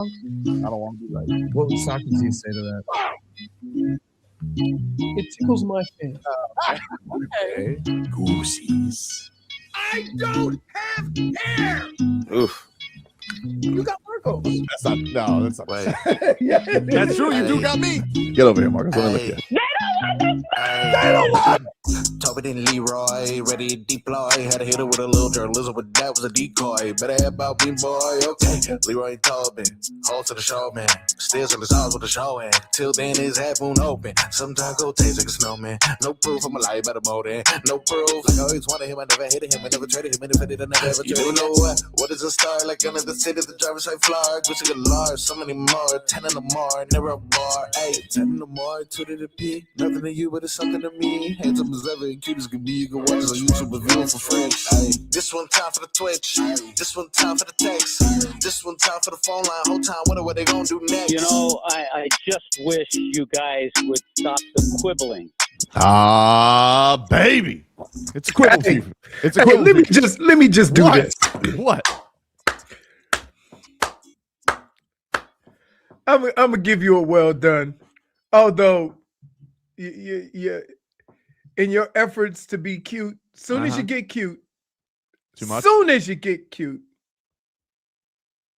I don't want to be right. What would Socrates say to that? It tickles my fancy. Okay. Goosies. I don't have hair. Oof. You got Marco. That's not. Wait. Yeah, That's true. You do got me. Get over here, Marcus. Let me look at you. Tobin and Leroy, ready to deploy. Had a hitter with a little journalism, but that was a decoy. Better have about me, boy. Okay, Leroy and Tobin, hold to the show, man. Steals in the stars with the show, and till then his half moon open. Sometimes go taste like a snowman. No proof, I'm a lie about a motor. No proof. Like I always wanted him, I never hated him, I never traded him, and if I did, I never ever traded him. You know what is a star? Like under the city, the driver's side floor. Gucci got large, so many more. 10 in the more, never a bar. Hey, 10 in the more, 2 to the P. Nothing to you, but it's something to me. Handsome as ever, and cute as can be. You can watch us on YouTube with view for free. Ay, this one time for the Twitch. This one time for the text. This one time for the phone line. Whole time, wonder what they gonna do next. You know, I just wish you guys would stop the quibbling. Baby. It's a quibble season. It's a Hey, quibble let me just do What? this. What? I'm gonna give you a well done. Although, you in your efforts to be cute, soon as you get cute, Too much? soon as you get cute,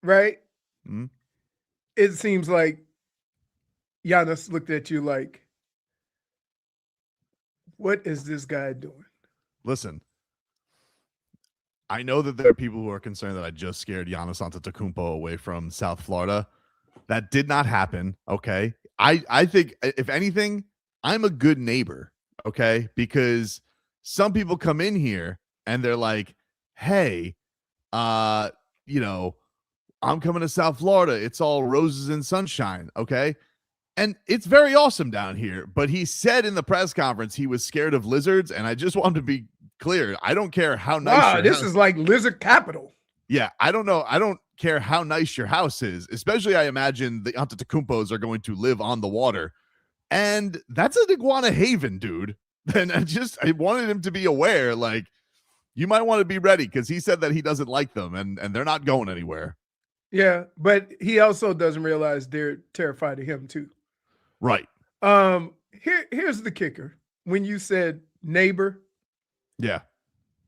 right? Mhm. It seems like Giannis looked at you like, what is this guy doing? Listen, I know that there are people who are concerned that I just scared Giannis Antetokounmpo away from South Florida. That did not happen, okay? I think, if anything, I'm a good neighbor, okay? Because some people come in here and they're like, hey, I'm coming to South Florida. It's all roses and sunshine, okay? And it's very awesome down here. But he said in the press conference he was scared of lizards, and I just want to be clear. I don't care how nice Wow, your this house- is like lizard capital. Yeah, I don't know. I don't care how nice your house is. Especially, I imagine the Antetokounmpos are going to live on the water. And that's an iguana haven, dude. And I wanted him to be aware, like, you might want to be ready, because he said that he doesn't like them, and they're not going anywhere. Yeah, but he also doesn't realize they're terrified of him too. Right. Here's the kicker. When you said neighbor, Yeah.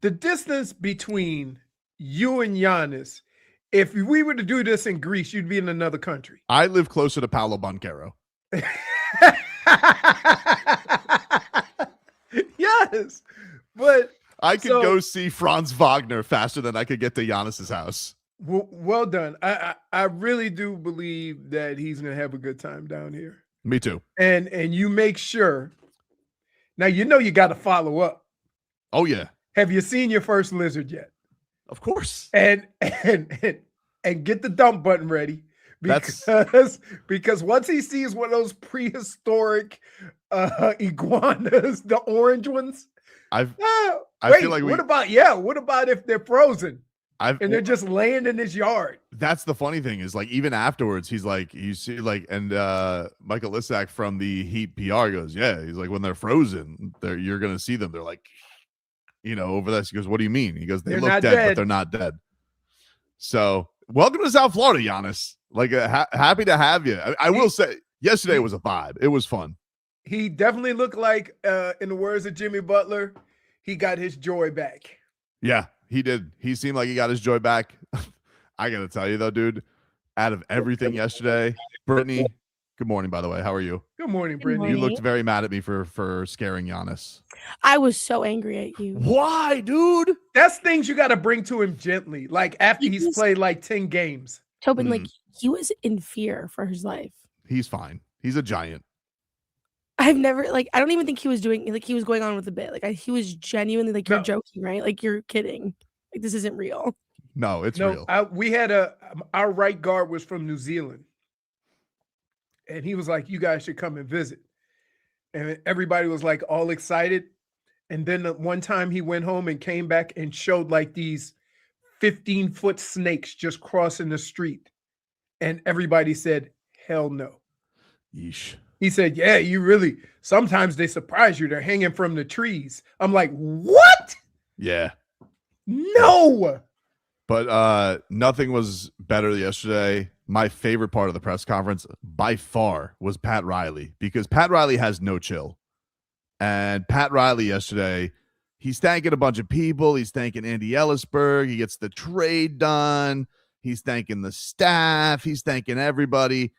the distance between you and Giannis, if we were to do this in Greece, you'd be in another country. I live closer to Paolo Banchero. Yes, but I could go see Franz Wagner faster than I could get to Giannis's house. well done. I really do believe that he's gonna have a good time down here. Me too. And you make sure. Now you got to follow up. Oh yeah, Have you seen your first lizard yet? of course. And get the dump button ready because once he sees one of those prehistoric iguanas, the orange ones. I Wait, feel like what about if they're frozen and they're I've just laying in his yard? that's the funny thing is, like, even afterwards, he's like, you see, like, and Michael Lissack from the Heat PR goes, yeah, he's like, when they're frozen, you're gonna see them. They're like, over this. He goes, what do you mean? He goes, they They're look not dead, dead. but they're not dead. So welcome to South Florida, Giannis. Like, happy to have you. I will say, yesterday was a vibe. It was fun. He definitely looked like, in the words of Jimmy Butler, he got his joy back. Yeah, he did. He seemed like he got his joy back. I gotta tell you though, dude, out of everything yesterday, Brittney, good morning, by the way. How are you? Good morning, Good Brittany. You morning. looked very mad at me for scaring Giannis. I was so angry at you. Why, dude? That's things you got to bring to him gently. Like after he's Yes. played like 10 games. Tobin, like, he was in fear for his life. He's fine. He's a giant. I've never, like, I don't even think he was doing, like, he was going on with the bit. Like, he was genuinely, like, you're No. joking, right? Like, you're kidding. Like, this isn't real. No, it's real. We had our right guard was from New Zealand. And he was like, you guys should come and visit. And everybody was like all excited. And then the one time he went home and came back and showed like these 15-foot snakes just crossing the street. And everybody said, hell no. Yeesh. He said, yeah, sometimes they surprise you. They're hanging from the trees. I'm like, what? Yeah. No. But nothing was better yesterday my favorite part of the press conference by far was Pat Riley, because Pat Riley has no chill. And Pat Riley yesterday, he's thanking a bunch of people. He's thanking Andy Ellisberg. He gets the trade done. He's thanking the staff. He's thanking everybody.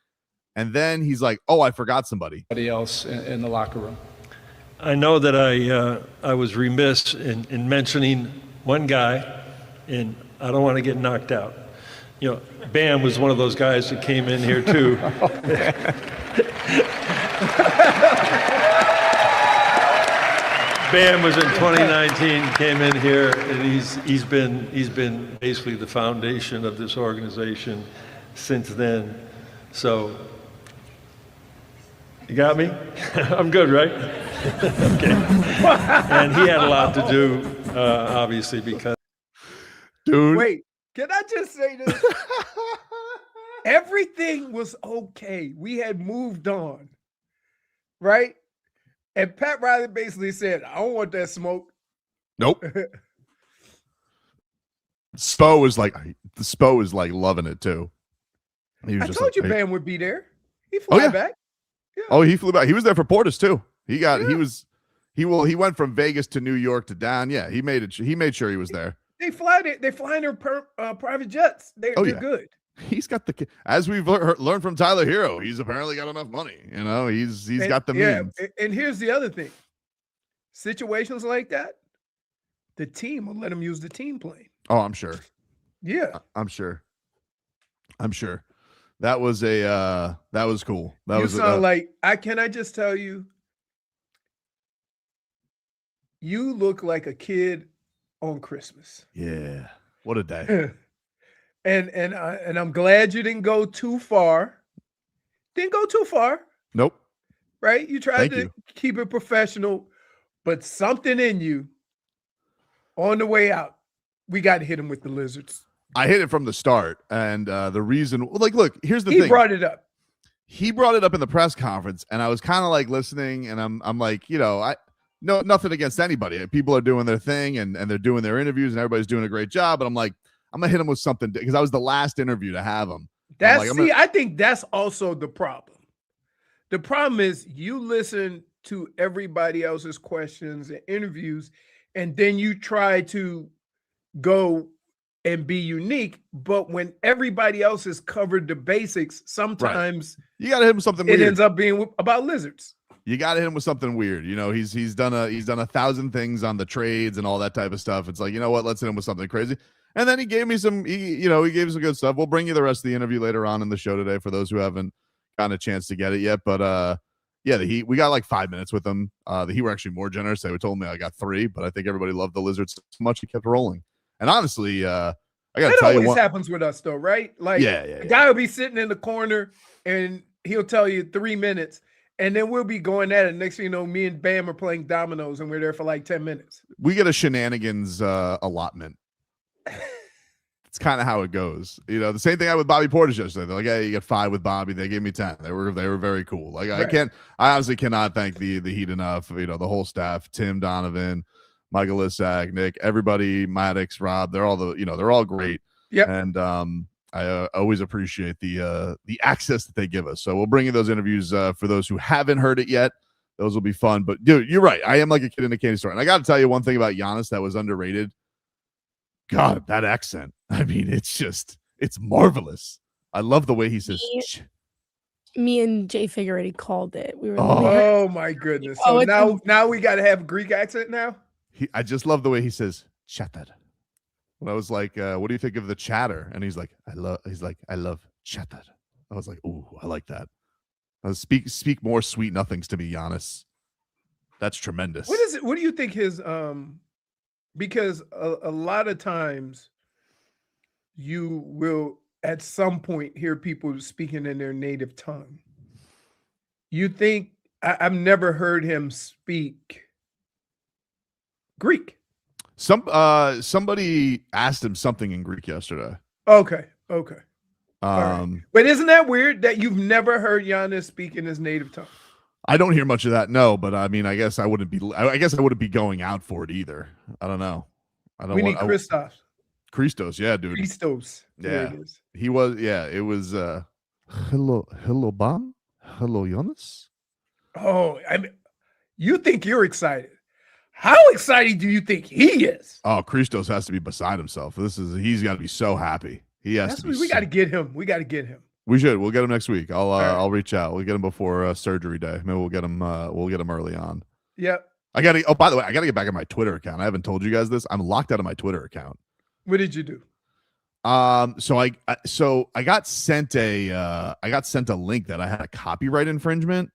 And then he's like, oh, I forgot somebody. Somebody else in the locker room. I know that I was remiss in mentioning one guy, and I don't want to get knocked out. You know, Bam was one of those guys that came in here too. Bam was in 2019, came in here, and he's been basically the foundation of this organization since then. So, you got me? I'm good, right? Okay. And he had a lot to do, obviously, because. Dude. Wait, can I just say this? Everything was okay. We had moved on, right? And Pat Riley basically said, I don't want that smoke. Nope. Spo was like loving it too. He was I just told like, you hey. Bam would be there. He flew yeah. back. Yeah. Oh, he flew back. He was there for Portis too. He went from Vegas to New York to down. Yeah, he made sure he was there. They fly in their private jets. They're good. He's got as we've learned from Tyler Hero, he's apparently got enough money. You know, he's got the means. And here's the other thing. Situations like that, the team will let him use the team plane. Oh, I'm sure. Yeah. I'm sure. That was that was cool. Can I just tell you, you look like a kid on Christmas. Yeah. What a day. And I'm glad you didn't go too far. Nope. Right? You tried to keep it professional, but something in you on the way out, we got to hit him with the lizards. I hit it from the start. And the reason, look, here's the thing. He brought it up. He brought it up in the press conference, and I was kind of like listening, and I'm like, nothing against anybody. People are doing their thing, and they're doing their interviews, and everybody's doing a great job. But I'm like, I'm gonna hit him with something because I was the last interview to have him. I think that's also the problem. The problem is you listen to everybody else's questions and interviews, and then you try to go and be unique. But when everybody else has covered the basics, sometimes you got to hit him something weird. It ends up being about lizards. You got to hit him with something weird. You know, he's done 1,000 things on the trades and all that type of stuff. It's like, you know what? Let's hit him with something crazy. And then he gave me some, he gave some good stuff. We'll bring you the rest of the interview later on in the show today for those who haven't gotten a chance to get it yet. But we got like 5 minutes with him. The Heat were actually more generous. They told me I got 3, but I think everybody loved the Lizards so much he kept rolling. And honestly, I got to tell you, it always happens with us though, right? Like, a guy will be sitting in the corner and he'll tell you 3 minutes, and then we'll be going at it. Next thing you know, me and Bam are playing dominoes, and we're there for like 10 minutes. We get a shenanigans allotment. It's kind of how it goes. You know, the same thing I with Bobby Portis yesterday. They're like, hey, you get 5 with Bobby. They gave me 10. They were very cool. Like, right. I honestly cannot thank the Heat enough. You know, the whole staff, Tim Donovan, Michael Lissack, Nick, everybody, Maddox, Rob, they're all great. Yeah. And I always appreciate the access that they give us. So we'll bring you those interviews for those who haven't heard it yet. Those will be fun. But dude, you're right. I am like a kid in a candy store. And I got to tell you one thing about Giannis that was underrated. God, that accent. I mean, it's marvelous. I love the way he says. Me and JFig already called it. We were. Oh my goodness! So now we got to have a Greek accent now. I just love the way he says chatter. When I was like, "What do you think of the chatter?" And he's like, "I love chatter." I was like, "Ooh, I like that." Speak more sweet nothings to me, Giannis. That's tremendous. What is it? What do you think his Because a lot of times you will at some point hear people speaking in their native tongue. You think I've never heard him speak Greek. Somebody asked him something in Greek yesterday. Okay. Right. But isn't that weird that you've never heard Giannis speak in his native tongue? I don't hear much of that, no. But I mean, I guess I wouldn't be going out for it either. I don't know. We need Christos. Christos, yeah, dude. Christos. Yeah. He was, yeah, it was hello Bam, hello Jonas. Oh, I mean, you think you're excited. How excited do you think he is? Oh, Christos has to be beside himself. He's got to be so happy. He has to be. We got to get him. We got to get him. We should. We'll get him next week. I'll right. reach out. We'll get him before surgery day. Maybe we'll get him. We'll get him early on. Yep. I got to. Oh, by the way, I got to get back on my Twitter account. I haven't told you guys this. I'm locked out of my Twitter account. What did you do? So I got sent a link that I had a copyright infringement,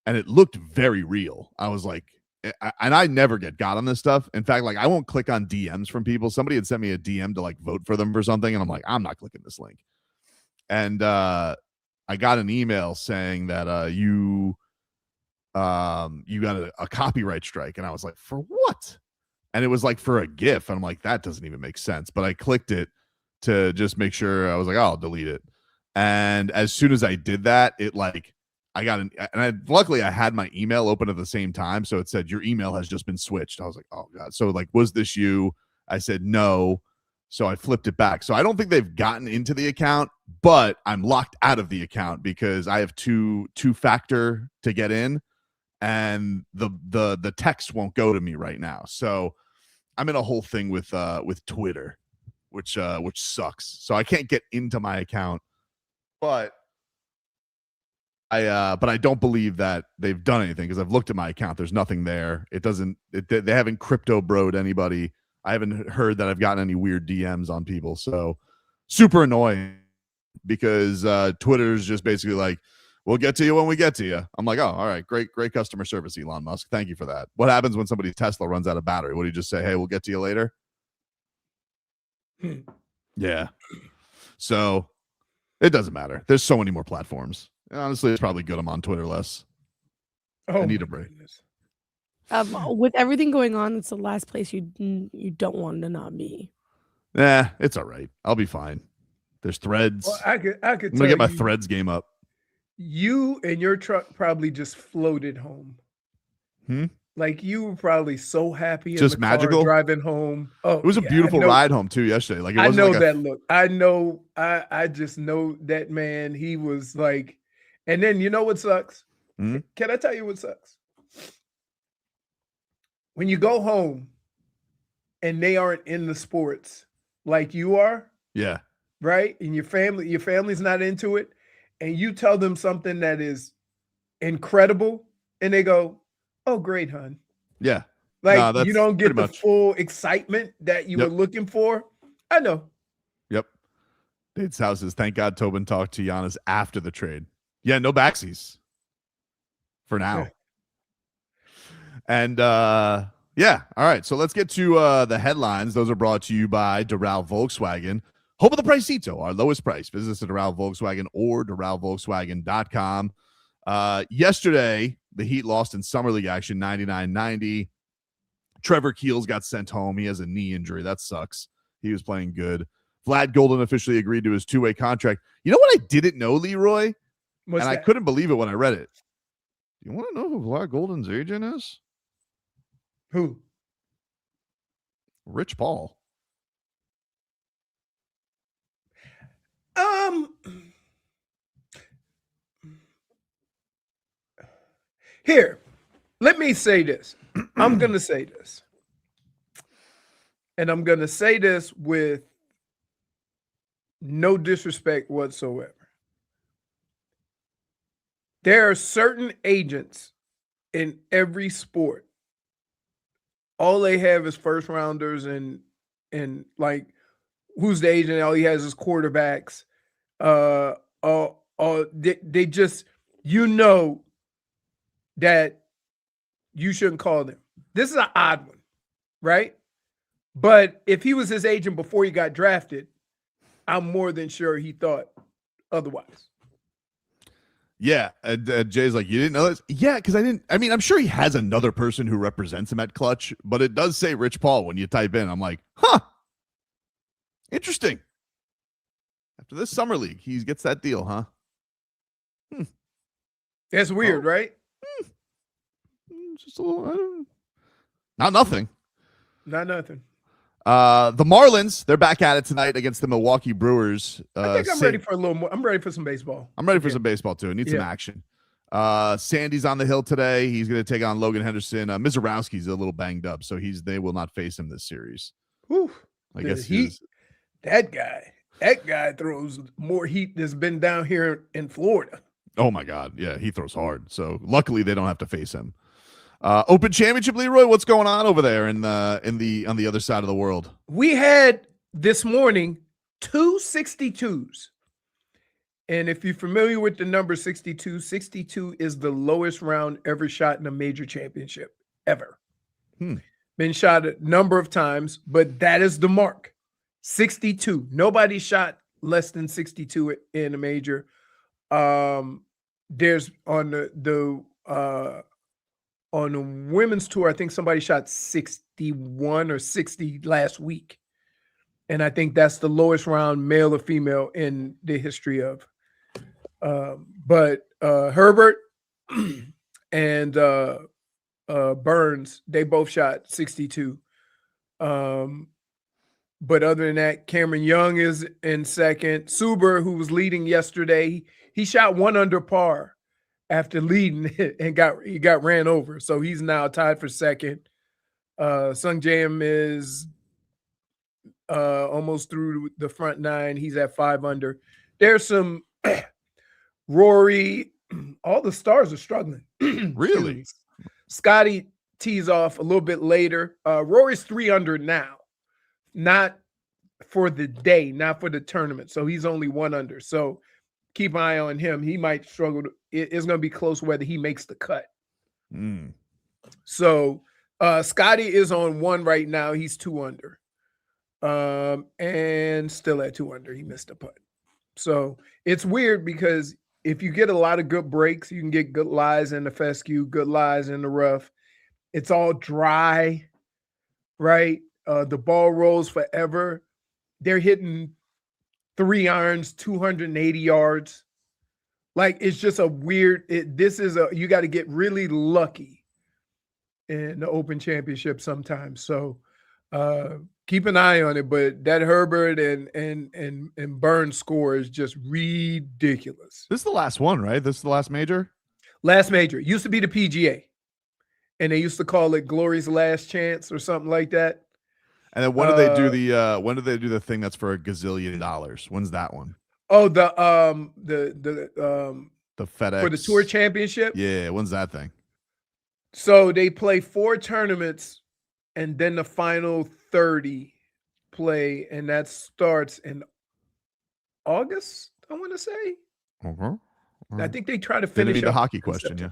and it looked very real. I was like, and I never get got on this stuff. In fact, like I won't click on DMs from people. Somebody had sent me a DM to like vote for them for something, and I'm like, I'm not clicking this link. And I got an email saying that you got a copyright strike, and I was like, for what? And it was like for a GIF, and I'm like, that doesn't even make sense. But I clicked it to just make sure. I was like, oh, I'll delete it. And as soon as I did that, it like I got luckily I had my email open at the same time, so it said your email has just been switched. I was like, oh god. So like, was this you? I said no. So I flipped it back. So I don't think they've gotten into the account, but I'm locked out of the account because I have two-factor to get in, and the text won't go to me right now. So I'm in a whole thing with Twitter, which sucks. So I can't get into my account, but I don't believe that they've done anything because I've looked at my account. There's nothing there. They haven't crypto broed anybody. I haven't heard that I've gotten any weird DMs on people. So super annoying because Twitter's just basically like, we'll get to you when we get to you. I'm like, oh, all right, great customer service, Elon Musk. Thank you for that. What happens when somebody's Tesla runs out of battery? What do you just say? Hey, we'll get to you later. Yeah. So it doesn't matter. There's so many more platforms. Honestly, it's probably good I'm on Twitter less. I need a break. Goodness. With everything going on, it's the last place you don't want to not be. It's all right. I'll be fine. There's threads. Well, I could I'm gonna get my threads game up. You and your truck probably just floated home. Like you were probably so happy just in the magical car driving home. Oh, it was a beautiful ride home too yesterday. Like it I wasn't know like that look. I know. I just know that man. He was like, and then you know what sucks? Can I tell you what sucks? When you go home and they aren't in the sports like you are, yeah, right? And your family's not into it, and you tell them something that is incredible, and they go, "Oh, great, hon." Yeah, like you don't get the full excitement that you were looking for. I know. Yep. Date's houses. Thank God Tobin talked to Giannis after the trade. Yeah, no backsies for now. And yeah, all right. So let's get to the headlines. Those are brought to you by Doral Volkswagen. Home of the Pricito, our lowest price. Visit us at Doral Volkswagen or DoralVolkswagen.com. Yesterday, the Heat lost in Summer League action 99-90. Trevor Keels got sent home. He has a knee injury. That sucks. He was playing good. Vlad Golden officially agreed to his two-way contract. You know what I didn't know, Leroy? What's and that? I couldn't believe it when I read it. Do you want to know who Vlad Golden's agent is? Who? Rich Paul. Here, let me say this. I'm going to say this. And I'm going to say this with no disrespect whatsoever. There are certain agents in every sport. All they have is first rounders and like who's the agent? All he has is quarterbacks. They just, you know, that you shouldn't call them. This is an odd one, right? But if he was his agent before he got drafted, I'm more than sure he thought otherwise. Yeah, Jay's like, you didn't know this? Yeah, because I'm sure he has another person who represents him at Clutch, but it does say Rich Paul when you type in. I'm like, huh, interesting. After this summer league, he gets that deal, huh? That's weird, right? Just a little, not nothing. Not nothing. The Marlins, they're back at it tonight against the Milwaukee Brewers. I think I'm ready for a little more. I'm ready for some baseball. I'm ready for some baseball too. I need some action. Sandy's on the hill today. He's going to take on Logan Henderson. Mizorowski's a little banged up, so they will not face him this series. Whew. I guess that guy throws more heat that's been down here in Florida. Oh my God. Yeah, he throws hard. So luckily they don't have to face him. Open Championship, Leroy, what's going on over there on the other side of the world? We had this morning 2 62s. And if you're familiar with the number 62, 62 is the lowest round ever shot in a major championship ever. Been shot a number of times, but that is the mark. 62. Nobody shot less than 62 in a major. There's on the women's tour, I think somebody shot 61 or 60 last week. And I think that's the lowest round, male or female, in the history of. But Herbert and Burns, they both shot 62. But other than that, Cameron Young is in second. Suber, who was leading yesterday, he shot 1 under par after leading and he got ran over. So he's now tied for second. Sung Jae is almost through the front 9. He's at 5 under. There's some Rory, all the stars are struggling. Really? Scotty tees off a little bit later. Rory's 3 under now, not for the day, not for the tournament. So he's only 1 under. So keep an eye on him. He might struggle. It's going to be close whether he makes the cut. So Scotty is on 1 right now. He's 2 under. And still at 2 under. He missed a putt. So it's weird because if you get a lot of good breaks, you can get good lies in the fescue, good lies in the rough. It's all dry, right? The ball rolls forever. They're hitting 3 irons, 280 yards. Like, it's just a weird, you got to get really lucky in the Open Championship sometimes. So keep an eye on it. But that Herbert and Burns score is just ridiculous. This is the last one, right? This is the last major? Last major. It used to be the PGA. And they used to call it Glory's Last Chance or something like that. And then when do they do the thing that's for $1 gazillion? When's that one? Oh, the FedEx for the Tour Championship? Yeah, when's that thing? So they play 4 tournaments and then the final 30 play, and that starts in August, I want to say. I think they try to finish. Didn't mean the hockey question, yeah.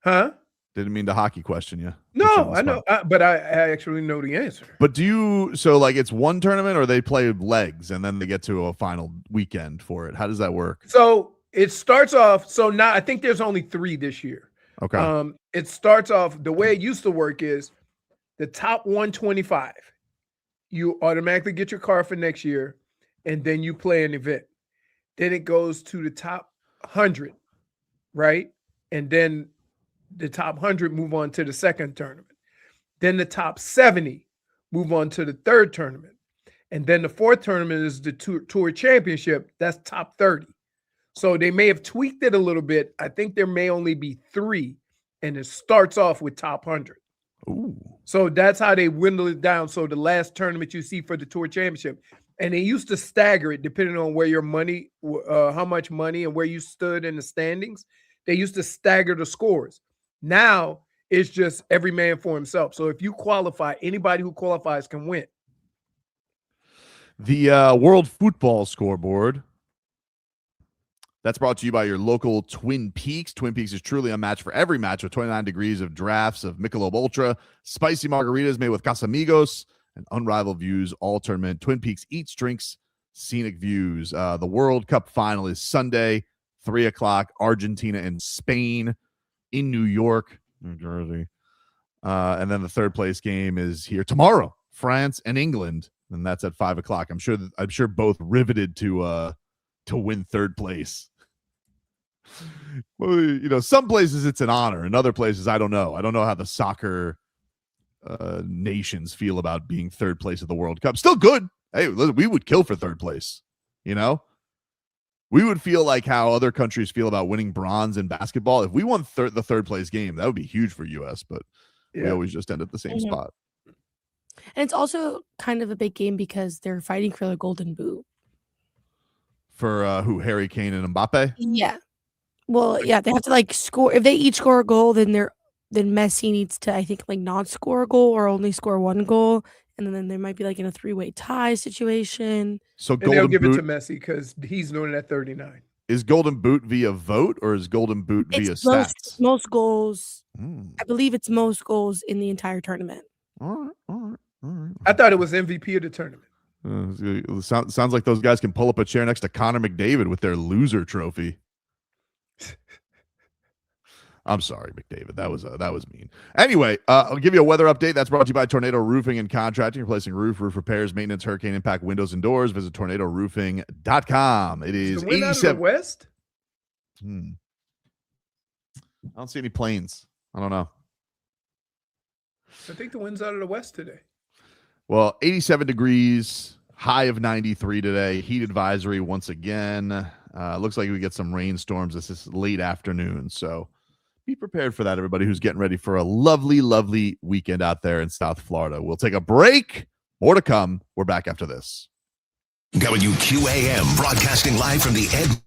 Huh? Didn't mean the hockey question, yeah. No, I know, but I actually know the answer. But it's one tournament, or they play legs and then they get to a final weekend for it? How does that work? So it starts off. So now I think there's only 3 this year. Okay. It starts off the way it used to work is the top 125. You automatically get your car for next year, and then you play an event. Then it goes to the top 100, right? And then the top 100 move on to the second tournament. Then the top 70 move on to the third tournament. And then the fourth tournament is the Tour Championship. That's top 30. So they may have tweaked it a little bit. I think there may only be 3, and it starts off with top 100. Ooh. So that's how they dwindle it down. So the last tournament you see for the Tour Championship, and they used to stagger it depending on where your money, how much money and where you stood in the standings. They used to stagger the scores. Now it's just every man for himself. So if you qualify, anybody who qualifies can win. The World Football Scoreboard. That's brought to you by your local Twin Peaks. Twin Peaks is truly a match for every match with 29 degrees of drafts of Michelob Ultra, spicy margaritas made with Casamigos, and unrivaled views all tournament. Twin Peaks eats, drinks, scenic views. The World Cup final is Sunday, 3 o'clock, Argentina and Spain in New York, New Jersey. And then the third place game is here tomorrow, France and England, and that's at 5 o'clock. I'm sure both riveted to win third place. Well, some places it's an honor, and other places I don't know. I don't know how the soccer nations feel about being third place at the World Cup. Still good. Hey, we would kill for third place. You know, we would feel like how other countries feel about winning bronze in basketball. If we won the third place game, that would be huge for US, but we always just end at the same spot. And it's also kind of a big game because they're fighting for the golden boot. For who? Harry Kane and Mbappe? Yeah. Well, yeah, they have to like score. If they each score a goal, then Messi needs to, I think, like not score a goal or only score one goal. And then they might be like in a 3-way tie situation. So and they'll give boot, it to Messi because he's known at 39. Is golden boot via vote or is golden boot via stats? Most goals. I believe it's most goals in the entire tournament. All right. I thought it was MVP of the tournament. Sounds like those guys can pull up a chair next to Connor McDavid with their loser trophy. I'm sorry, McDavid. That was mean. Anyway, I'll give you a weather update. That's brought to you by Tornado Roofing and Contracting. Replacing roof repairs, maintenance, hurricane impact, windows and doors. Visit tornadoroofing.com. It is 87 west. I don't see any planes. I don't know. I think the wind's out of the west today. Well, 87 degrees, high of 93 today. Heat advisory once again. Looks like we get some rainstorms this late afternoon. So be prepared for that, everybody who's getting ready for a lovely, lovely weekend out there in South Florida. We'll take a break. More to come. We're back after this. WQAM broadcasting live from the Ed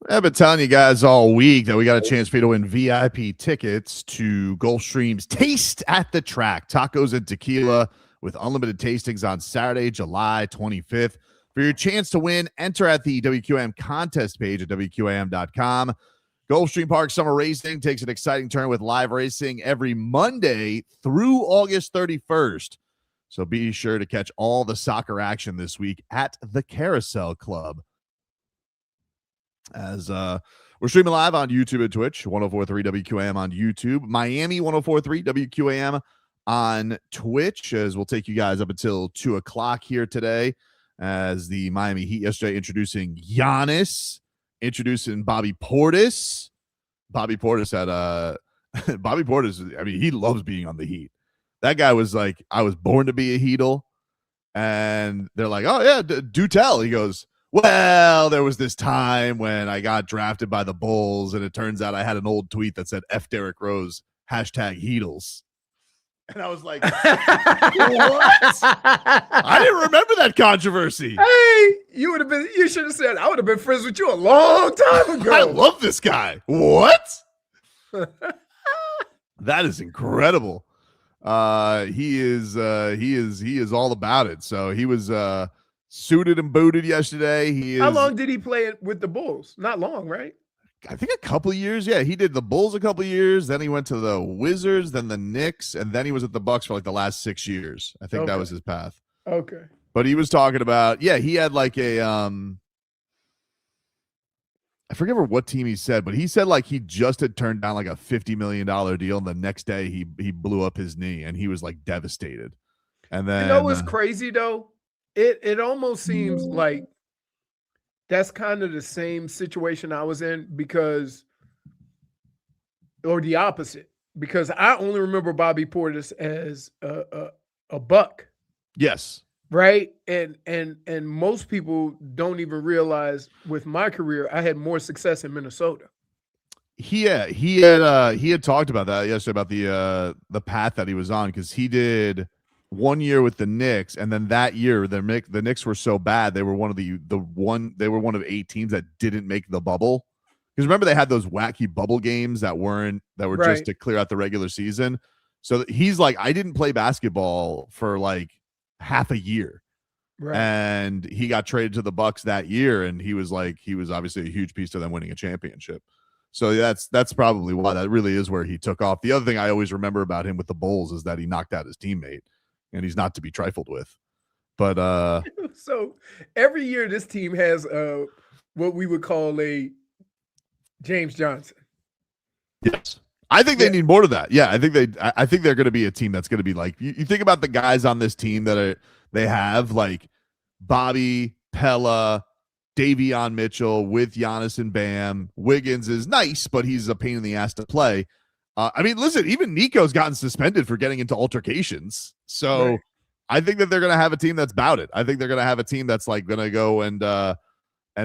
I've been telling you guys all week that we got a chance for you to win VIP tickets to Gulfstream's Taste at the Track, tacos and tequila with unlimited tastings on Saturday, July 25th. For your chance to win, enter at the WQAM contest page at WQAM.com. Gulfstream Park Summer Racing takes an exciting turn with live racing every Monday through August 31st. So be sure to catch all the soccer action this week at the Carousel Club. As we're streaming live on YouTube and Twitch, 104.3 WQAM on YouTube, Miami 104.3 WQAM on Twitch, as we'll take you guys up until 2 o'clock here today, as the Miami Heat yesterday introducing Giannis, introducing Bobby Portis. Bobby Portis had Bobby Portis, I mean, he loves being on the Heat. That guy was like, I was born to be a Heatle. And they're like, oh yeah, do tell. He goes, well, there was this time when I got drafted by the Bulls, and it turns out I had an old tweet that said F Derrick Rose, #Heatles. And I was like, what? I didn't remember that controversy. Hey, you should have said, I would have been friends with you a long time ago. I love this guy. What? That is incredible. He is all about it. So he was suited and booted yesterday. How long did he play with the Bulls? Not long, right? I think a couple of years. Yeah, he did the Bulls a couple of years. Then he went to the Wizards, then the Knicks, and then he was at the Bucks for like the last 6 years. I think that was his path. Okay. But he was talking about, yeah, he had like a I forget what team he said, but he said like he just had turned down like a $50 million deal, and the next day he blew up his knee and he was like devastated. And then, you know what's crazy though? It almost seems like that's kind of the same situation I was in, or the opposite, because I only remember Bobby Portis as a Buck. Yes. Right. And most people don't even realize with my career, I had more success in Minnesota. He had talked about that yesterday, about the path that he was on, because he did 1 year with the Knicks, and then that year the Knicks were so bad they were one of 8 teams that didn't make the bubble. Because remember, they had those wacky bubble games that were right. Just to clear out the regular season. So he's like, I didn't play basketball for like half a year. Right. And he got traded to the Bucks that year, and he was obviously a huge piece to them winning a championship. So that's probably why that really is where he took off. The other thing I always remember about him with the Bulls is that he knocked out his teammate, and he's not to be trifled with. But so every year this team has what we would call a James Johnson. Yes. I think they need more of that. Yeah, I think they're going to be a team that's going to be like, you think about the guys on this team that they have, like Bobby, Pella, Davion Mitchell with Giannis and Bam. Wiggins is nice, but he's a pain in the ass to play. I mean, listen, even Nico's gotten suspended for getting into altercations. So right. I think that they're going to have a team that's about it. I think they're going to have a team that's like going to go and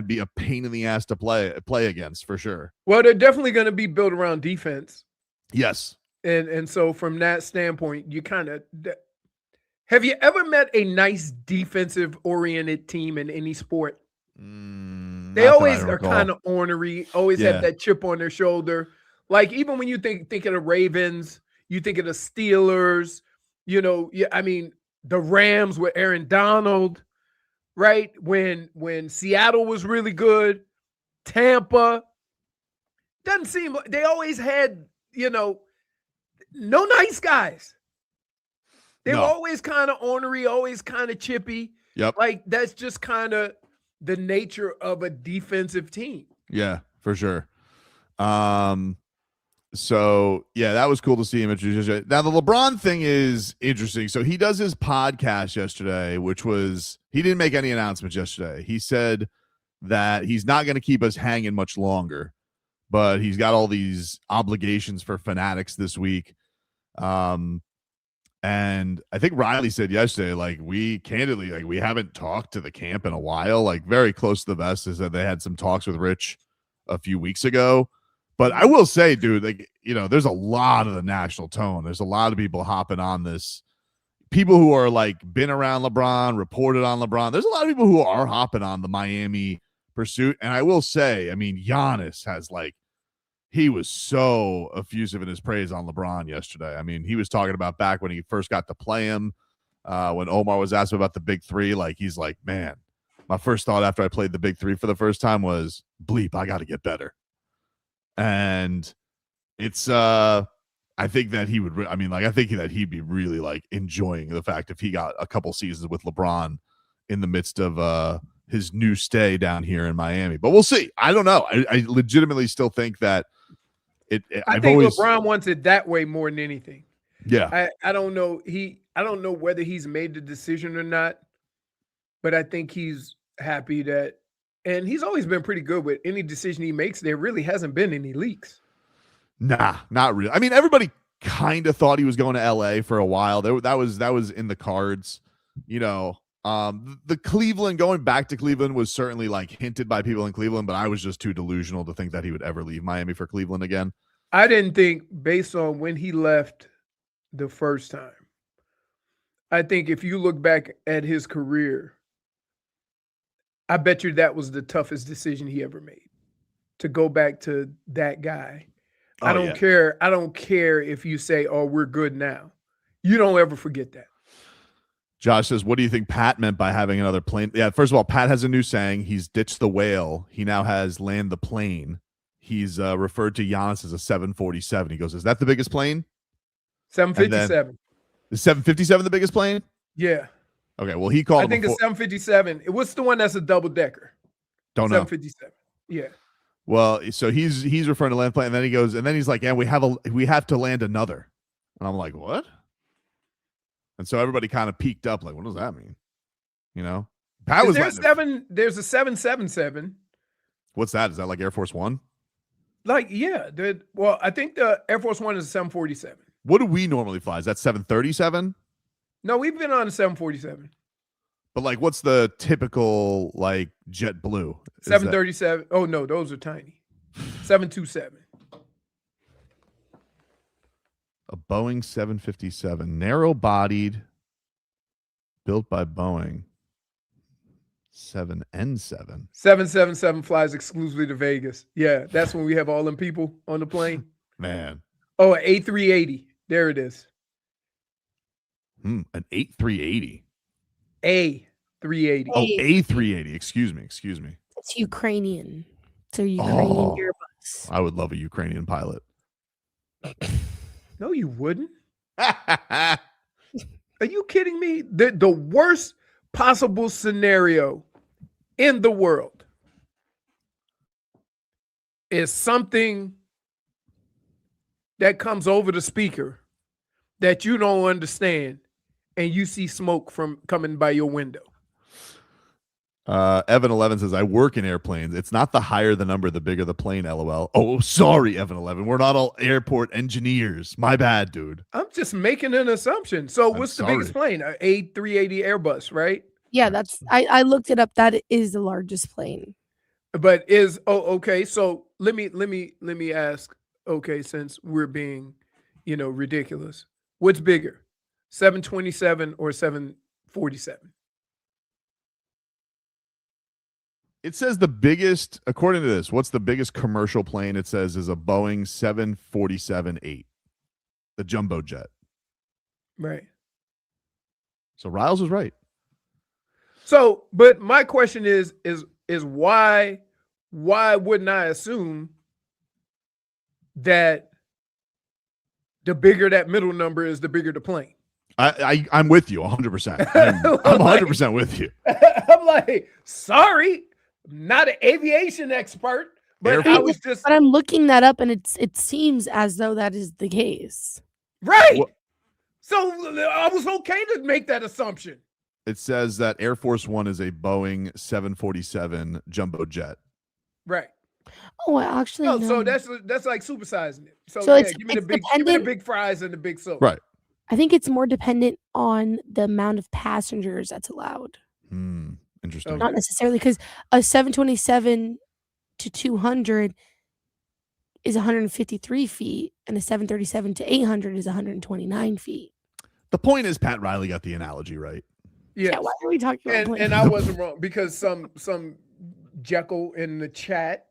be a pain in the ass to play against for sure. Well, they're definitely going to be built around defense. Yes. And so from that standpoint, you kind of have you ever met a nice defensive oriented team in any sport? They always are kind of ornery, always have that chip on their shoulder. Like even when you think of the Ravens, you think of the Steelers, I mean, the Rams with Aaron Donald, right? When Seattle was really good, Tampa, doesn't seem like they always had, no nice guys. They were always kind of ornery, always kind of chippy. Yep. Like that's just kind of the nature of a defensive team. Yeah, for sure. So yeah, that was cool to see him introduce. Now the LeBron thing is interesting. So he does his podcast yesterday, he didn't make any announcements yesterday. He said that he's not going to keep us hanging much longer, but he's got all these obligations for Fanatics this week. And I think Riley said yesterday, like we haven't talked to the camp in a while, like very close to the vest, is that they had some talks with Rich a few weeks ago. But I will say, dude, like, there's a lot of the national tone. There's a lot of people hopping on this. People who are like been around LeBron, reported on LeBron. There's a lot of people who are hopping on the Miami pursuit. And I will say, I mean, Giannis has he was so effusive in his praise on LeBron yesterday. I mean, he was talking about back when he first got to play him, when Omar was asked about the big three, he's like, man, my first thought after I played the big three for the first time was, bleep, I got to get better. And it's, I think that he would, I think that he'd be really enjoying the fact if he got a couple seasons with LeBron in the midst of his new stay down here in Miami. But we'll see. I don't know. I legitimately still think that I think LeBron wants it that way more than anything. Yeah. I don't know. I don't know whether he's made the decision or not, but I think he's happy that, and he's always been pretty good with any decision he makes. There really hasn't been any leaks. Nah, not really. I mean, everybody kind of thought he was going to LA for a while. That was in the cards, the Cleveland, going back to Cleveland was certainly hinted by people in Cleveland, but I was just too delusional to think that he would ever leave Miami for Cleveland again. I didn't think, based on when he left the first time, I think if you look back at his career, I bet you that was the toughest decision he ever made, to go back to that guy. I don't care. I don't care if you say, oh, we're good now. You don't ever forget that. Josh says, what do you think Pat meant by having another plane? Yeah, first of all, Pat has a new saying. He's ditched the whale. He now has land the plane. He's referred to Giannis as a 747. He goes, is that the biggest plane? 757. Is 757 the biggest plane? Yeah. Okay, well, he called I think it's 757. What's the one that's a double-decker? Don't know. 757. Yeah. Well, so he's referring to land plane, and then he goes, and then he's like, yeah, we have to land another. And I'm like, what? And so everybody kind of peeked up, what does that mean? Pat was there's a 777. What's that? Is that Air Force One? Yeah. Well, I think the Air Force One is a 747. What do we normally fly? Is that 737? No, we've been on a 747. But what's the typical JetBlue? 737. Oh no, those are tiny. 727. A Boeing 757, narrow-bodied, built by Boeing. 7N7. 777 flies exclusively to Vegas. Yeah, that's when we have all them people on the plane. Man. Oh, an A380. There it is. An A380. A380. Oh, A380. Excuse me. It's Ukrainian. It's a Ukrainian Airbus. I would love a Ukrainian pilot. No, you wouldn't. Are you kidding me? The worst possible scenario in the world is something that comes over the speaker that you don't understand, and you see smoke from coming by your window. Evan 11 says, I work in airplanes. It's not the higher the number, the bigger the plane, LOL. Oh, sorry, Evan 11. We're not all airport engineers. My bad, dude. I'm just making an assumption. So what's the biggest plane? An A380 Airbus, right? Yeah, that's I looked it up. That is the largest plane. But okay. So let me ask, okay, since we're being, ridiculous. What's bigger? 727 or 747? It says the biggest, according to this, what's the biggest commercial plane? It says is a Boeing 747-8, the jumbo jet. Right. So Riles was right. So, but my question is why wouldn't I assume that the bigger that middle number is, the bigger the plane? I'm with you 100%. I'm 100% with you. I'm like, sorry. Not an aviation expert, but I was just. But I'm looking that up, and it seems as though that is the case. Right. So I was okay to make that assumption. It says that Air Force One is a Boeing 747 jumbo jet. Right. Oh, actually, no. So that's like supersizing it. So yeah, give me the big fries and the big soap. Right. I think it's more dependent on the amount of passengers that's allowed. Interesting. Not necessarily, because a 727 to 200 is 153 feet, and a 737 to 800 is 129 feet. The point is, Pat Riley got the analogy right. Yes. Yeah. Why are we talking about and I wasn't wrong, because some Jekyll in the chat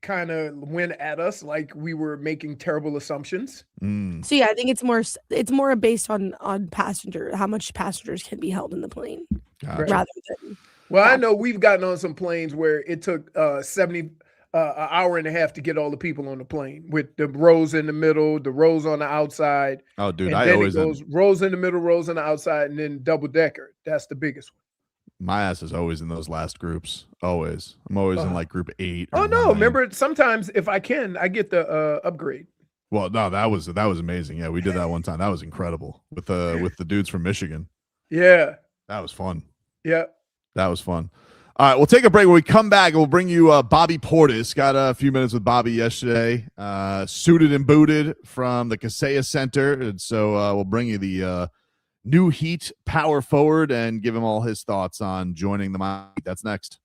kind of went at us like we were making terrible assumptions. So yeah, I think it's more based on passenger, how much passengers can be held in the plane, Gotcha. rather than. Well, I know we've gotten on some planes where it took 70 an hour and a half to get all the people on the plane, with the rows in the middle, the rows on the outside. Oh, dude, and I then always it goes rows in the middle, rows on the outside, and then double decker. That's the biggest one. my ass is always in those last groups. Always. I'm always in like group 8. Oh or no! 9. Remember, sometimes if I can, I get the upgrade. Well, no, that was amazing. Yeah, we did that one time. That was incredible with the dudes from Michigan. Yeah, That was fun. yeah. That was fun. All right, we'll take a break. When we come back, we'll bring you Bobby Portis. Got a few minutes with Bobby yesterday. Suited and booted from the Kaseya Center. And so we'll bring you the new Heat power forward and give him all his thoughts on joining the Miami Heat. That's next.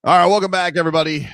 All right, welcome back, everybody.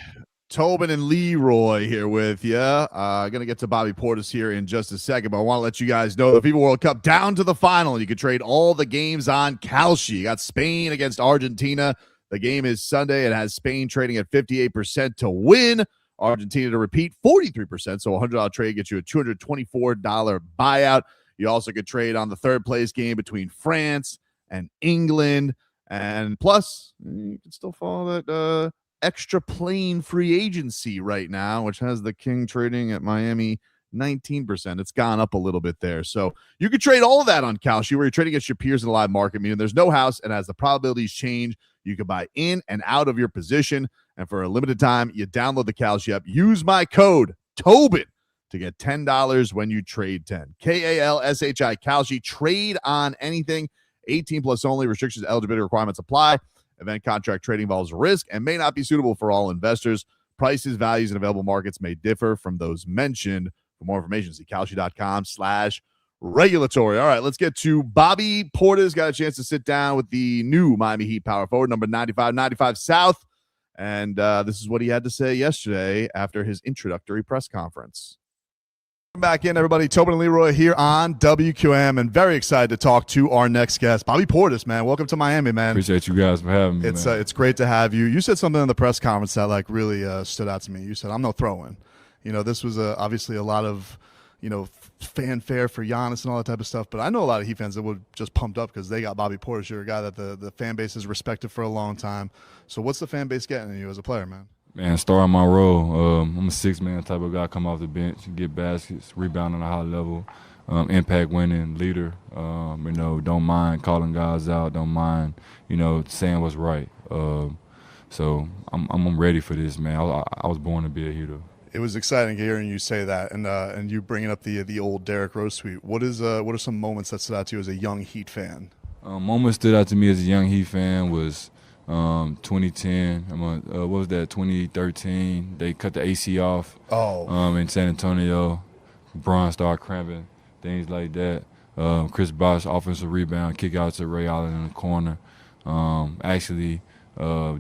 Tobin and Leroy here with you. Going to get to Bobby Portis here in just a second, but I want to let you guys know the FIBA World Cup down to the final. You can trade all the games on Kalshi. You got Spain against Argentina. The game is Sunday. It has Spain trading at 58% to win. Argentina to repeat, 43%. So a $100 trade gets you a $224 buyout. You also could trade on the third place game between France and England. And plus, you can still follow that extra plane free agency right now, which has the King trading at Miami 19%. It's gone up a little bit there. So you can trade all of that on Kalshi, where you're trading against your peers in the live market, meaning there's no house, and as the probabilities change, you can buy in and out of your position. And for a limited time, you download the Kalshi app. Use my code Tobin to get $10 when you trade 10. Kalshi, Kalshi. Trade on anything. 18 plus only. Restrictions, eligibility requirements apply. Event contract trading involves risk and may not be suitable for all investors. Prices, values, and available markets may differ from those mentioned. For more information, see Kalshi.com/regulatory. All right, let's get to Bobby Portis. Got a chance to sit down with the new Miami Heat power forward, number 95 South. And this is what he had to say yesterday after his introductory press conference. Welcome back in, everybody. Tobin and Leroy here on WQM, and very excited to talk to our next guest, Bobby Portis, man. Welcome to Miami, man. Appreciate you guys for having me. It's great to have you. You said something in the press conference that really stood out to me. You said, "I'm no throw-in." This was obviously a lot of fanfare for Giannis and all that type of stuff, but I know a lot of Heat fans that were just pumped up because they got Bobby Portis. You're a guy that the fan base has respected for a long time. So what's the fan base getting in you as a player, man? Man, starting my role. I'm a six-man type of guy, come off the bench, get baskets, rebound on a high level, impact winning leader. Don't mind calling guys out, don't mind, saying what's right. So I'm ready for this, man. I was born to be a Heater. It was exciting hearing you say that, and you bringing up the old Derrick Rose tweet. What are some moments that stood out to you as a young Heat fan? Moments stood out to me as a young Heat fan was 2010. 2013. They cut the AC off. In San Antonio. LeBron started cramping, things like that. Chris Bosh, offensive rebound, kick out to Ray Allen in the corner.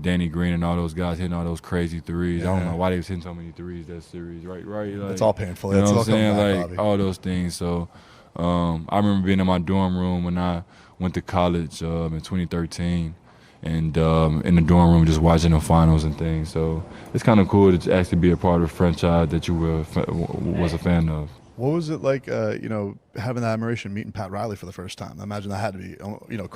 Danny Green and all those guys hitting all those crazy threes. Yeah. I don't know why they was hitting so many threes that series, right? It's all painful. You know what I'm saying? Bobby. All those things. So I remember being in my dorm room when I went to college in 2013. And in the dorm room just watching the finals and things. So it's kind of cool to actually be a part of a franchise that you was a fan of. What was it like, having that admiration, meeting Pat Riley for the first time? I imagine that had to be, I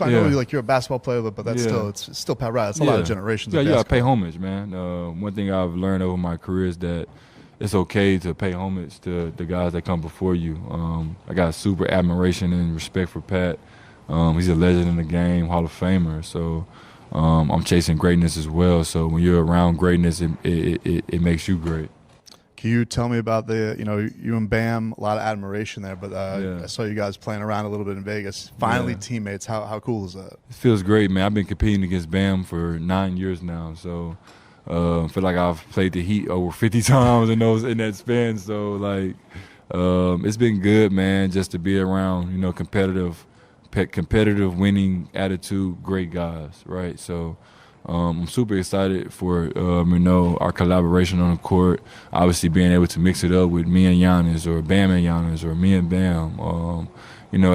know you're a basketball player, but that's it's still Pat Riley. It's a lot of generations. Yeah, you gotta pay homage, man. One thing I've learned over my career is that it's okay to pay homage to the guys that come before you. I got super admiration and respect for Pat. He's a legend in the game, Hall of Famer. So I'm chasing greatness as well. So when you're around greatness, it makes you great. Can you tell me about you and Bam, a lot of admiration there, but I saw you guys playing around a little bit in Vegas. Finally teammates. How cool is that? It feels great, man. I've been competing against Bam for 9 years now. So I feel like I've played the Heat over 50 times in that span. So it's been good, man, just to be around, competitive winning attitude, great guys, right? So I'm super excited for our collaboration on the court. Obviously being able to mix it up with me and Giannis, or Bam and Giannis, or me and Bam. I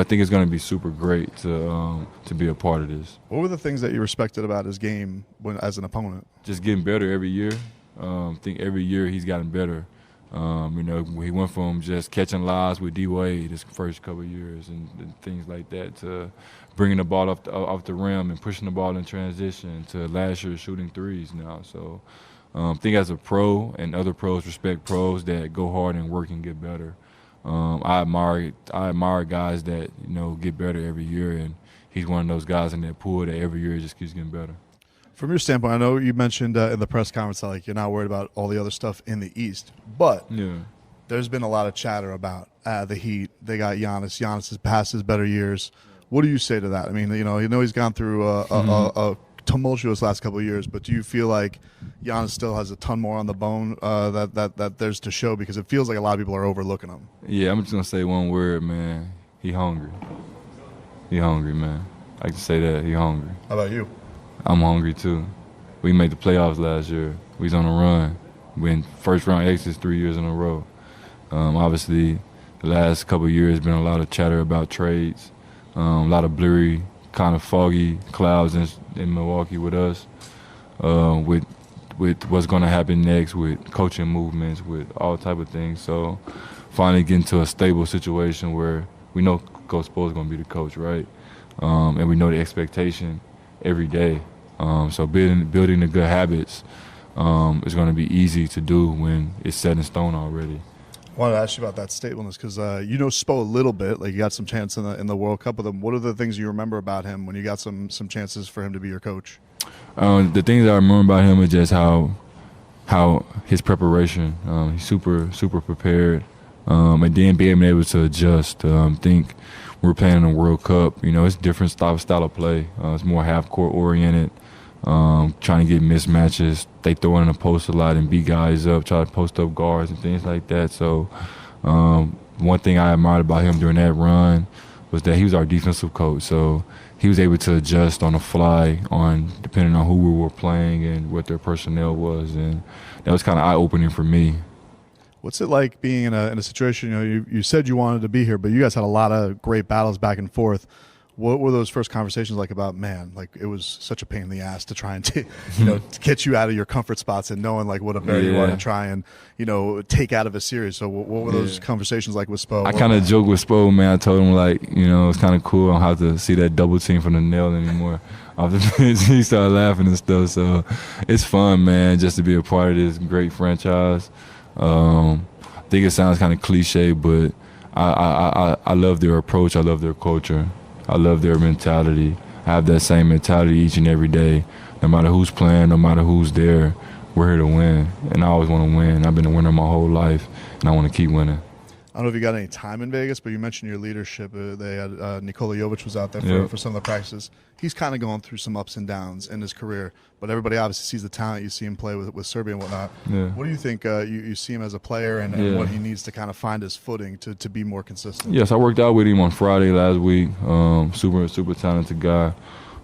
think it's going to be super great to be a part of this. What were the things that you respected about his game as an opponent? Just getting better every year. I think every year he's gotten better. He went from just catching lives with D-Wade his first couple of years and things like that to bringing the ball off the rim and pushing the ball in transition to last year shooting threes now. So I think as a pro, and other pros respect pros that go hard and work and get better. I admire guys that get better every year, and he's one of those guys in that pool that every year just keeps getting better. From your standpoint, I know you mentioned in the press conference that you're not worried about all the other stuff in the East, but there's been a lot of chatter about the Heat. They got Giannis. Giannis has passed his better years. What do you say to that? I mean, he's gone through a tumultuous last couple of years, but do you feel like Giannis still has a ton more on the bone that there's to show? Because it feels like a lot of people are overlooking him. Yeah, I'm just gonna say one word, man. He hungry. He hungry, man. I can say that. He hungry. How about you? I'm hungry too. We made the playoffs last year. We was on a run. We first round exits 3 years in a row. Obviously, the last couple of years been a lot of chatter about trades, a lot of blurry, kind of foggy clouds in Milwaukee with us, with what's going to happen next, with coaching movements, with all type of things. So finally getting to a stable situation where we know Coach Spoelstra is going to be the coach, right? And we know the expectation every day. So building the good habits is going to be easy to do when it's set in stone already. I wanted to ask you about that stableness because you know Spo a little bit. Like you got some chance in the World Cup with him. What are the things you remember about him when you got some chances for him to be your coach? The things I remember about him is just how his preparation. He's super prepared, and then being able to adjust. Think we're playing in the World Cup. You know, it's different style of play. It's more half court oriented. Trying to get mismatches. They throw in the post a lot and beat guys up, try to post up guards and things like that. So one thing I admired about him during that run was that he was our defensive coach. So he was able to adjust on the fly depending on who we were playing and what their personnel was. And that was kind of eye-opening for me. What's it like being in a situation, you know, you said you wanted to be here, but you guys had a lot of great battles back and forth. What were those first conversations like about, man, like it was such a pain in the ass to try and, to get you out of your comfort spots and knowing like what a player you are to try and, take out of a series. So what were those conversations like with Spo? I kind of joked with Spo, man. I told him like, it's kind of cool. I don't have to see that double team from the nail anymore. Off the bench, he started laughing and stuff. So it's fun, man, just to be a part of this great franchise. I think it sounds kind of cliche, but I love their approach. I love their culture. I love their mentality. I have that same mentality each and every day. No matter who's playing, no matter who's there, we're here to win. And I always want to win. I've been a winner my whole life, and I want to keep winning. I don't know if you got any time in Vegas, but you mentioned your leadership. They had Nikola Jović was out there for some of the practices. He's kind of going through some ups and downs in his career, but everybody obviously sees the talent. You see him play with Serbia and whatnot. Yeah. What do you think you see him as a player and what he needs to kind of find his footing to be more consistent? Yes, I worked out with him on Friday last week. Super talented guy.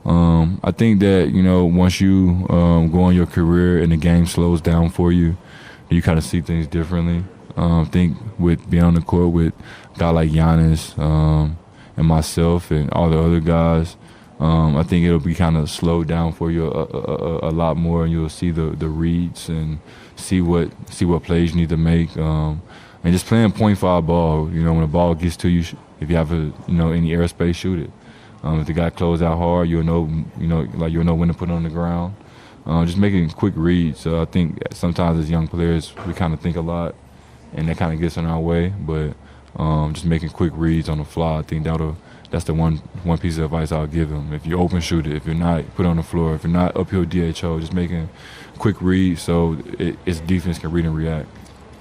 I think that, once you go in your career and the game slows down for you, you kind of see things differently. I think with being on the court with a guy like Giannis and myself and all the other guys, I think it'll be kind of slowed down for you a lot more, and you'll see the reads and see what plays you need to make, and just playing point foul ball. When the ball gets to you, if you have any airspace, shoot it. If the guy closes out hard, you'll know when to put it on the ground. Just making quick reads. So I think sometimes as young players, we kind of think a lot, and that kind of gets in our way. But just making quick reads on the fly, I think that's the one piece of advice I'll give him. If you're open, shoot it. If you're not, put it on the floor. If you're not, uphill DHO. Just making quick reads so its defense can read and react.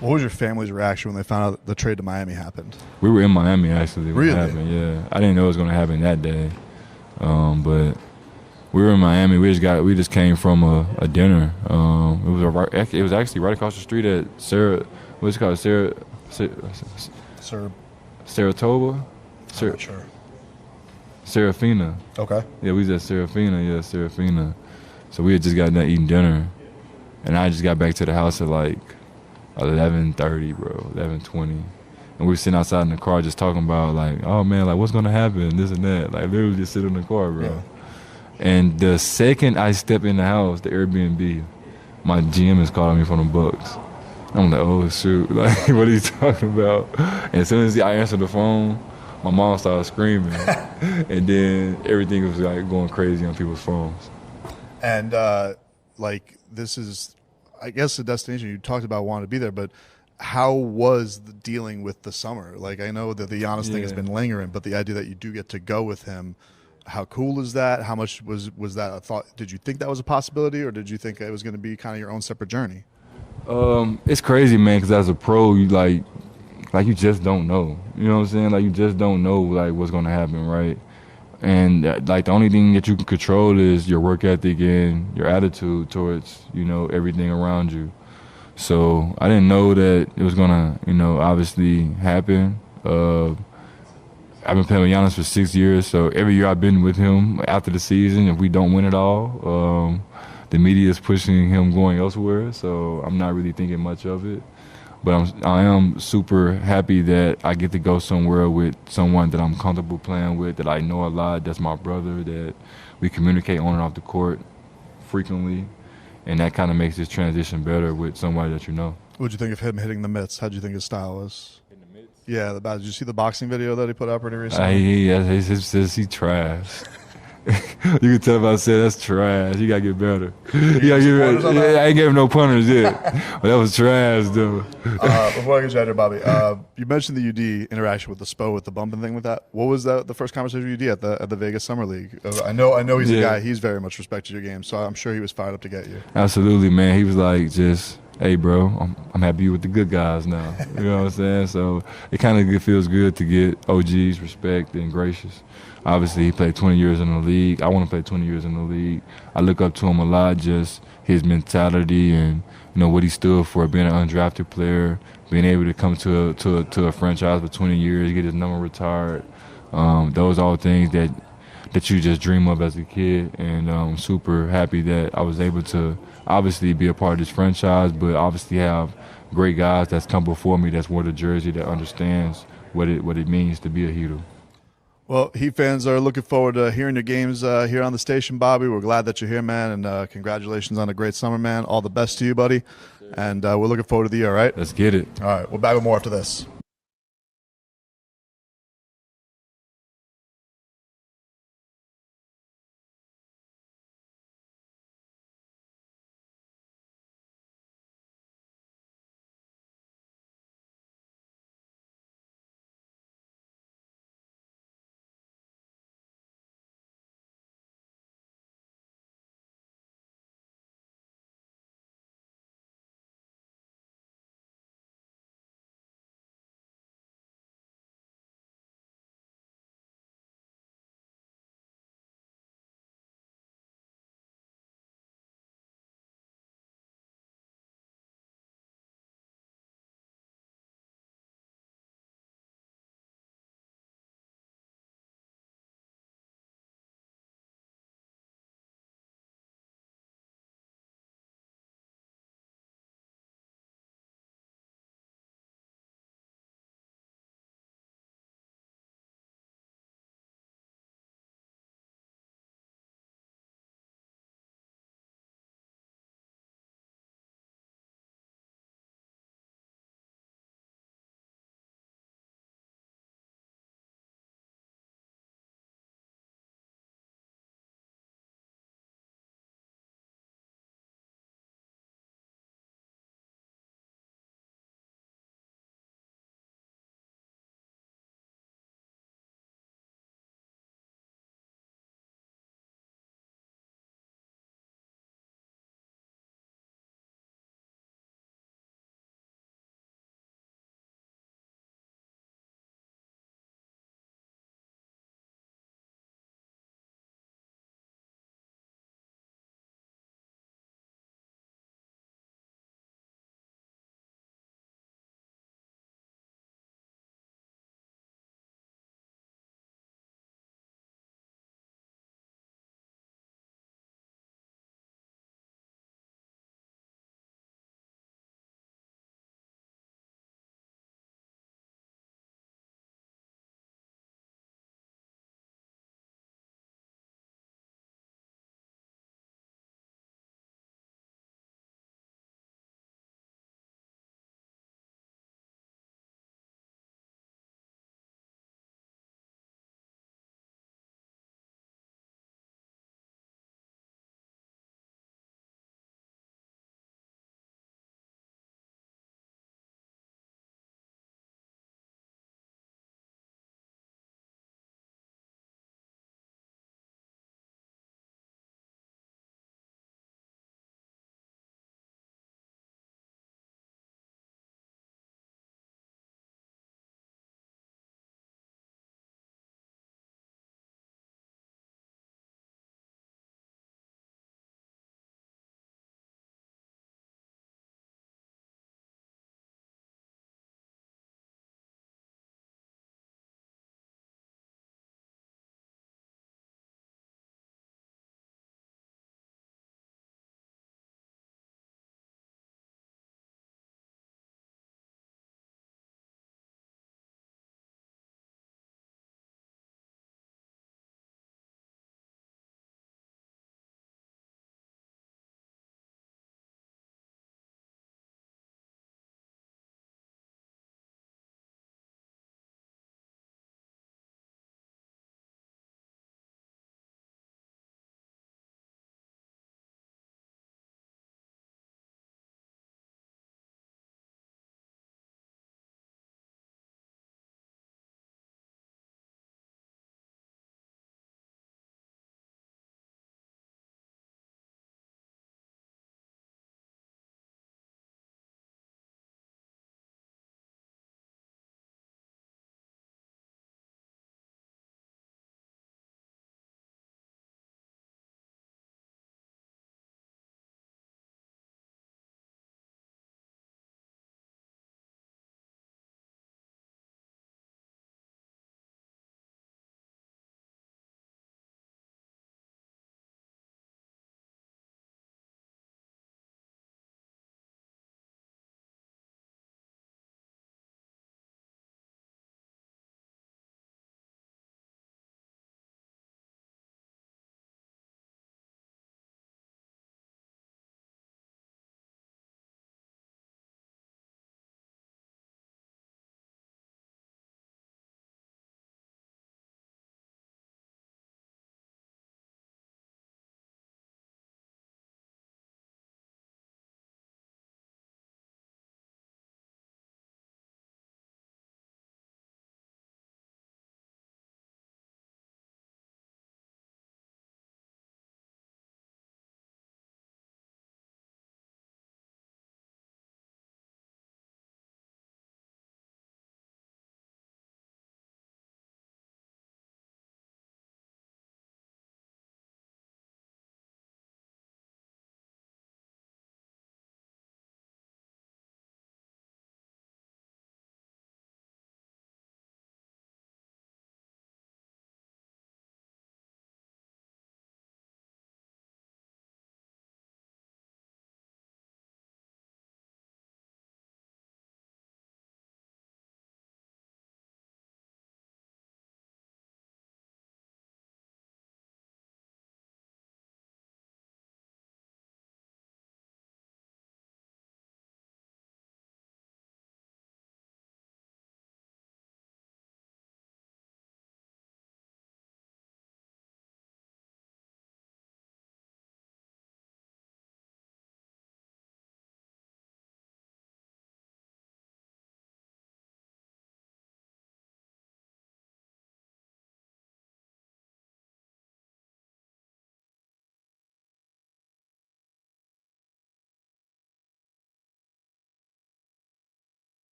What was your family's reaction when they found out the trade to Miami happened? We were in Miami, actually. Really? Happened, yeah. I didn't know it was going to happen that day. But we were in Miami. We just came from a dinner. It was actually right across the street at Saratoga? Sure. Serafina. Okay. Yeah, we was at Serafina. So we had just gotten done eating dinner, and I just got back to the house at like 11:30, bro, 11:20. And we were sitting outside in the car just talking about like, oh man, like what's gonna happen, this and that. Like literally just sitting in the car, bro. Yeah. And the second I step in the house, the Airbnb, my GM is calling me from the Bucks. I'm like, oh shoot, like what are you talking about? And as soon as I answered the phone, my mom started screaming, and then everything was like going crazy on people's phones. And like this is, I guess, the destination you talked about wanting to be there, but how was the dealing with the summer? Like I know that the Giannis thing has been lingering, but the idea that you do get to go with him, how cool is that? How much was that a thought? Did you think that was a possibility, or did you think it was going to be kind of your own separate journey? It's crazy, man, because as a pro, you like you just don't know. You know what I'm saying? Like you just don't know like what's going to happen, right? And like the only thing that you can control is your work ethic and your attitude towards, everything around you. So I didn't know that it was gonna, obviously happen. I've been playing with Giannis for 6 years, so every year I've been with him after the season, if we don't win it all, the media is pushing him going elsewhere, so I'm not really thinking much of it. But I am super happy that I get to go somewhere with someone that I'm comfortable playing with, that I know a lot, that's my brother, that we communicate on and off the court frequently, and that kind of makes this transition better with somebody that you know. What'd you think of him hitting the mitts? How'd you think his style was? Hitting the mitts? Yeah, did you see the boxing video that he put out pretty recently? He trash. You can tell if I said that's trash. You gotta get better. I ain't gave him no punters yet, but that was trash though. Before I get you out here, Bobby, you mentioned the UD interaction with the Spo with the bumping thing with that. What was the first conversation with UD at the Vegas Summer League? I know he's a guy. He's very much respected your game, so I'm sure he was fired up to get you. Absolutely, man. He was like, just, hey, bro, I'm happy you with the good guys now. You know what I'm saying? So it kind of feels good to get OG's respect and gracious. Obviously, he played 20 years in the league. I want to play 20 years in the league. I look up to him a lot, just his mentality and what he stood for, being an undrafted player, being able to come to a franchise for 20 years, get his number retired. Those are all things that you just dream of as a kid, and I'm super happy that I was able to obviously be a part of this franchise, but obviously have great guys that's come before me that's wore the jersey, that understands what it means to be a Heatle. Well, Heat fans are looking forward to hearing your games here on the station, Bobby. We're glad that you're here, man, and congratulations on a great summer, man. All the best to you, buddy, and we're looking forward to the year, all right? Let's get it. All right, we're back with more after this.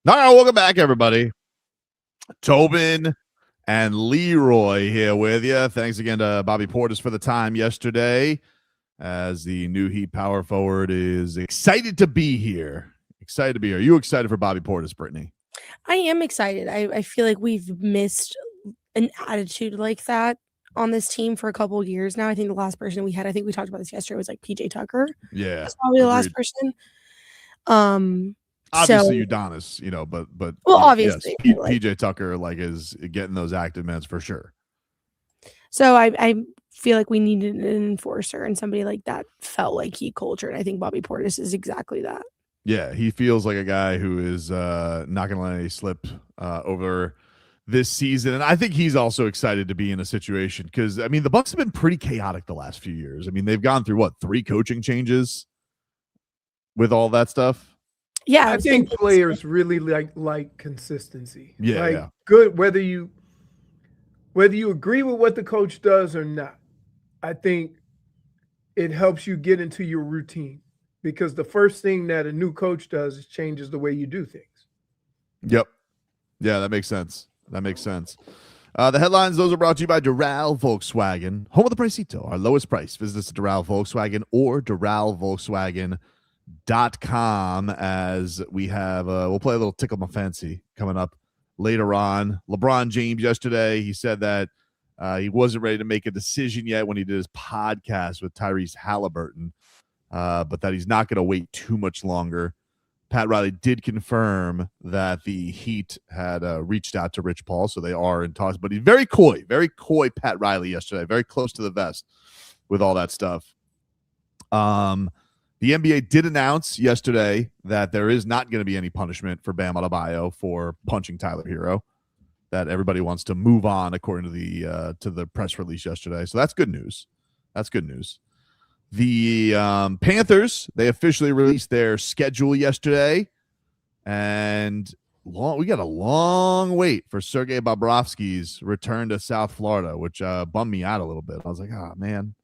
All right, welcome back, everybody. Tobin and Leroy here with you. Thanks again to Bobby Portis for the time yesterday, as the new Heat power forward is excited to be here. Excited to be here. Are you excited for Bobby Portis, Brittney? I am excited. I feel like we've missed an attitude like that on this team for a couple of years now. I think the last person we had, I think we talked about this yesterday, was like PJ Tucker. Yeah. That's probably the last person. Obviously, Udonis, but well, obviously, yes, PJ Tucker is getting those active minutes for sure. So I feel like we needed an enforcer, and somebody like that felt like Heat culture, and I think Bobby Portis is exactly that. Yeah, he feels like a guy who is not going to let any slip over this season, and I think he's also excited to be in a situation because the Bucks have been pretty chaotic the last few years. They've gone through 3 coaching changes with all that stuff. Yeah, I think players really like consistency. Yeah, good whether you agree with what the coach does or not. I think it helps you get into your routine, because the first thing that a new coach does is changes the way you do things. Yep. Yeah, that makes sense. The headlines, those are brought to you by Doral Volkswagen, home of the Pricito, our lowest price. Visit us at Doral Volkswagen or DoralVolkswagen.com, as we have we'll play a little Tickle My Fancy coming up later on. LeBron James yesterday, he said that he wasn't ready to make a decision yet when he did his podcast with Tyrese Halliburton, but that he's not going to wait too much longer. Pat Riley did confirm that the Heat had reached out to Rich Paul, so they are in talks, but he's very coy Pat Riley yesterday, very close to the vest with all that stuff. The NBA did announce yesterday that there is not going to be any punishment for Bam Adebayo for punching Tyler Hero, that everybody wants to move on according to the press release yesterday. So that's good news. The Panthers, they officially released their schedule yesterday, and we got a long wait for Sergei Bobrovsky's return to South Florida, which bummed me out a little bit. I was like, oh man,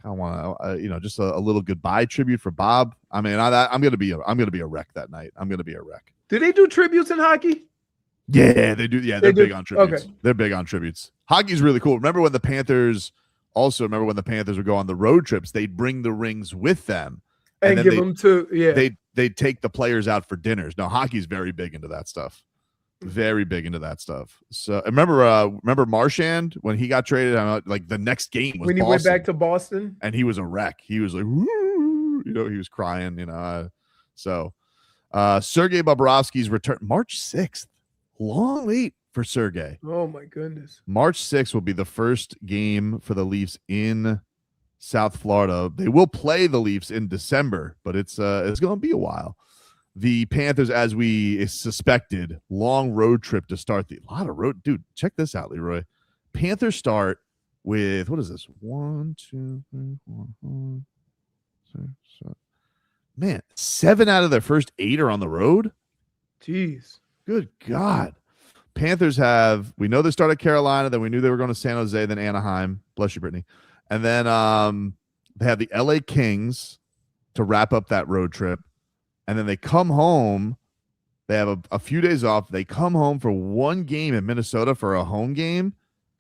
I want to, just a little goodbye tribute for Bob. I'm gonna be a wreck that night. I'm gonna be a wreck. Do they do tributes in hockey? Yeah, they do. Yeah, they're big on tributes. Okay. They're big on tributes. Hockey's really cool. Remember when the Panthers would go on the road trips? They'd bring the rings with them and give them to They'd take the players out for dinners. Now, hockey's very big into that stuff. Very big into that stuff. So remember Marchand when he got traded? The next game was when he Boston, went back to Boston, and he was a wreck. He was like, woo, he was crying. So Sergei Bobrovsky's return March 6th. Long wait for Sergei. Oh my goodness! March 6th will be the first game for the Leafs in South Florida. They will play the Leafs in December, but it's going to be a while. The Panthers, as we suspected, long road trip to start dude, check this out, Leroy. Panthers start with, what is this? 1, 2, 3, 4, 5, 6, 7. Man, 7 out of their first 8 are on the road. Jeez. Good God. Panthers we know they started Carolina, then we knew they were going to San Jose, then Anaheim. Bless you, Brittney. And then they have the LA Kings to wrap up that road trip. And then they come home. They have a few days off. They come home for one game in Minnesota for a home game.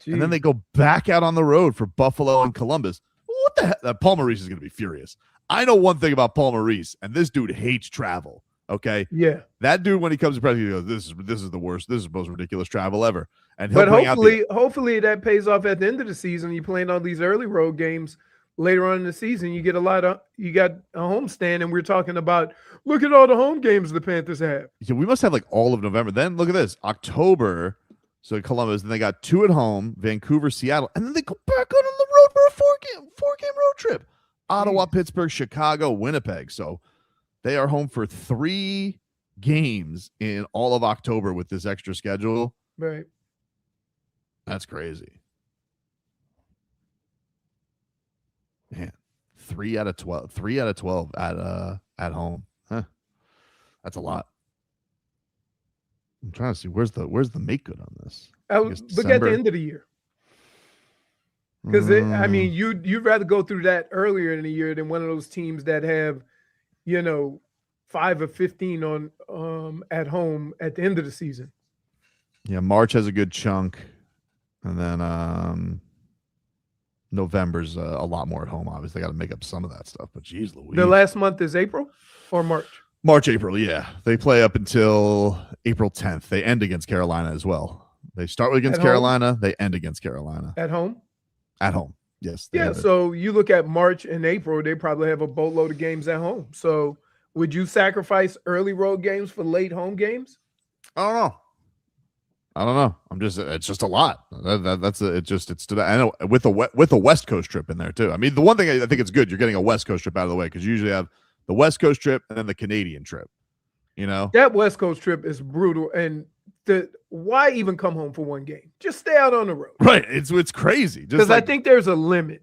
Jeez. And then they go back out on the road for Buffalo and Columbus. What the heck? Paul Maurice is going to be furious. I know one thing about Paul Maurice, and this dude hates travel. Okay. Yeah. That dude, when he comes to press, he goes, This is the worst. This is the most ridiculous travel ever. And but hopefully that pays off at the end of the season. You're playing all these early road games later on in the season. You got a homestand, and we're talking about, look at all the home games the Panthers have. Yeah, we must have all of November. Then look at this. October, so Columbus, then they got 2 at home, Vancouver, Seattle, and then they go back on the road for a four game road trip. Ottawa, Pittsburgh, Chicago, Winnipeg. So they are home for 3 games in all of October with this extra schedule. Right. That's crazy. Man, 3 out of 12. 3 out of 12 at home. Huh. That's a lot. I'm trying to see where's the make good on this. Look at the end of the year. Because you'd rather go through that earlier in the year than one of those teams that have, 5 of 15 on at home at the end of the season. Yeah, March has a good chunk, and then November's a lot more at home. Obviously, got to make up some of that stuff. But geez, Louise. The last month is April or March? March, April, yeah. They play up until April 10th. They end against Carolina as well. They start against Carolina. They end against Carolina. At home? At home, yes. Yeah, so you look at March and April, they probably have a boatload of games at home. So would you sacrifice early road games for late home games? I don't know. It's just a lot. I know with a West Coast trip in there too. I mean, the one thing I think it's good, you're getting a West Coast trip out of the way because you usually have the West Coast trip and then the Canadian trip. You know, that West Coast trip is brutal. And why even come home for one game? Just stay out on the road. Right. It's crazy. Because I think there's a limit.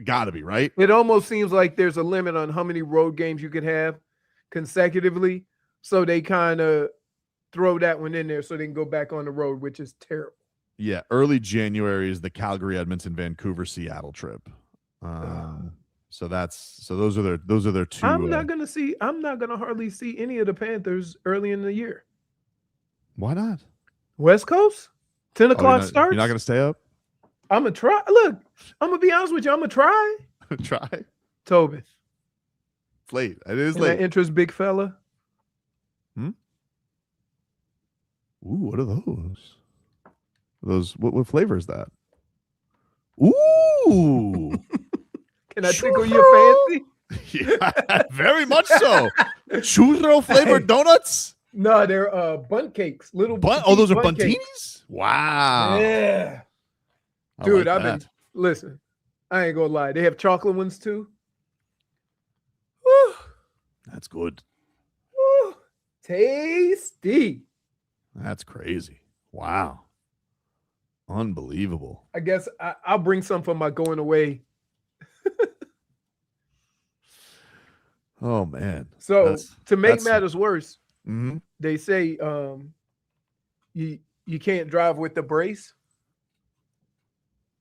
Got to be, right? It almost seems like there's a limit on how many road games you could have consecutively. So they kind of throw that one in there so they can go back on the road, which is terrible. Yeah, early January is the Calgary, Edmonton, Vancouver, Seattle trip. So those are their two. I'm not gonna hardly see any of the Panthers early in the year. Why not? West Coast, 10 o'clock starts. You're not gonna stay up? I'm gonna try. Look, I'm gonna be honest with you. I'm gonna try. Try. Tobin. It's late. It is late. That interest, big fella. Ooh, what are those? What flavor is that? Ooh. Can I tickle your fancy? Yeah, very much so. Churro flavored donuts? No, they're bunt cakes. Little Oh, those are bunt buntinis? Cakes. Wow. Yeah. Dude, listen, I ain't gonna lie. They have chocolate ones too. Woo. That's good. Woo. Tasty. That's crazy. Wow. Unbelievable. I guess I'll bring some for my going away. Oh, man. So to make matters worse, they say you can't drive with the brace.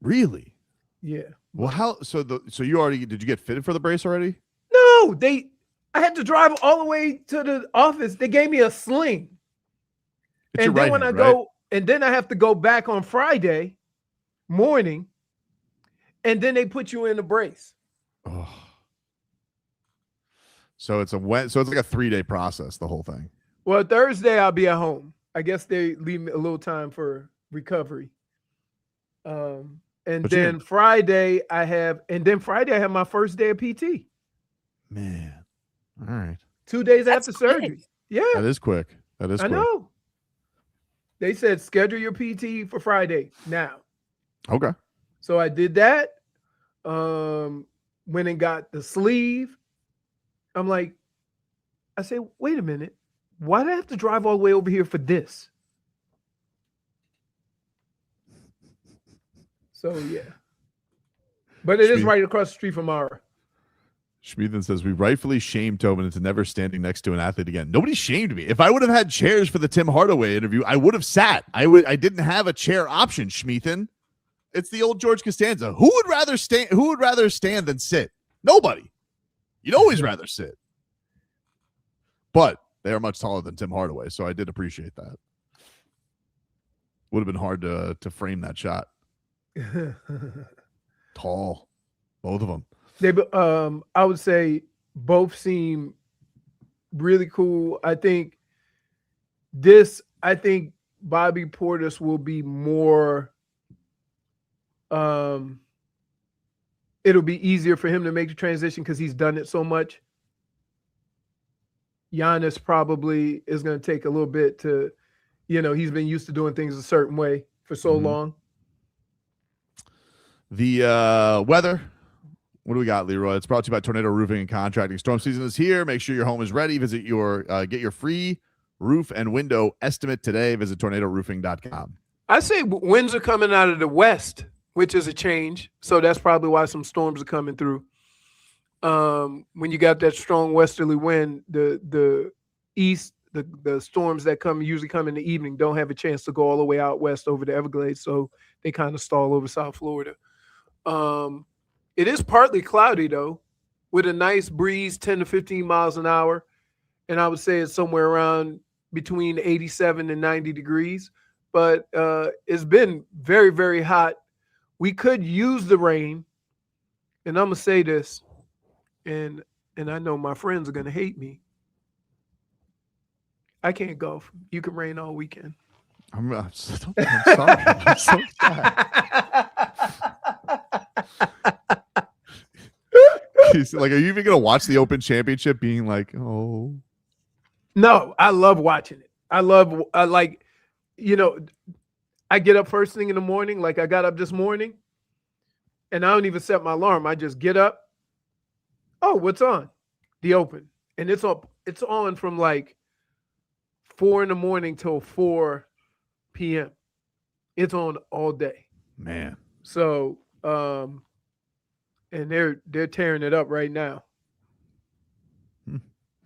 Really? Yeah. Well, so you already did you get fitted for the brace already? No, I had to drive all the way to the office. They gave me a sling. It's and then when I go, and then I have to go back on Friday morning, and then they put you in the brace. Oh. So it's like a 3-day process, the whole thing. Well, Thursday I'll be at home. I guess they leave me a little time for recovery. And then Friday I have my first day of PT. Man. All right. 2 days after surgery. Yeah. That is quick. I know. They said schedule your PT for Friday now. Okay. So I did that. Went and got the sleeve. I'm like, I say, wait a minute. Why do I have to drive all the way over here for this? So yeah. But it is right across the street from Ara. Schmieden says, we rightfully shamed Tobin into never standing next to an athlete again. Nobody shamed me. If I would have had chairs for the Tim Hardaway interview, I would have sat. I didn't have a chair option, Schmieden. It's the old George Costanza. Who would rather stand than sit? Nobody. You'd always rather sit. But they are much taller than Tim Hardaway, so I did appreciate that. Would have been hard to frame that shot. Tall. Both of them. I would say both seem really cool. I think Bobby Portis will be more it'll be easier for him to make the transition because he's done it so much. Giannis probably is going to take a little bit to, he's been used to doing things a certain way for so long. The weather. What do we got, Leroy? It's brought to you by Tornado Roofing and Contracting. Storm season is here. Make sure your home is ready. Get your free roof and window estimate today. Visit tornadoroofing.com. I say winds are coming out of the west, which is a change. So that's probably why some storms are coming through. When you got that strong westerly wind, the east, the storms that usually come in the evening don't have a chance to go all the way out west over the Everglades. So they kind of stall over South Florida. It is partly cloudy, though, with a nice breeze, 10 to 15 miles an hour. and I would say it's somewhere around between 87 and 90 degrees. But it's been very, very hot. We could use the rain, and I'm gonna say this, and I know my friends are gonna hate me. I can't golf. You can rain all weekend. I'm sorry. I'm so sad. Like, are you even gonna watch the Open Championship? Being like, oh, no, I love watching it. I like, I get up first thing in the morning. Like I got up this morning, and I don't even set my alarm. I just get up. Oh, what's on? The Open, and it's up. It's on from like 4 a.m. till 4 p.m. It's on all day. Man. So, and they're tearing it up right now.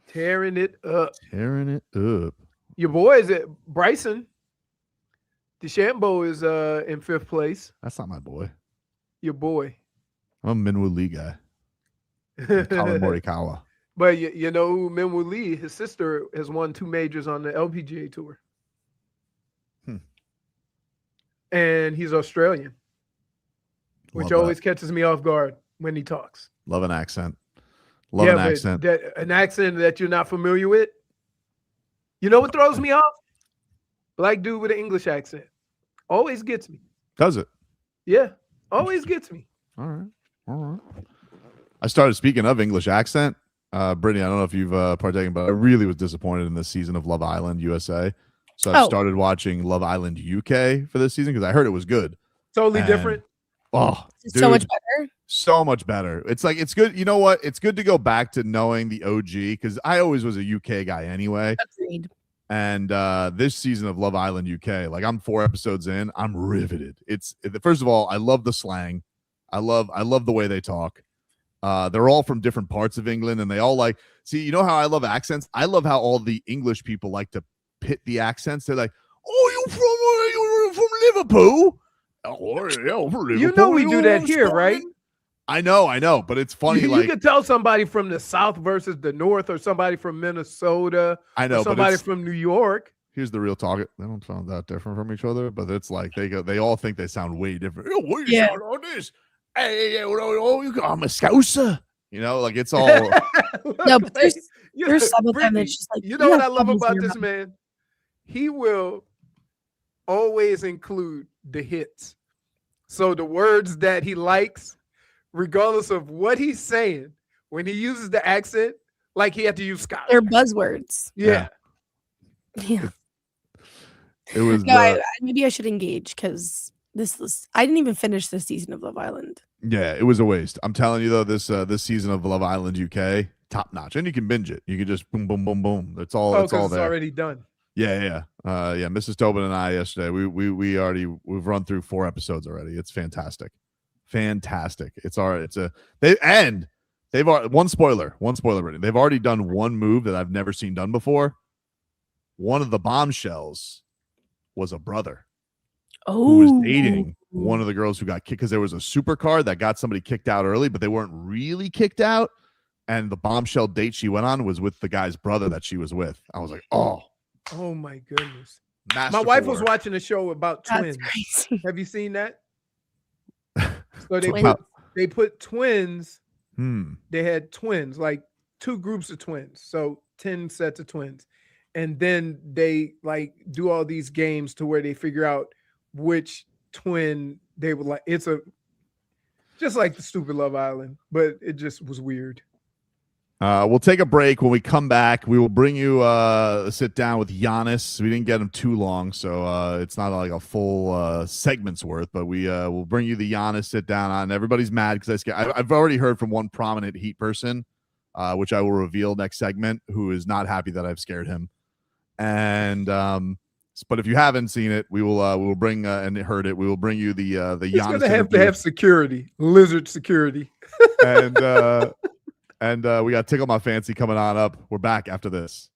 Tearing it up. Tearing it up. Your boy is at Bryson. DeChambeau is in 5th place. That's not my boy. Your boy. I'm a Minwoo Lee guy. Colin Morikawa. But you know who Minwoo Lee, his sister has won 2 majors on the LPGA tour. And he's Australian, which always catches me off guard when he talks. Love an accent. Love an accent. An accent that you're not familiar with. You know what throws me off? Black dude with an English accent. Always gets me. Does it? Yeah. Always gets me. All right. All right. I started speaking of English accent. Brittney, I don't know if you've partaken, but I really was disappointed in this season of Love Island USA. So I started watching Love Island UK for this season because I heard it was good. Totally different. Oh, dude, so much better. So much better. It's like, it's good. You know what? It's good to go back to knowing the OG because I always was a UK guy anyway. Agreed. And this season of Love Island UK, like I'm 4 episodes in, I'm riveted. It's first of all, I love the slang. I love the way they talk. They're all from different parts of England, and they all like. See, you know how I love accents? I love how all the English people like to pit the accents. They're like, "Oh, you're from Liverpool? Oh, yeah, from Liverpool. You know we do that here, right? I know, but it's funny. You like could tell somebody from the South versus the North, or somebody from Minnesota. I know, or somebody from New York. Here's the real talk. They don't sound that different from each other, but it's like they all think they sound way different. Oh, what are you sound on this? Hey, I'm a Scouser. You know, like it's all. No, but there's some of them that's just like, you know what I love about this man? He will always include the hits. So the words that he likes, regardless of what he's saying, when he uses the accent, like he had to use Scott. They're buzzwords. Yeah. It was. No, maybe I should engage because I didn't even finish this season of Love Island. Yeah, it was a waste. I'm telling you though, this season of Love Island UK, top notch, and you can binge it. You can just boom, boom, boom, boom. It's all. It's all there. It's already done. Yeah. Mrs. Tobin and I yesterday, we've run through 4 episodes already. It's fantastic. It's all right. They've already one spoiler written. They've already done one move that I've never seen done before. One of the bombshells was a brother who was dating one of the girls who got kicked because there was a supercard that got somebody kicked out early, but they weren't really kicked out. And the bombshell date she went on was with the guy's brother that she was with. I was like, oh my goodness. Masterful My wife was work. watching a show about twins. Crazy. Have you seen that? So they put twins. They had twins, like 2 groups of twins. So 10 sets of twins. And then they like do all these games to where they figure out which twin they would like. It's just like the stupid Love Island, but it just was weird. We'll take a break. When we come back, we will bring you a sit down with Giannis. We didn't get him too long, so it's not like a full segment's worth, but we will bring you the Giannis sit down on. Everybody's mad because I've already heard from one prominent Heat person, which I will reveal next segment, who is not happy that I've scared him. And but if you haven't seen it, we will bring and heard it. We will bring you the Giannis. It's gonna have to have security, lizard security, and we got Tickle My Fancy coming on up. We're back after this.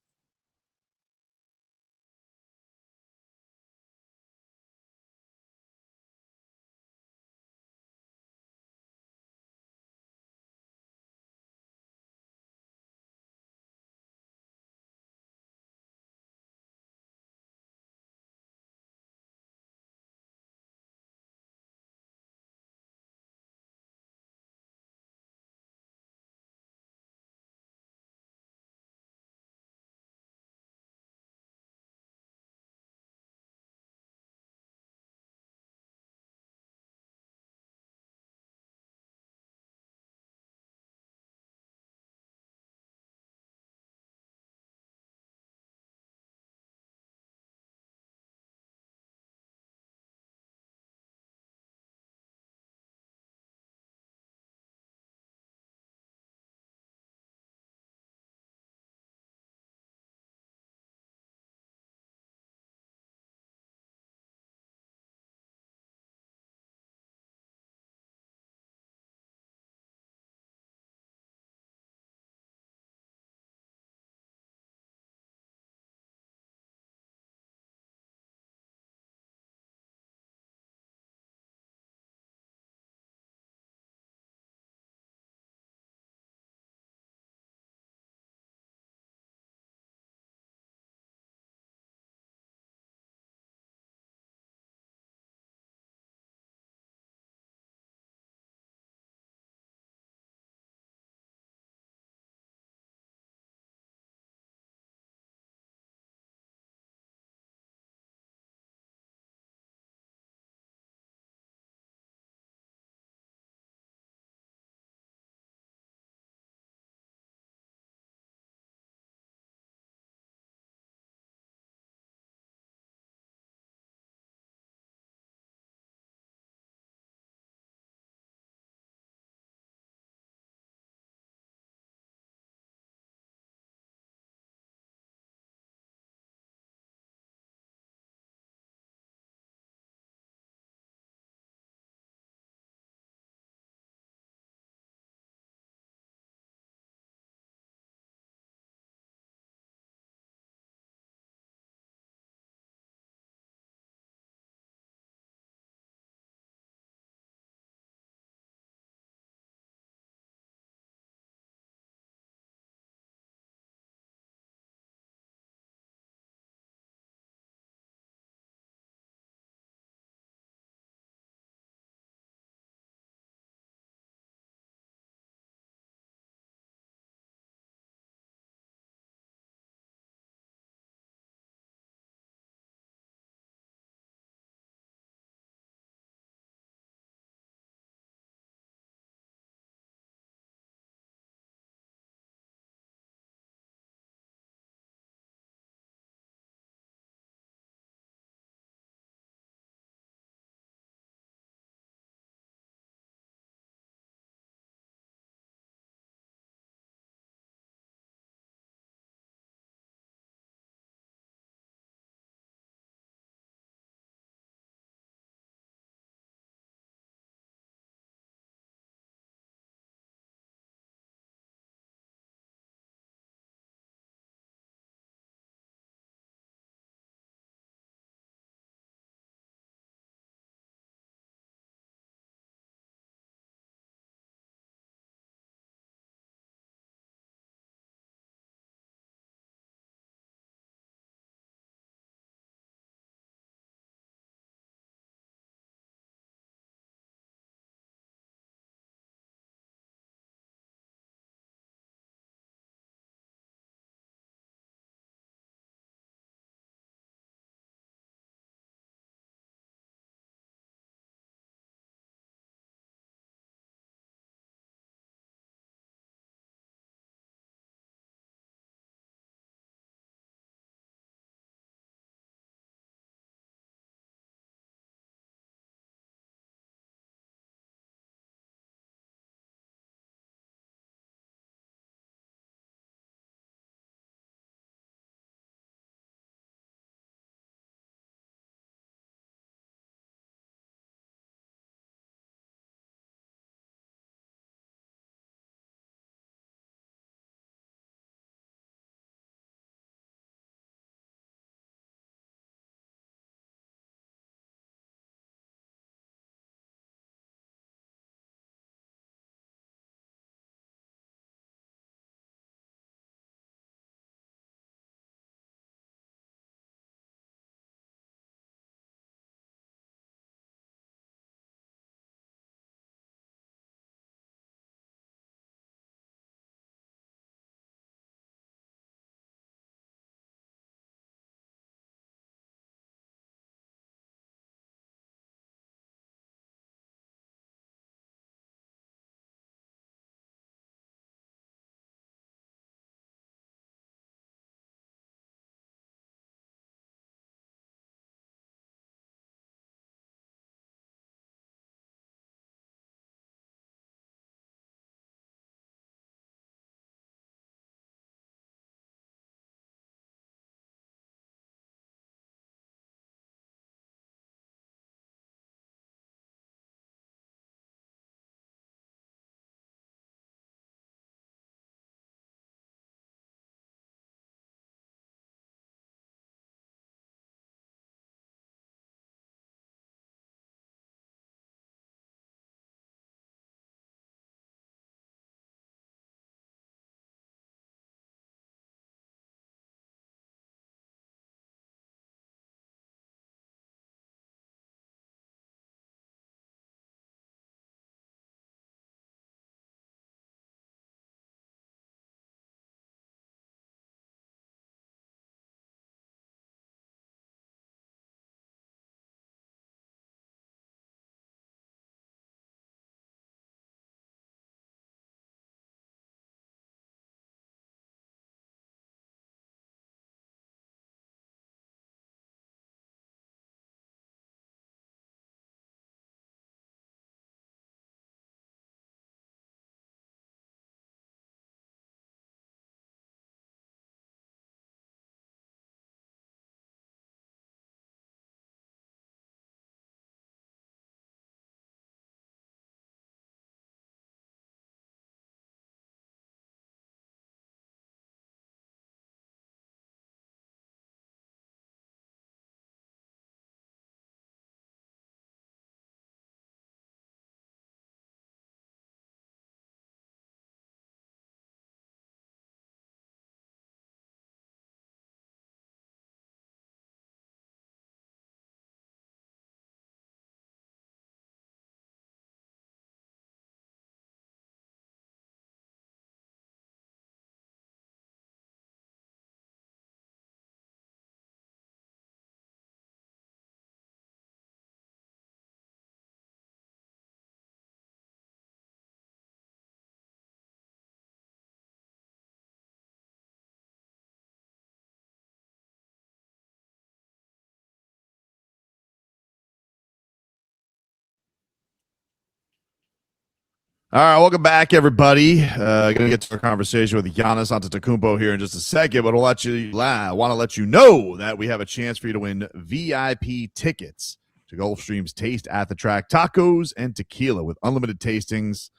All right, welcome back, everybody. Going to get to our conversation with Giannis Antetokounmpo here in just a second, but want to let you know that we have a chance for you to win VIP tickets to Gulfstream's Taste at the Track tacos and tequila with unlimited tastings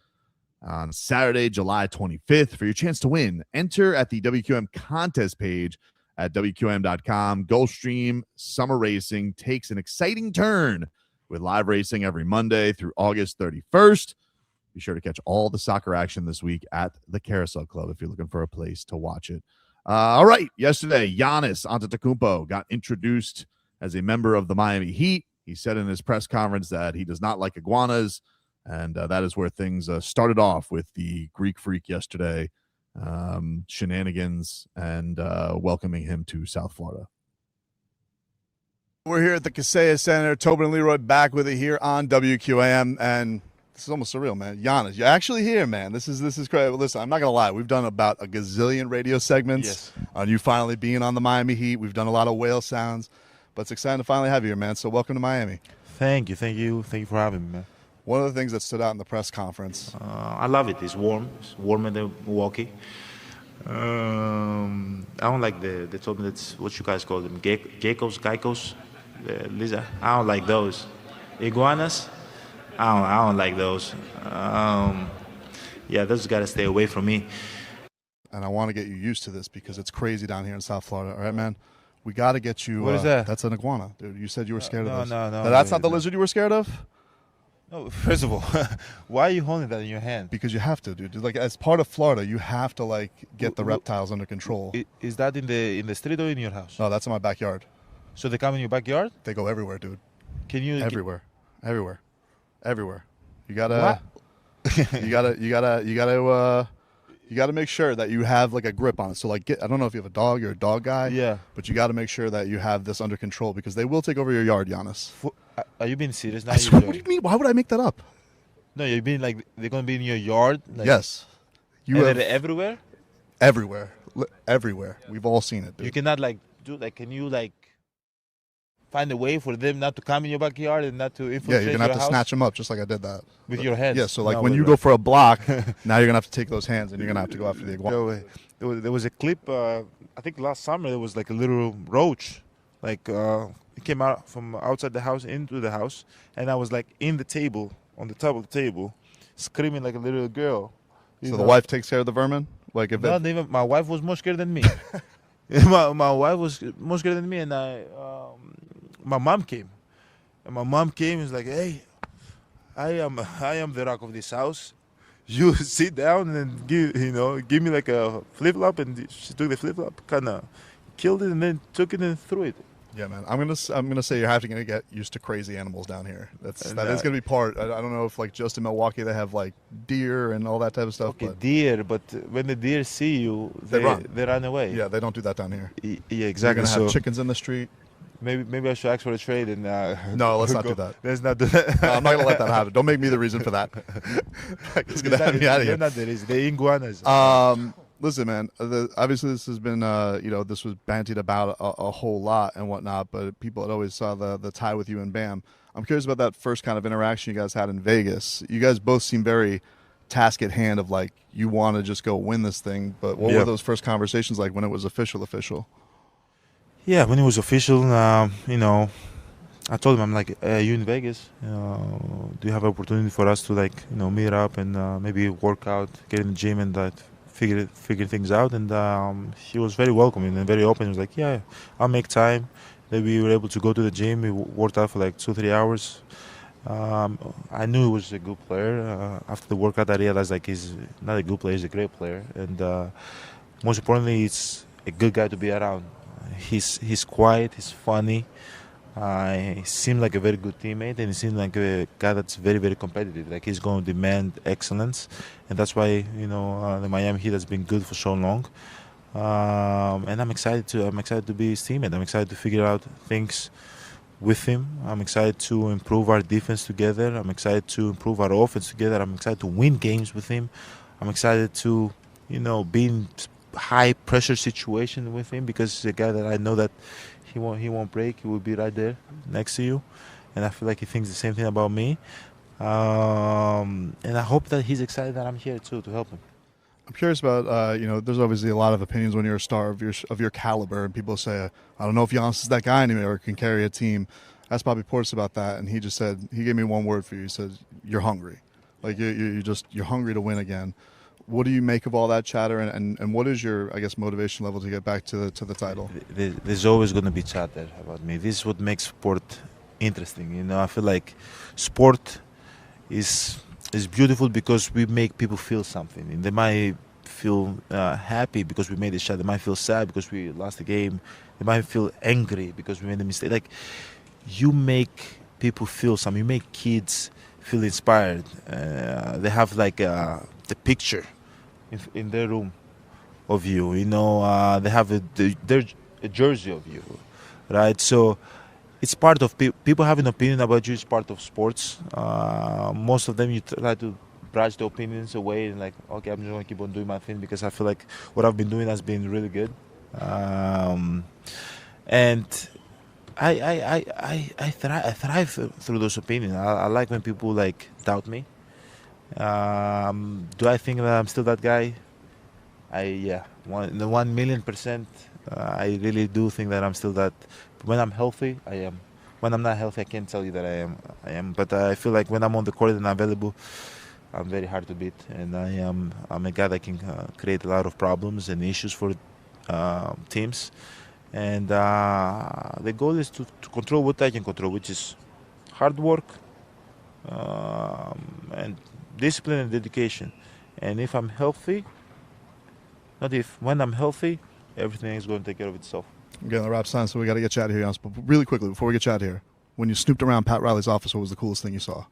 on Saturday, July 25th. For your chance to win, enter at the WQM contest page at WQM.com. Gulfstream Summer Racing takes an exciting turn with live racing every Monday through August 31st. Be sure to catch all the soccer action this week at the Carousel Club if you're looking for a place to watch it. All right, yesterday, Giannis Antetokounmpo got introduced as a member of the Miami Heat. He said in his press conference that he does not like iguanas, and that is where things started off with the Greek Freak yesterday, shenanigans, and welcoming him to South Florida. We're here at the Kaseya Center. Tobin and Leroy back with it here on WQAM, and this is almost surreal, man. Giannis, you're actually here, man. This is crazy. Listen, I'm not gonna lie. We've done about a gazillion radio segments on you finally being on the Miami Heat. We've done a lot of whale sounds, but it's exciting to finally have you here, man. So welcome to Miami. Thank you for having me, man. One of the things that stood out in the press conference. I love it. It's warm. It's warmer than Milwaukee. I don't like they told me that's what you guys call them, geckos, Lisa. I don't like those. Iguanas. I don't like those. Those gotta stay away from me. And I want to get you used to this because it's crazy down here in South Florida. All right, man. We got to get you. What is that? That's an iguana, dude. You said you were scared of this. No. That's not the lizard you were scared of? No. First of all, why are you holding that in your hand? Because you have to, dude. Like as part of Florida, you have to like get the reptiles under control. Is that in the street or in your house? No, that's in my backyard. So they come in your backyard? They go everywhere, dude. Can you everywhere? You gotta, you gotta make sure that you have like a grip on it. So like, I don't know if you have a dog, you're a dog guy. Yeah. But you got to make sure that you have this under control because they will take over your yard, Giannis. Are you being serious now? What do you mean? Why would I make that up? No, you're being like they're gonna be in your yard. Like, yes. They're everywhere. Everywhere. We've all seen it, dude. You cannot like do like. Can you like find a way for them not to come in your backyard and not to infiltrate? Yeah, you're gonna have to snatch them up just like I did that with your hands. Yeah, so like when you go for a block, now you're gonna have to take those hands and you're gonna have to go after the iguana. There was a clip. I think last summer there was like a little roach, like it came out from outside the house into the house, and I was like on the top of the table, screaming like a little girl. So the wife takes care of the vermin. Like if not even my wife was more scared than me. my wife was more scared than me, and my mom came. And my mom came and was like, "Hey, I am the rock of this house. You sit down and give me like a flip flop." And she took the flip flop, kind of killed it, and then took it and threw it. Yeah, man. I'm gonna say you're having to get used to crazy animals down here. That is gonna be part. I don't know if like just in Milwaukee they have like deer and all that type of stuff. Okay, deer, but when the deer see you, they run away. Yeah, they don't do that down here. Yeah, exactly. You're gonna have chickens in the street. Maybe I should ask for a trade and. No, let's not do that. Let's not do that. No, I'm not gonna let that happen. Don't make me the reason for that. It's gonna have me out of here. They're not there. It's the iguanas. Listen, man. Obviously, this has been, this was bantied about a whole lot and whatnot. But people had always saw the tie with you and Bam. I'm curious about that first kind of interaction you guys had in Vegas. You guys both seem very task at hand of like you want to just go win this thing. But what were those first conversations like when it was official? Yeah, when it was official, I told him, I'm like, you in Vegas? Do you have an opportunity for us to like, meet up and maybe work out, get in the gym and figure things out? And he was very welcoming and very open. He was like, yeah, I'll make time. Then we were able to go to the gym. We worked out for like 2-3 hours. I knew he was a good player. After the workout, I realized like he's not a good player, he's a great player. And most importantly, he's a good guy to be around. He's quiet, he's funny. He seemed like a very good teammate, and he seemed like a guy that's very, very competitive. Like he's going to demand excellence, and that's why the Miami Heat has been good for so long. And I'm excited to be his teammate. I'm excited to figure out things with him. I'm excited to improve our defense together. I'm excited to improve our offense together. I'm excited to win games with him. I'm excited to be in high pressure situation with him because he's a guy that I know that he won't break. He will be right there next to you, and I feel like he thinks the same thing about me. And I hope that he's excited that I'm here too to help him. I'm curious about, there's obviously a lot of opinions when you're a star of your caliber, and people say, I don't know if Giannis is that guy anymore or can carry a team. I asked Bobby Portis about that, and he just said, he gave me one word for you. He said, you're hungry. Like, you're hungry to win again. What do you make of all that chatter, and what is your, I guess, motivation level to get back to the title? There's always going to be chatter about me. This is what makes sport interesting. I feel like sport is beautiful because we make people feel something. And they might feel happy because we made a shot. They might feel sad because we lost the game. They might feel angry because we made a mistake. Like, you make people feel something. You make kids feel inspired. They have like the picture in their room of you. They have a jersey of you, right? So it's part of people have an opinion about you. It's part of sports. Most of them you try to brush the opinions away and like, okay, I'm just gonna keep on doing my thing because I feel like what I've been doing has been really good. And I thrive through those opinions. I like when people like doubt me. Do I think that I'm still that guy? 1,000,000%. I really do think that I'm still that. When I'm healthy, I am. When I'm not healthy, I can't tell you that I am. But I feel like when I'm on the court and available, I'm very hard to beat, and I'm a guy that can create a lot of problems and issues for teams. And the goal is to control what I can control, which is hard work and discipline and dedication. And if I'm healthy, when I'm healthy, everything is going to take care of itself. I'm getting the rap sign, so we got to get you out of here. But really quickly, before we get you out of here, when you snooped around Pat Riley's office, what was the coolest thing you saw?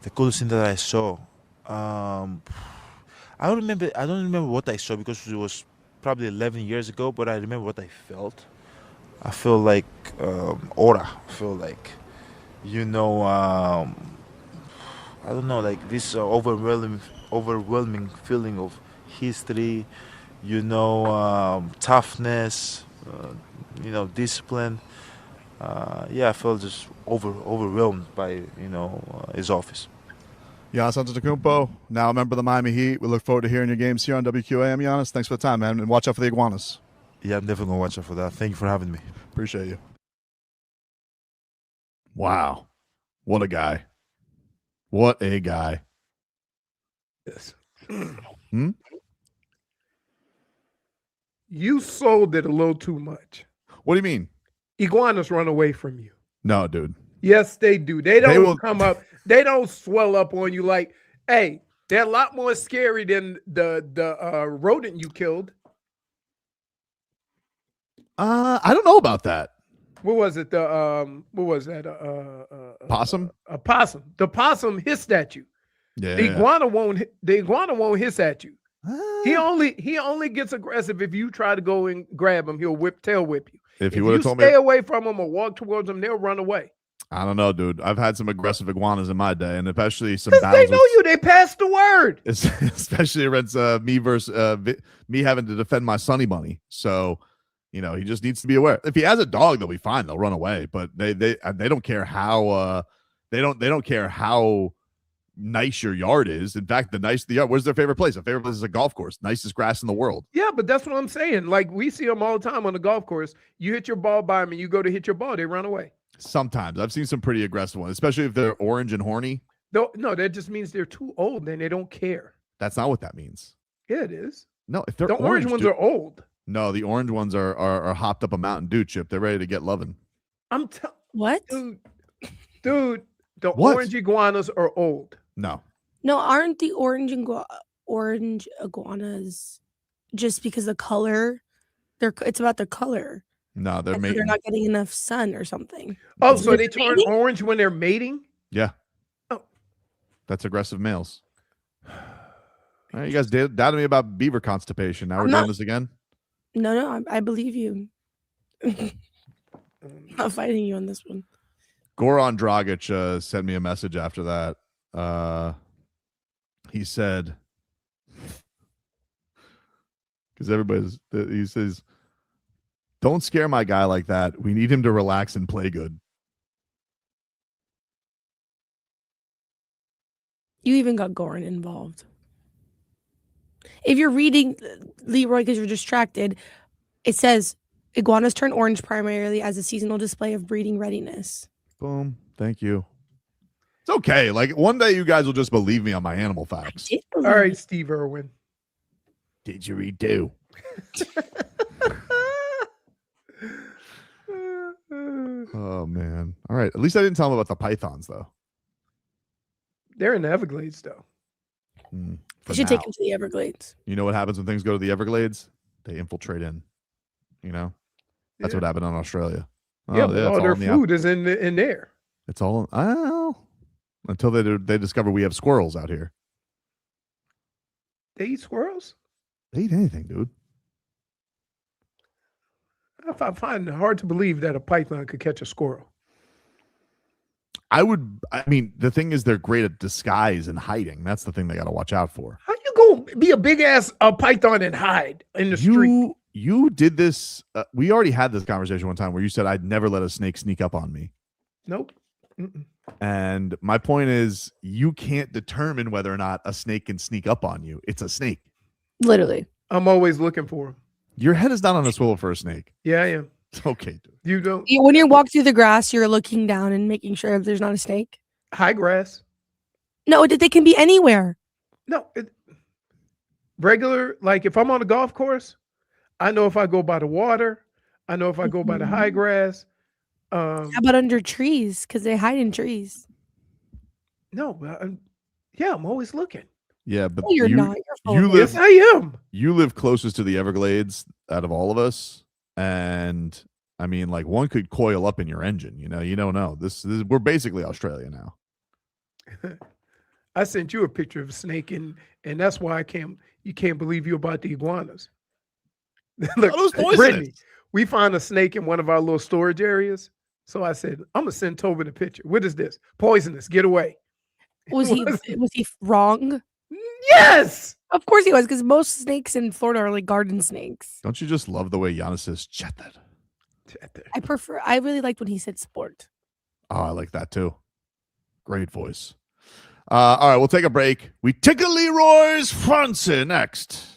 The coolest thing that I saw, I don't remember what I saw because it was probably 11 years ago. But I remember what I felt. I feel like aura. I feel like, I don't know, like this overwhelming feeling of history. Toughness. Discipline. I felt just overwhelmed by his office. Giannis Antetokounmpo, now a member of the Miami Heat. We look forward to hearing your games here on WQAM. Giannis, thanks for the time, man, and watch out for the iguanas. Yeah, I'm definitely gonna watch out for that. Thank you for having me. Appreciate you. Wow, what a guy! What a guy! Yes. You sold it a little too much. What do you mean? Iguanas run away from you. No, dude. Yes, they do. They don't come up. They don't swell up on you like, hey, they're a lot more scary than the rodent you killed. I don't know about that. What was it? What was that? Possum? A possum. The possum hissed at you. Yeah. The iguana won't hiss at you. He only gets aggressive if you try to go and grab him. He'll tail whip you. If you told me, stay away from him or walk towards him, they'll run away. I don't know, dude. I've had some aggressive iguanas in my day, and especially some. Because they know you. They passed the word. Especially against me versus me having to defend my Sunny Bunny. So, he just needs to be aware. If he has a dog, they'll be fine. They'll run away. But they don't care how they don't care how nice your yard is. In fact, the yard. Where's their favorite place? Their favorite place is a golf course. Nicest grass in the world. Yeah, but that's what I'm saying. Like, we see them all the time on the golf course. You hit your ball by them and you go to hit your ball, they run away. Sometimes I've seen some pretty aggressive ones, especially if they're orange and horny. No, that just means they're too old and they don't care. That's not what that means. Yeah, it is. No, if they're the orange ones are old. No, the orange ones are hopped up a Mountain Dew chip. They're ready to get loving. What? Dude, the orange iguanas are old. No, aren't the orange iguanas just because the color? It's about the color. No, they're not getting enough sun or something. Oh, so they turn orange when they're mating? Yeah. Oh. That's aggressive males. All right, you guys doubted me about beaver constipation. Now we're doing this again? No, I believe you. I'm not fighting you on this one. Goran Dragić sent me a message after that. He said, because he says, don't scare my guy like that. We need him to relax and play good. You even got Goran involved. If you're reading Leroy because you're distracted, it says iguanas turn orange primarily as a seasonal display of breeding readiness. Boom. Thank you. It's okay. Like one day you guys will just believe me on my animal facts. All right, Steve Irwin. Didgeridoo. Oh man. All right. At least I didn't tell him about the pythons though. They're in the Everglades though. We should take him to the Everglades. You know what happens when things go to the Everglades? They infiltrate in. You know? That's what happened in Australia. Yeah, but all their food is in there. It's all until they discover we have squirrels out here. They eat squirrels? They eat anything, dude. I find it hard to believe that a python could catch a squirrel. I mean, the thing is they're great at disguise and hiding. That's the thing they got to watch out for. How you go be a big ass python and hide in the street? You did this. We already had this conversation one time where you said I'd never let a snake sneak up on me. Nope. And my point is, you can't determine whether or not a snake can sneak up on you. It's a snake. Literally. I'm always looking for him. Your head is not on a swivel for a snake. Yeah, I am. Okay, dude. You don't. When you walk through the grass, you're looking down and making sure there's not a snake. High grass. No, they can be anywhere. No. Regular, like if I'm on a golf course, I know if I go by the water, I know if I go by the high grass. How about under trees? Because they hide in trees. No, I'm always looking. Yeah, but you're not. Yes, I am. You live closest to the Everglades out of all of us, and I mean, like one could coil up in your engine. You don't know. This we're basically Australia now. I sent you a picture of a snake, and that's why you can't believe you about the iguanas. Look, Brittney, we found a snake in one of our little storage areas. So I said, I'm gonna send Tobin a picture. What is this? Poisonous. Get away. Was he wrong? Yes. Of course he was, because most snakes in Florida are like garden snakes. Don't you just love the way Giannis says Cheddar? I really liked when he said sport. Oh, I like that too. Great voice. All right, we'll take a break. We Tickle Leroy's Francie next.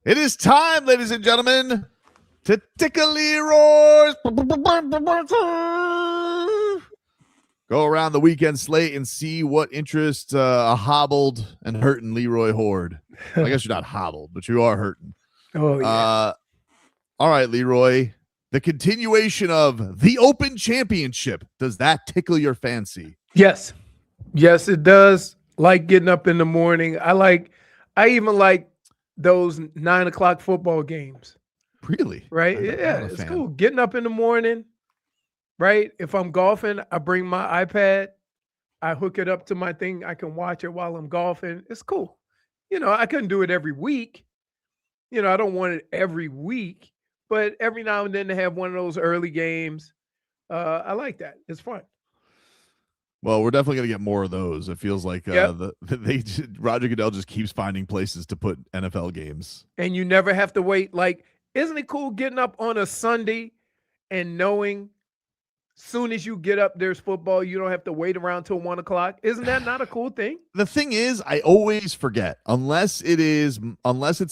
It is time, ladies and gentlemen, to Tickle Leroy's. Go around the weekend slate and see what interests a hobbled and hurting Leroy Horde. I guess you're not hobbled, but you are hurting. Oh, yeah. All right, Leroy. The continuation of the Open Championship. Does that tickle your fancy? Yes. Yes, it does. Like getting up in the morning. I even like those 9 o'clock football games. Really? Right? Yeah, it's cool. Getting up in the morning, right? If I'm golfing, I bring my iPad. I hook it up to my thing. I can watch it while I'm golfing. It's cool. I couldn't do it every week. I don't want it every week. But every now and then to have one of those early games, I like that. It's fun. Well, we're definitely going to get more of those. It feels like Roger Goodell just keeps finding places to put NFL games. And you never have to wait. Like, isn't it cool getting up on a Sunday and knowing soon as you get up, there's football. You don't have to wait around till 1 o'clock. Isn't that not a cool thing? The thing is, I always forget unless it's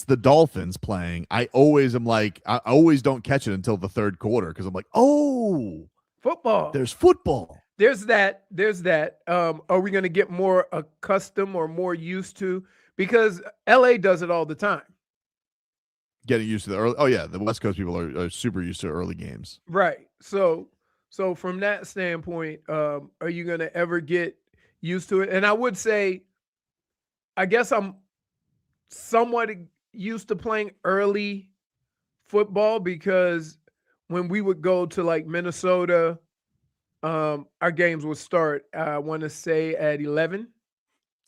the Dolphins playing. I always don't catch it until the third quarter because I'm like, oh, football. There's football. There's that. Are we going to get more accustomed or more used to? Because LA does it all the time. Getting used to the early. Oh yeah, the West Coast people are super used to early games. Right. So from that standpoint, are you going to ever get used to it? And I would say, I guess I'm somewhat used to playing early football because when we would go to like Minnesota, our games would start, I want to say at 11.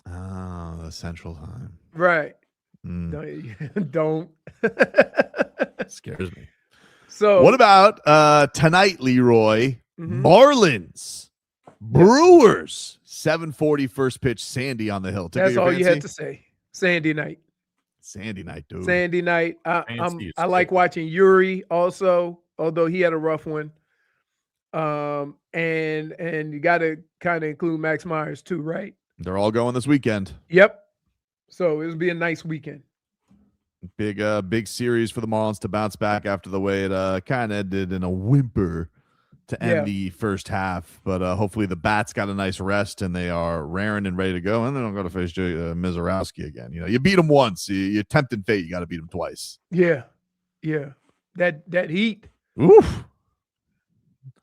Oh, the Central Time. Right. Don't. Scares me. So what about tonight, Leroy? Marlins, Brewers, 7:40 first pitch. Sandy on the hill. That's all you had to say. Sandy night. Sandy night, dude. Sandy night. I like watching Yuri also, although he had a rough one. And you got to kind of include Max Myers too, right? They're all going this weekend. Yep. So it'll be a nice weekend. Big series for the Marlins to bounce back after the way it kind of ended in a whimper to end the first half. But hopefully the bats got a nice rest and they are raring and ready to go. And then I'm going to face Mizorowski again. You beat him once. You tempted fate. You got to beat him twice. Yeah. That heat. Oof.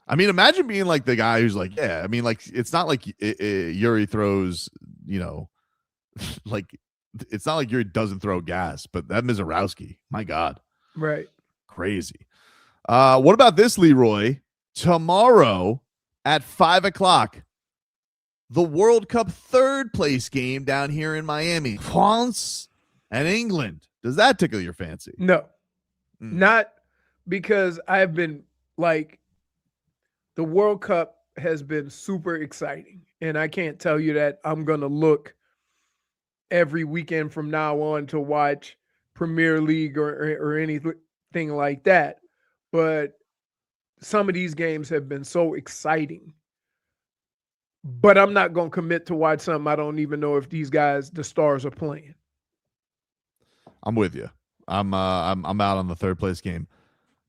I mean, imagine being like the guy who's like, yeah. I mean, like it's not like Yuri throws, like. It's not like Yuri doesn't throw gas, but that Mizorowski, my God. Right. Crazy. What about this, Leroy? Tomorrow at 5 o'clock, the World Cup third place game down here in Miami. France and England. Does that tickle your fancy? No. Not because I've been like, the World Cup has been super exciting. And I can't tell you that I'm going to look every weekend from now on to watch Premier League or anything like that. But some of these games have been so exciting. But I'm not going to commit to watch something I don't even know if these guys, the stars, are playing. I'm with you. I'm out on the third place game.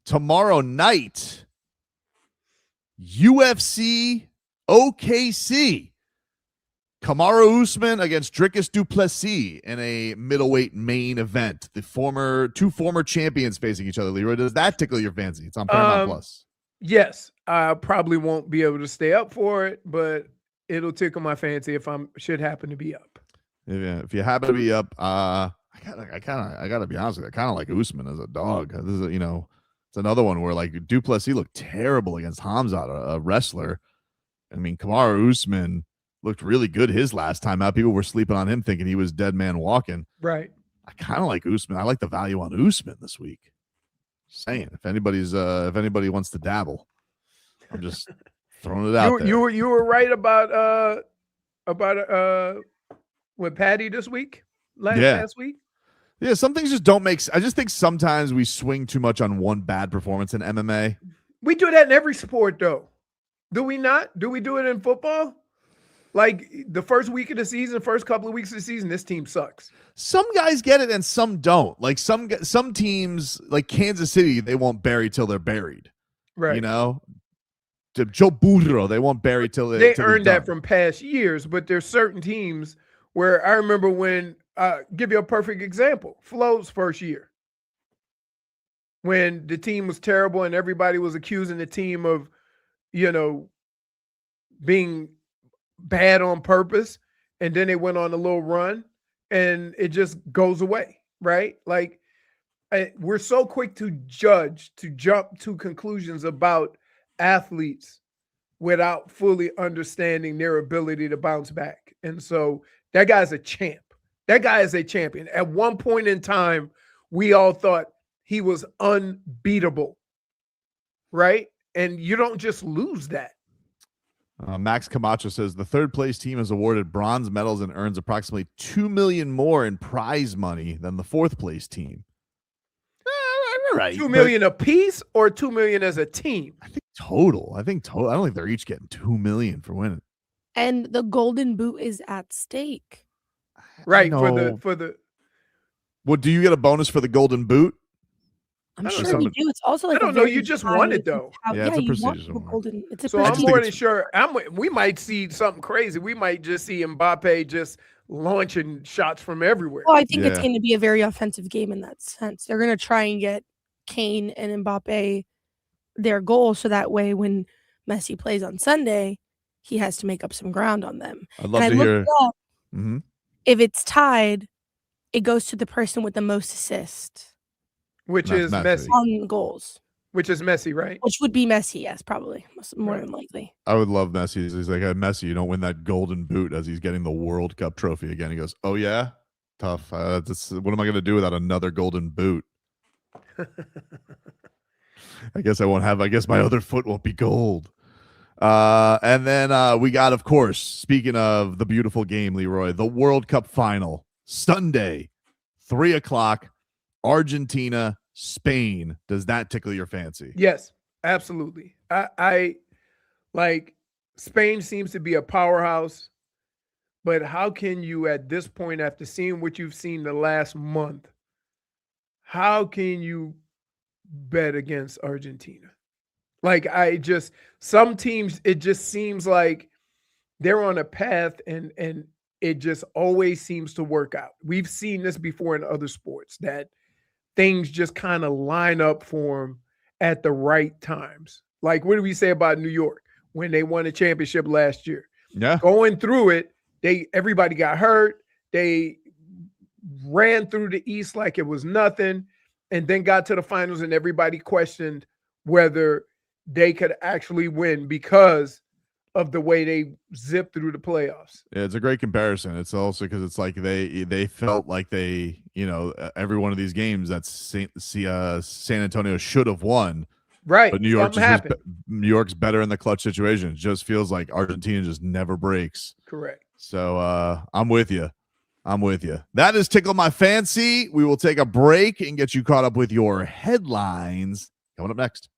Tomorrow night, UFC OKC. Kamaru Usman against Dricus du Plessis in a middleweight main event. The two former champions facing each other. Leroy, does that tickle your fancy? It's on Paramount Plus. Yes, I probably won't be able to stay up for it, but it'll tickle my fancy if I should happen to be up. If you happen to be up, I gotta be honest with you. I kind of like Usman as a dog. This is it's another one where like du Plessis looked terrible against Hamzat, a wrestler. I mean, Kamaru Usman looked really good his last time out. People were sleeping on him thinking he was dead man walking. Right. I kind of like Usman. I like the value on Usman this week. Just saying, if anybody wants to dabble, I'm just throwing it out there. You were right about with Patty this week, last week. Yeah, some things just don't make sense. I just think sometimes we swing too much on one bad performance in MMA. We do that in every sport, though. Do we not? Do we do it in football? Like the first week of the season, first couple of weeks of the season, this team sucks. Some guys get it and some don't. Like some teams, like Kansas City, they won't bury till they're buried. Right. You know, Joe Burrow, they won't bury till they till earned they're that done. from past years. But there's certain teams where I remember when. Give you a perfect example: Flo's first year, when the team was terrible and everybody was accusing the team of, being bad on purpose, and then they went on a little run, and it just goes away, right? Like we're so quick to judge, to jump to conclusions about athletes without fully understanding their ability to bounce back. And so that guy's a champ. That guy is a champion. At one point in time, we all thought he was unbeatable, right? And you don't just lose that. Max Camacho says the third place team is awarded bronze medals and earns approximately $2 million more in prize money than the fourth place team. Right, $2 million a piece or $2 million as a team? I think total. I don't think they're each getting $2 million for winning. And the golden boot is at stake. Right, No. for the. Well, do you get a bonus for the golden boot? I'm sure they do. It's also like I don't know. You just won it though. Yeah, it's a you want prestigious the award. golden. It's a So I'm prestigious. more than sure. We might see something crazy. We might just see Mbappe just launching shots from everywhere. Well, I think it's Yeah. going to be a very offensive game in that sense. They're going to try and get Kane and Mbappe their goal, so that way when Messi plays on Sunday, he has to make up some ground on them. I'd love And to I hear. looked up, Mhm. if it's tied, it goes to the person with the most assists Which That's is Messi. Messi. on goals, Which is Messi, right? which would be Messi, yes, probably more Right. than likely. I would love Messi. He's like, hey, Messi, you don't win that golden boot as he's getting the World Cup trophy again. He goes, oh, yeah? Tough. What am I going to do without another golden boot? I guess my other foot won't be gold. And then we got, of course, speaking of the beautiful game, Leroy, the World Cup final, Sunday, 3:00, Argentina, Spain. Does that tickle your fancy? Yes, absolutely. I like Spain seems to be a powerhouse, but how can you at this point, after seeing what you've seen the last month, how can you bet against Argentina? Like some teams, it just seems like they're on a path and it just always seems to work out. We've seen this before in other sports that things just kind of line up for them at the right times. Like, what do we say about New York when they won a championship last year? Yeah. Going through it, everybody got hurt. They ran through the East like it was nothing, and then got to the finals, and everybody questioned whether they could actually win because of the way they zipped through the playoffs. Yeah, it's a great comparison. It's also because it's like they felt like they, every one of these games that San Antonio should have won. Right. But New York's better in the clutch situation. It just feels like Argentina just never breaks. Correct. So I'm with you. That is Tickle My Fancy. We will take a break and get you caught up with your headlines coming up next.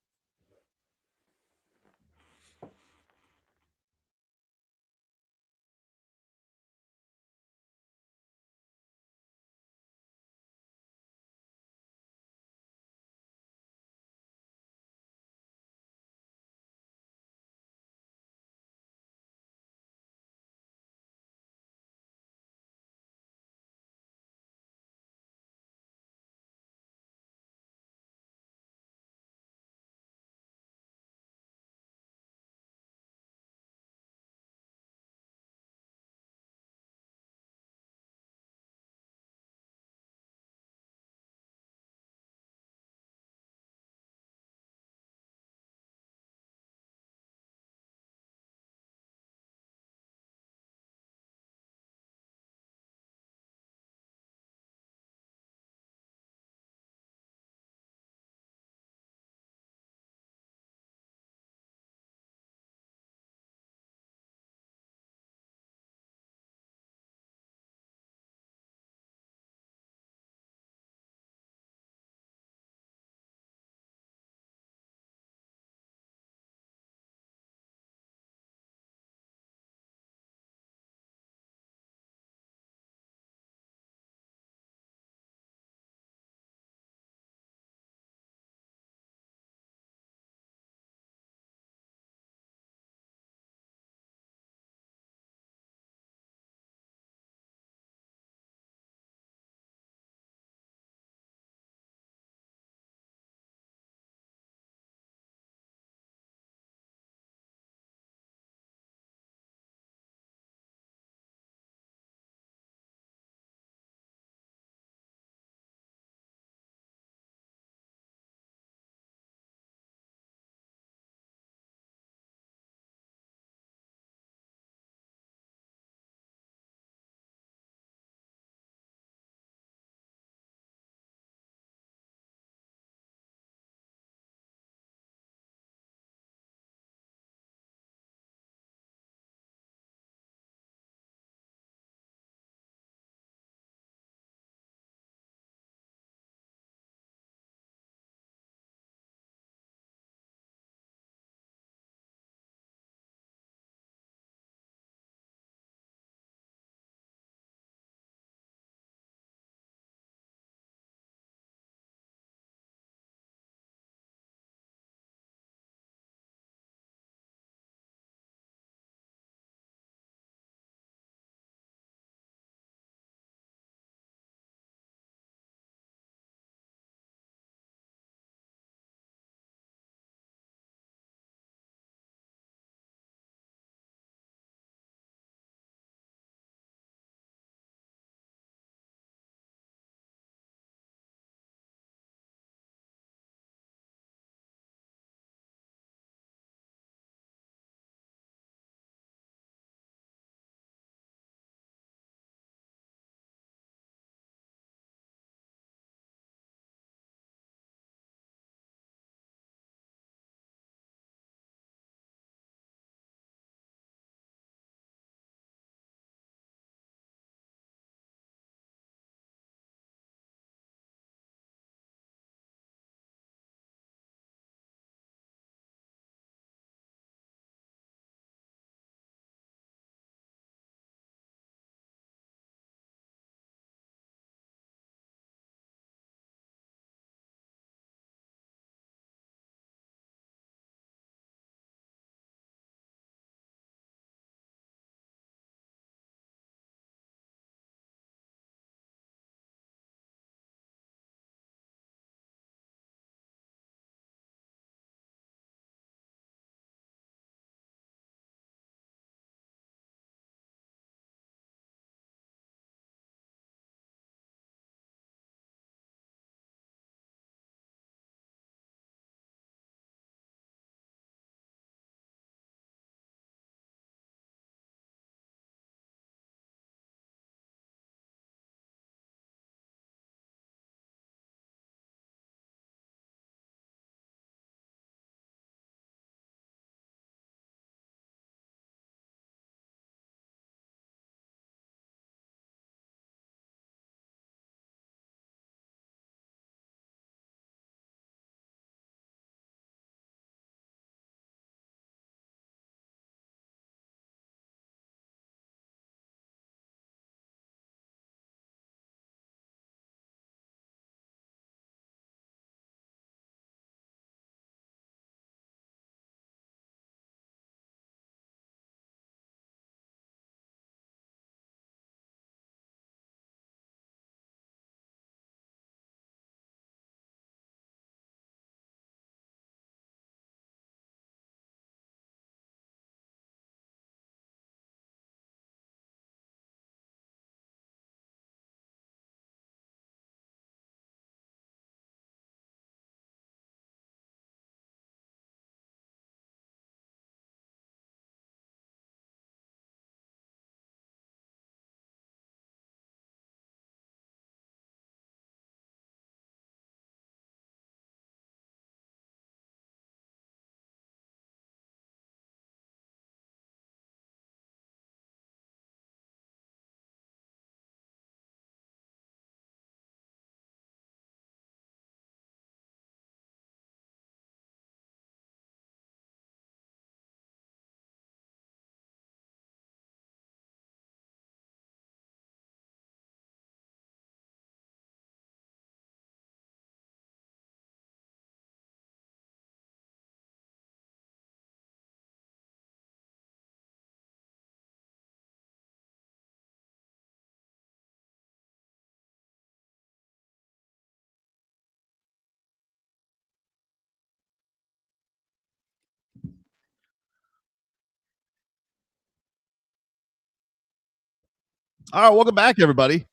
All right, welcome back, everybody.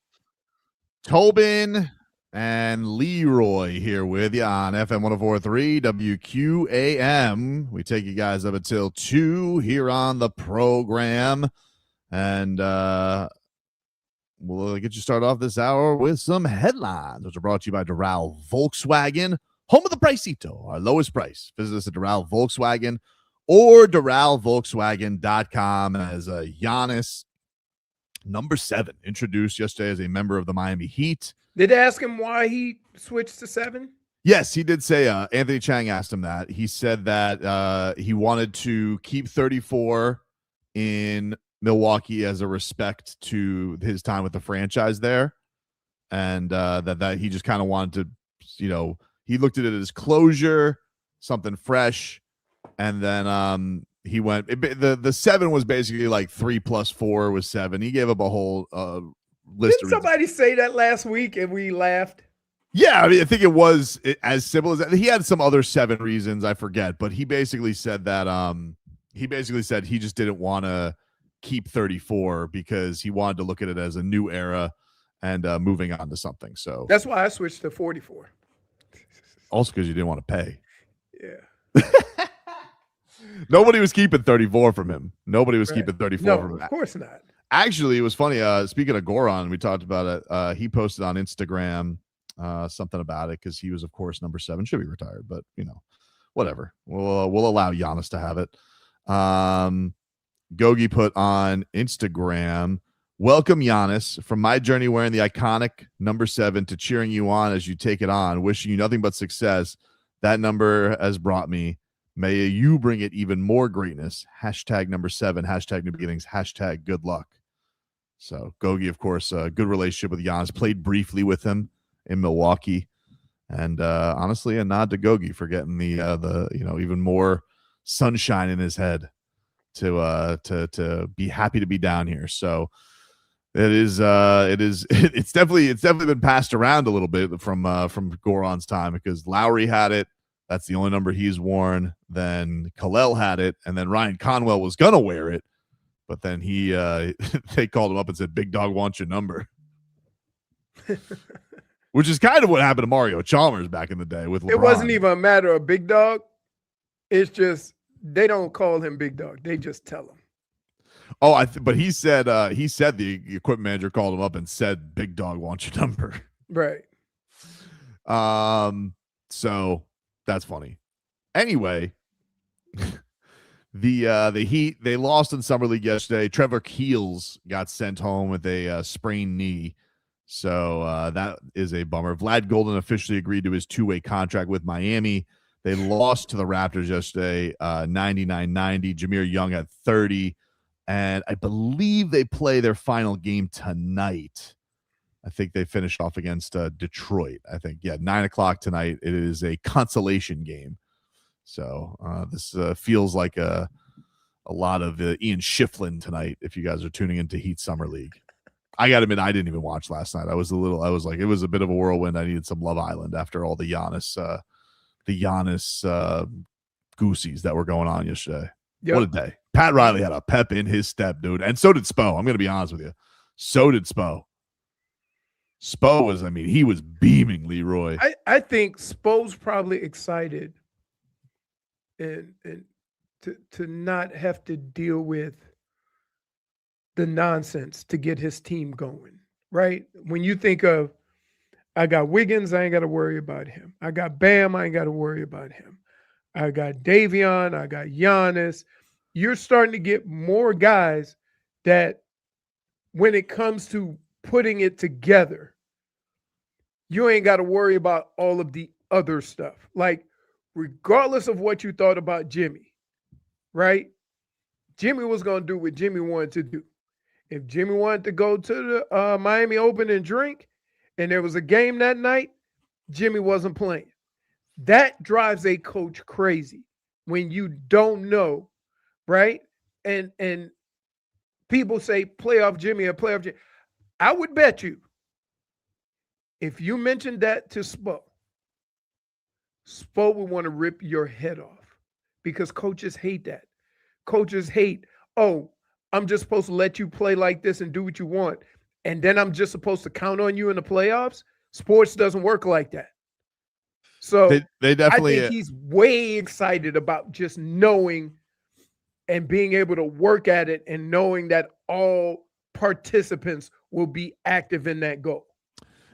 Tobin and Leroy here with you on FM 104.3 WQAM. We take you guys up until 2 here on the program. And we'll get you started off this hour with some headlines, which are brought to you by Doral Volkswagen, home of the Pricito, our lowest price. Visit us at Doral Volkswagen or DoralVolkswagen.com as Giannis, number 7, introduced yesterday as a member of the Miami Heat. Did they ask him why he switched to 7? Yes, he did say, Anthony Chang asked him that. He said that he wanted to keep 34 in Milwaukee as a respect to his time with the franchise there. And that he just kind of wanted to, he looked at it as closure, something fresh. And then he went, the 7 was basically like 3 + 4 was 7. He gave up a whole list. Didn't somebody say that last week and we laughed? Yeah, I mean, I think it was as simple as that. He had some other 7 reasons, I forget, but he basically said that he just didn't want to keep 34 because he wanted to look at it as a new era and moving on to something. So that's why I switched to 44. Also because you didn't want to pay. Yeah. Nobody was keeping 34 from him. Nobody was keeping 34 from him. Of course not. Actually, it was funny. Speaking of Goran, we talked about it. He posted on Instagram something about it because he was, of course, number 7. Should be retired, but whatever. We'll allow Giannis to have it. Gogi put on Instagram, "Welcome, Giannis, from my journey wearing the iconic number 7 to cheering you on as you take it on. Wishing you nothing but success. That number has brought me. May you bring it even more greatness. # number 7, # new beginnings, # good luck." So Gogi, of course, a good relationship with Giannis. Played briefly with him in Milwaukee, and honestly, a nod to Gogi for getting the even more sunshine in his head to be happy to be down here. So it's definitely been passed around a little bit from Goran's time because Lowry had it. That's the only number he's worn. Then Kalel had it, and then Ryan Conwell was gonna wear it, but then he they called him up and said, "Big Dog wants your number," which is kind of what happened to Mario Chalmers back in the day with LeBron. It wasn't even a matter of Big Dog. It's just they don't call him Big Dog. They just tell him. Oh, but he said the equipment manager called him up and said, "Big Dog wants your number." Right. So that's funny. Anyway, the Heat, they lost in Summer League yesterday. Trevor Keels got sent home with a sprained knee. So that is a bummer. Vlad Golden officially agreed to his 2-way contract with Miami. They lost to the Raptors yesterday, 99-90. Jameer Young had 30. And I believe they play their final game tonight. I think they finished off against Detroit. I think, 9:00 tonight. It is a consolation game. So this feels like a lot of Ian Shiflin tonight. If you guys are tuning into Heat Summer League, I got to admit I didn't even watch last night. It was a bit of a whirlwind. I needed some Love Island after all the Giannis Goosies that were going on yesterday. Yep. What a day! Pat Riley had a pep in his step, dude, and so did Spo. I'm going to be honest with you. So did Spo. Spo was, he was beaming, Leroy. I think Spo's probably excited and to not have to deal with the nonsense to get his team going, right? When you think of, I got Wiggins, I ain't got to worry about him. I got Bam, I ain't got to worry about him. I got Davion, I got Giannis. You're starting to get more guys that when it comes to putting it together, you ain't got to worry about all of the other stuff. Like, regardless of what you thought about Jimmy, right? Jimmy was going to do what Jimmy wanted to do. If Jimmy wanted to go to the Miami Open and drink, and there was a game that night, Jimmy wasn't playing. That drives a coach crazy when you don't know, right? And people say playoff Jimmy or playoff Jimmy. I would bet you, if you mentioned that to Spo would want to rip your head off because coaches hate that. Coaches hate, oh, I'm just supposed to let you play like this and do what you want. and then I'm just supposed to count on you in the playoffs. Sports doesn't work like that. So they definitely. I think he's way excited about just knowing and being able to work at it and knowing that all participants will be active in that goal.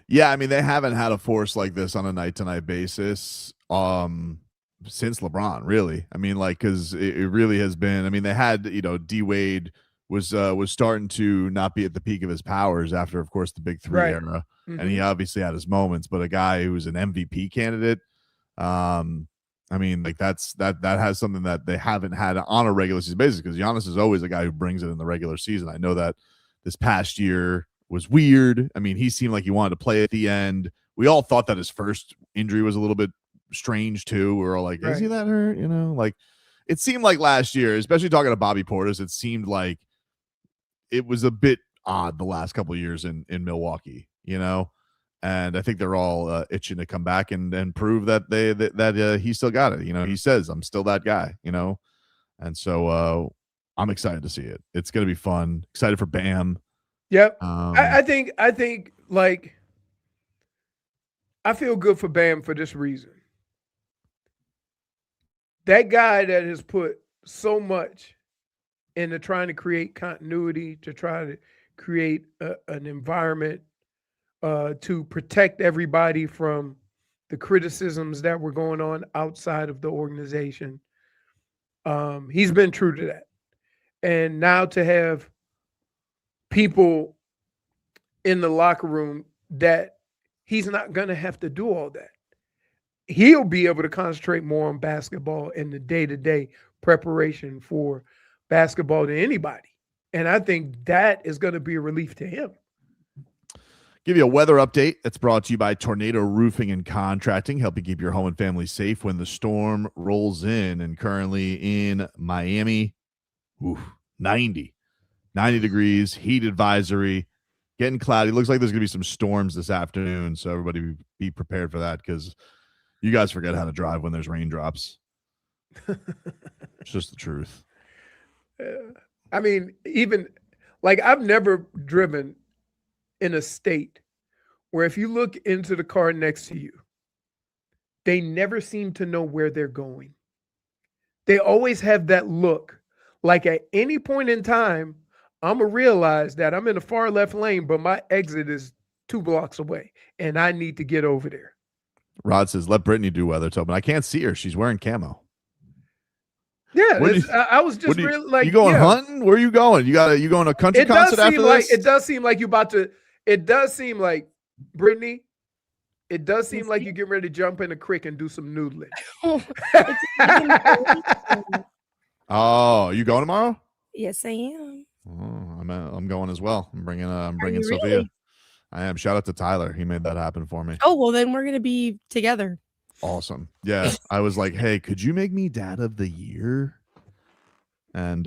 Yeah, I mean, they haven't had a force like this on a night-to-night basis since LeBron, really. I mean, like, because it really has been. I mean, they had, D Wade was starting to not be at the peak of his powers after, of course, the Big Three era, and he obviously had his moments. But a guy who was an MVP candidate, I mean, like that has something that they haven't had on a regular season basis, because Giannis is always a guy who brings it in the regular season. I know that this past year was weird. I mean, he seemed like he wanted to play at the end. We all thought that his first injury was a little bit strange too. We were all like, is he that hurt? Like it seemed like last year, especially talking to Bobby Portis, it seemed like it was a bit odd the last couple of years in Milwaukee, and I think they're all itching to come back and prove that he still got it. He says, I'm still that guy, and so I'm excited to see it. It's going to be fun. Excited for Bam. Yep. I think like I feel good for Bam for this reason. That guy that has put so much into trying to create continuity, to try to create an environment to protect everybody from the criticisms that were going on outside of the organization. He's been true to that. And now to have people in the locker room that he's not going to have to do all that. He'll be able to concentrate more on basketball and the day-to-day preparation for basketball than anybody. And I think that is going to be a relief to him. Give you a weather update that's brought to you by Tornado Roofing and Contracting, helping keep your home and family safe when the storm rolls in. And currently in Miami, 90 degrees, heat advisory, getting cloudy. Looks like there's going to be some storms this afternoon, so everybody be prepared for that, because you guys forget how to drive when there's raindrops. It's just the truth. I mean, even like I've never driven in a state where if you look into the car next to you, they never seem to know where they're going. They always have that look like at any point in time, I'm going to realize that I'm in the far left lane, but my exit is 2 blocks away and I need to get over there. Rod says, let Brittney do weather, Tobin. I can't see her. She's wearing camo. Yeah, I was just really like, you going hunting? Where are you going? You going to a country concert after this? It does seem like you about to. It does seem like, Brittney, it does seem like you get ready to jump in the creek and do some noodling. Oh, you going tomorrow? Yes, I am. Oh, I'm going as well. I'm bringing Sophia. Really? I am. Shout out to Tyler. He made that happen for me. Oh, well, then we're going to be together. Awesome. Yeah. I was like, hey, could you make me dad of the year? And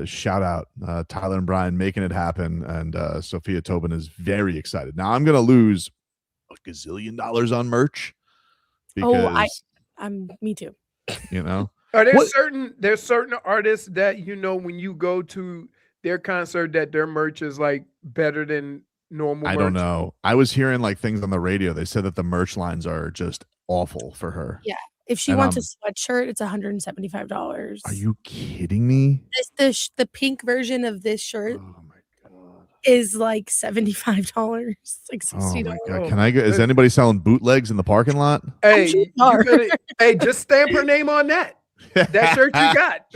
shout out Tyler and Brian making it happen. And Sophia Tobin is very excited. Now I'm going to lose a gazillion dollars on merch. Because, me too. Are there certain artists that, when you go to their concert, that their merch is like better than normal merch? I don't know. I was hearing like things on the radio. They said that the merch lines are just awful for her. Yeah. If she wants a sweatshirt, it's $175. Are you kidding me? The pink version of this shirt is like $75, like $60. Oh my God. Can I go? Is anybody selling bootlegs in the parking lot? Hey, hey, just stamp her name on that. That shirt you got.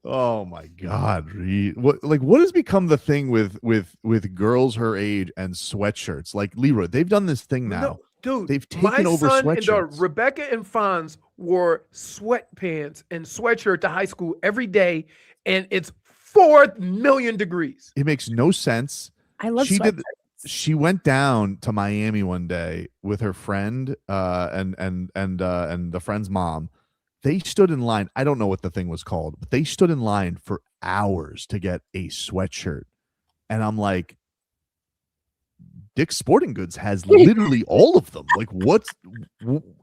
Oh my God. What has become the thing with girls her age and sweatshirts? Like Leroy, they've done this thing now. No, dude, they've taken over sweatshirts. Rebecca and Fonz wore sweatpants and sweatshirt to high school every day, and it's 4 million degrees. It makes no sense. I love sweatshirts. She went down to Miami one day with her friend and the friend's mom. They stood in line. I don't know what the thing was called, but they stood in line for hours to get a sweatshirt. And I'm like, Dick's Sporting Goods has literally all of them. Like, what's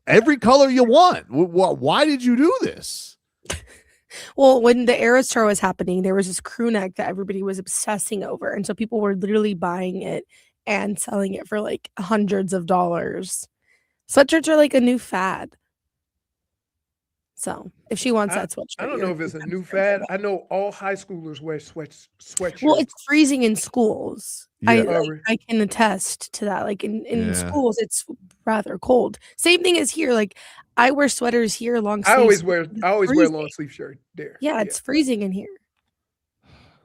every color you want? Why did you do this? Well, when the Eras tour was happening, there was this crew neck that everybody was obsessing over, and so people were literally buying it and selling it for like hundreds of dollars. Sweatshirts are like a new fad. So if she wants that sweatshirt, I don't know if it's a new fad. I know all high schoolers wear sweatshirts. Well, it's freezing in schools. Yeah. I can attest to that. Like in Yeah. schools, it's rather cold. Same thing as here. Like I wear sweaters here, long I sleeves. always wear a long sleeve shirt there. Yeah, it's freezing in here.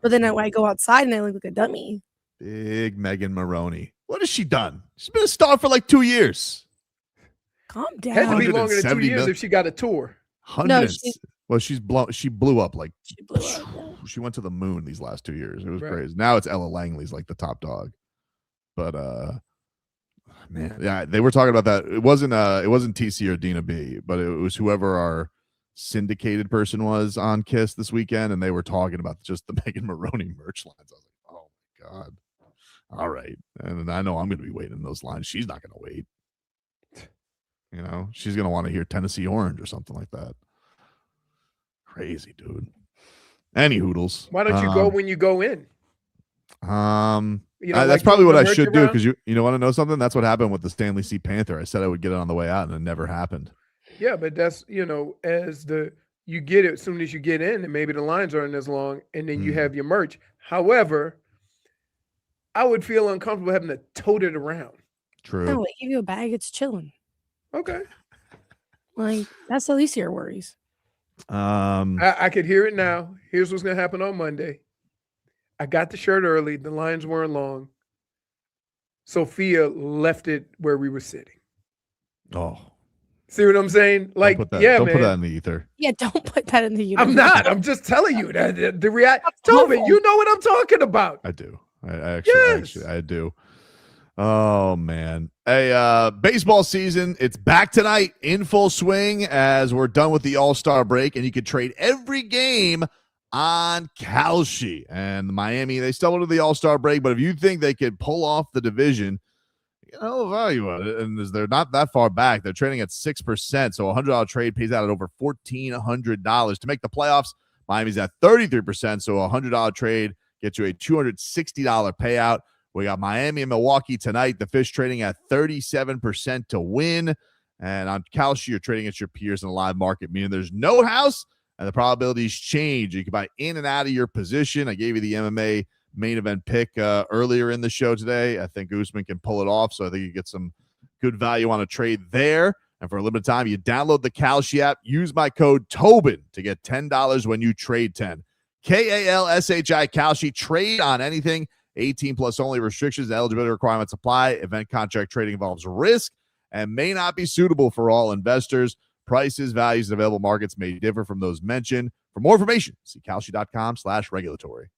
But then I go outside and I look like a dummy. Big Megan Moroney. What has she done? She's been a star for like 2 years. Calm down. Had to be longer than 2 170 years if she got a tour. Hundreds. Well, she blew up like She blew up. Yeah. she went to the moon these last 2 years. It was Right. crazy. Now it's Ella Langley's like the top dog. But man, yeah, they were talking about that. It wasn't TC or Dina B, but it was whoever our syndicated person was on Kiss this weekend, and they were talking about just the Megan Moroney merch lines. I was like, oh my God. All right. And I know I'm gonna be waiting in those lines. She's not gonna wait. You know, she's gonna want to hear Tennessee Orange or something like that. Crazy, dude. Any hoodles. Why don't you go when you go in? You know, that's like probably what the I merch should do, around? because you want to know something? That's what happened with the Stanley C. Panther. I said I would get it on the way out, and it never happened. Yeah, but that's, as you get it as soon as you get in, and maybe the lines aren't as long, and then you have your merch. However, I would feel uncomfortable having to tote it around. True. No, they give you a bag. It's chilling. Okay. Like that's the least of your worries. I could hear it now. Here's what's gonna happen on Monday. I got the shirt early. The lines weren't long. Sophia left it where we were sitting. Oh, See what I'm saying? Like, don't put that in the ether. Yeah, don't put that in the universe. I'm not. I'm just telling you that the react. Tobin, you know what I'm talking about. I do. I actually do. Oh man. Hey, baseball season, it's back tonight in full swing as we're done with the All-Star break, and you can trade every game on Kalshi. And Miami, they stumbled to the All-Star break, but if you think they could pull off the division, value on it. And they're not that far back. They're trading at 6%. So a $100 trade pays out at over $1,400. To make the playoffs, Miami's at 33%. So a $100 trade gets you a $260 payout. We got Miami and Milwaukee tonight. The Fish trading at 37% to win. And on Kalshi, you're trading against your peers in the live market, meaning there's no house and the probabilities change. You can buy in and out of your position. I gave you the MMA main event pick earlier in the show today. I think Usman can pull it off, so I think you get some good value on a trade there. And for a limited time, you download the Kalshi app, use my code Tobin to get $10 when you trade 10. Kalshi, Kalshi. Trade on anything. 18 plus only. Restrictions and eligibility requirements apply. Event contract trading involves risk and may not be suitable for all investors. Prices, values, and available markets may differ from those mentioned. For more information, see Kalshi.com/regulatory.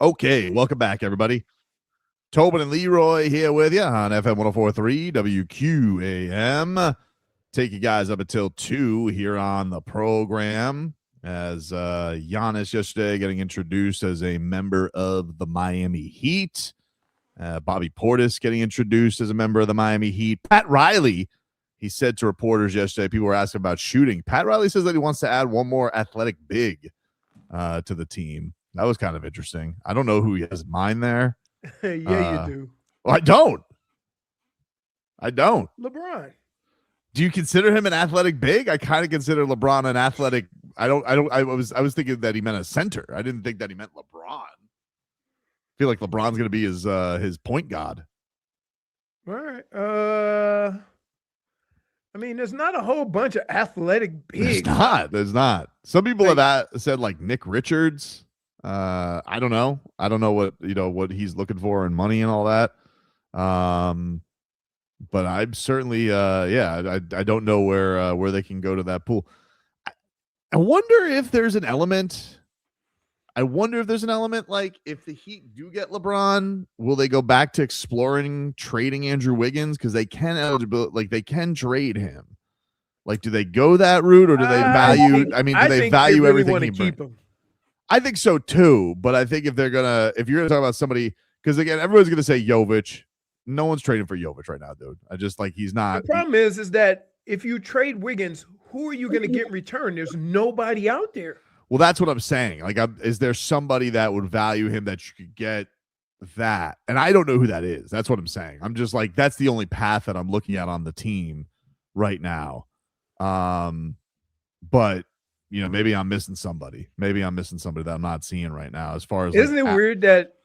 Okay, welcome back, everybody. Tobin and Leroy here with you on FM 104.3 WQAM. Take you guys up until 2 here on the program as Giannis yesterday getting introduced as a member of the Miami Heat. Bobby Portis getting introduced as a member of the Miami Heat. Pat Riley, he said to reporters yesterday, people were asking about shooting. Pat Riley says that he wants to add one more athletic big to the team. That was kind of interesting. I don't know who he has in mind there. You do. Well, I don't. LeBron. Do you consider him an athletic big? I kind of consider LeBron an athletic. I was thinking that he meant a center. I didn't think that he meant LeBron. I feel like LeBron's going to be his point guard. All right. I mean, there's not a whole bunch of athletic bigs. There's not. Some people have said like Nick Richards. I don't know. I don't know what he's looking for in money and all that. But I'm certainly I don't know where they can go to that pool. I wonder if there's an element. Like if the Heat do get LeBron, will they go back to exploring trading Andrew Wiggins because they can trade him? Like, do they go that route or do they value? Do they value everything he brings? I think so too, but I think if you're gonna talk about somebody, because again, everyone's gonna say Jović. No one's trading for Jović right now, dude. He's not. The problem is that if you trade Wiggins, who are you gonna get in return? There's nobody out there. Well, that's what I'm saying. Like, is there somebody that would value him that you could get that? And I don't know who that is. That's what I'm saying. I'm just like, that's the only path that I'm looking at on the team right now. But maybe I'm missing somebody. Maybe I'm missing somebody that I'm not seeing right now. As far as isn't it weird that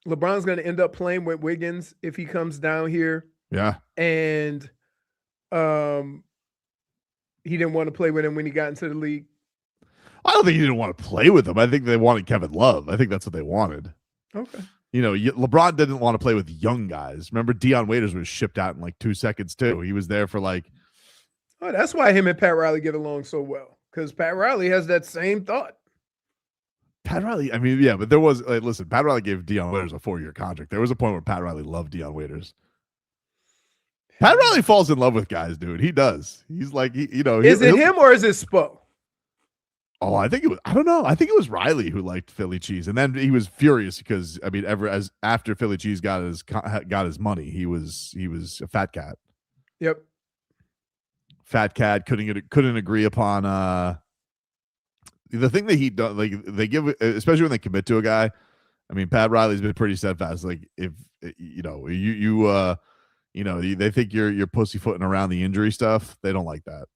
LeBron's going to end up playing with Wiggins if he comes down here? Yeah, and he didn't want to play with him when he got into the league. I don't think he didn't want to play with him. I think they wanted Kevin Love. I think that's what they wanted. Okay. LeBron didn't want to play with young guys. Remember, Dion Waiters was shipped out in like 2 seconds too. He was there for like. Oh, that's why him and Pat Riley get along so well. Because Pat Riley has that same thought. Pat Riley, but there was listen, Pat Riley gave Dion Waiters a 4-year contract. There was a point where Pat Riley loved Dion Waiters. Pat Riley falls in love with guys, dude. He does. He's like, is it him or is it Spo? Oh, I think it was. I don't know. I think it was Riley who liked Philly cheese, and then he was furious because after Philly cheese got his money, he was a fat cat. Yep. Fat cat couldn't agree upon the thing that he does. Like they give, especially when they commit to a guy. I mean, Pat Riley's been pretty steadfast. Like if they think you're pussyfooting around the injury stuff. They don't like that.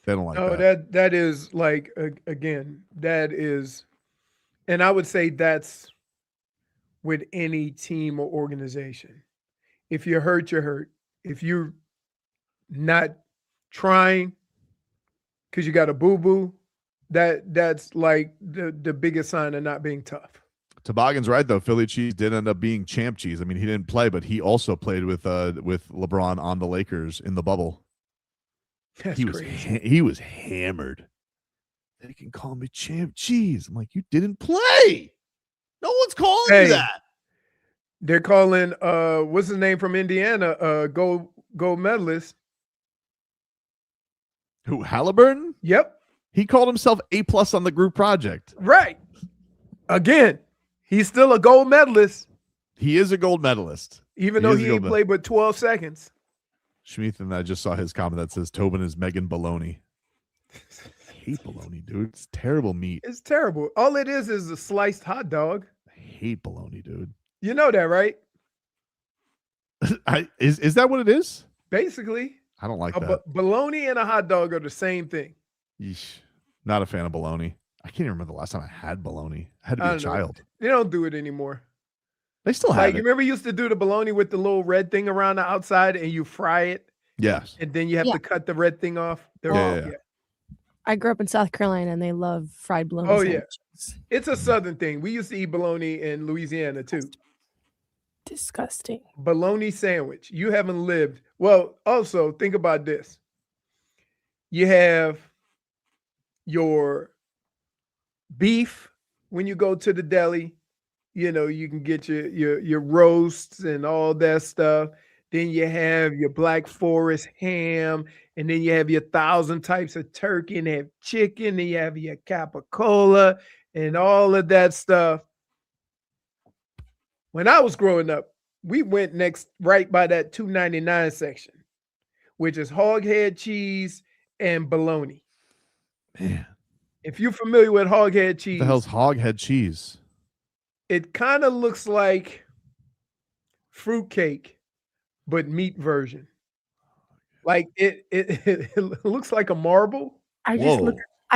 They don't like that. That is like again, that is, and I would say that's with any team or organization. If you're hurt, you're hurt. If you're not trying because you got a boo-boo, that's like the biggest sign of not being tough. Toboggan's right though. Philly cheese did end up being champ cheese. I mean, he didn't play, but he also played with LeBron on the Lakers in the bubble. That's crazy. He was hammered. They can call me champ cheese. I'm like, you didn't play. No one's calling you that. They're calling what's his name from Indiana, gold medalist. Who, Halliburton? Yep. He called himself A+ on the group project. Right. Again, he's still a gold medalist. He is a gold medalist. Even though he ain't played but 12 seconds. Schmeath, and I just saw his comment that says Tobin is Megan Baloney. I hate bologna, dude. It's terrible meat. It's terrible. All it is a sliced hot dog. I hate bologna, dude. You know that, right? Is that what it is? Basically. I don't like that. Bologna and a hot dog are the same thing. Yeesh. Not a fan of bologna. I can't even remember the last time I had bologna. I had to be a child. They don't do it anymore. They still have it. You remember you used to do the bologna with the little red thing around the outside and you fry it? Yes. And then you have to cut the red thing off? Yeah. I grew up in South Carolina and they love fried bologna sandwiches. Yeah. It's a Southern thing. We used to eat bologna in Louisiana too. Disgusting. Bologna sandwich. You haven't lived. Well, also think about this. You have your beef when you go to the deli. You can get your roasts and all that stuff. Then you have your Black Forest ham, and then you have your 1,000 types of turkey, and they have chicken, and you have your capicola and all of that stuff. When I was growing up, we went next right by that $2.99 section, which is hog head cheese and bologna. Man, If you're familiar with hog head cheese, what the hell's hog head cheese? it kind of looks like fruitcake, but meat version. Like it looks like a marble. I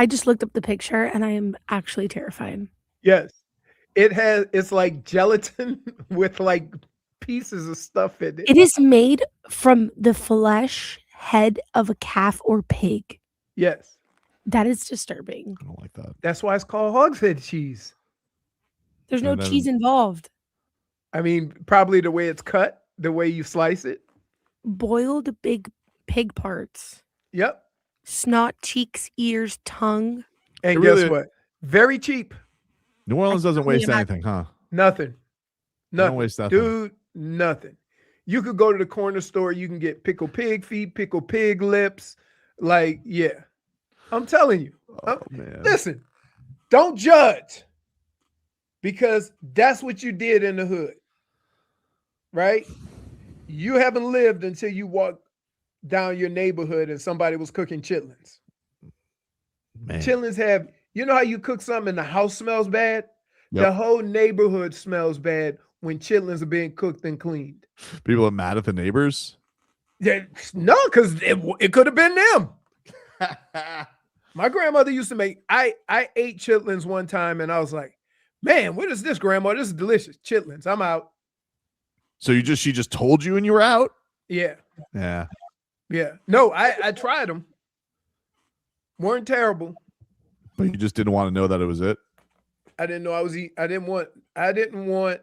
just looked up the picture and I am actually terrified. Yes. It's like gelatin with like pieces of stuff in it. It is made from the flesh head of a calf or pig. Yes. That is disturbing. I don't like that. That's why it's called hog's head cheese. There's no cheese involved. I mean, probably the way it's cut, the way you slice it. Boiled big pig parts. Yep. Snot, cheeks, ears, tongue. And guess what? Very cheap. New Orleans doesn't waste anything, huh? Nothing. Don't waste nothing. Dude, nothing. You could go to the corner store. You can get pickled pig feet, pickled pig lips. Like, yeah. I'm telling you. Man. Listen, don't judge. Because that's what you did in the hood. Right? You haven't lived until you walk down your neighborhood and somebody was cooking chitlins. Man. Chitlins have, you know how you cook something and the house smells bad? Yep. The whole neighborhood smells bad when chitlins are being cooked and cleaned. People are mad at the neighbors? Yeah, no, because it could have been them. My grandmother used to make, I ate chitlins one time and I was like, man, what is this, Grandma? This is delicious. Chitlins, I'm out. So she just told you and you were out? Yeah. Yeah. Yeah. No, I tried them. Weren't terrible. But you just didn't want to know that it was it? I didn't know I was eating. I didn't want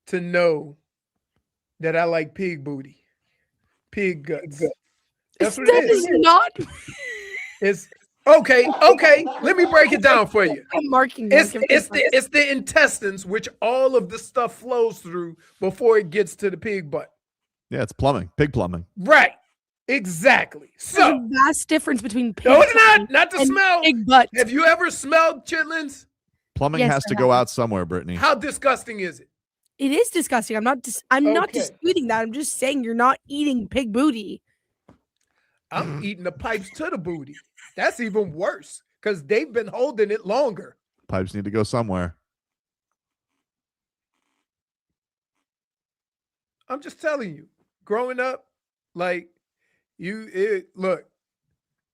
to know that I like pig booty, pig guts. That's what it is. Not. It's okay. Okay, let me break it down for you. I'm marking. It's the intestines, which all of the stuff flows through before it gets to the pig butt. Yeah, it's plumbing, pig plumbing. Right. Exactly. So there's a vast difference between pig. No, it's not the smell. Pig butt. Have you ever smelled chitlins? Plumbing has to go out somewhere, Brittney. How disgusting is it? It is disgusting. I'm not disputing that. I'm just saying you're not eating pig booty. I'm eating the pipes to the booty. That's even worse because they've been holding it longer. Pipes need to go somewhere. I'm just telling you, growing up, like look,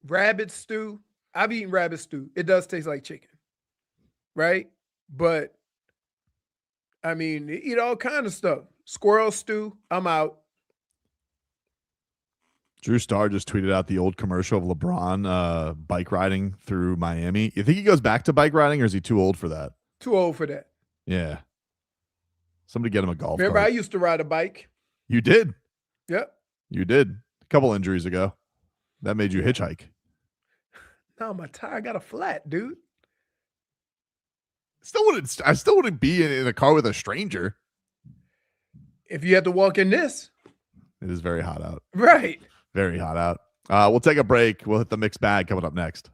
rabbit stew. I've eaten rabbit stew. It does taste like chicken, right? But I mean, they eat all kind of stuff. Squirrel stew. I'm out. Drew Starr just tweeted out the old commercial of LeBron bike riding through Miami. You think he goes back to bike riding, or is he too old for that? Too old for that. Yeah. Somebody get him a golf Remember, cart. I used to ride a bike. You did? Yep. You did. A couple injuries ago. That made you hitchhike. No, my tire got a flat, dude. I still wouldn't be in a car with a stranger. If you had to walk in this. It is very hot out. Right. Very hot out. We'll take a break. We'll hit the mixed bag coming up next.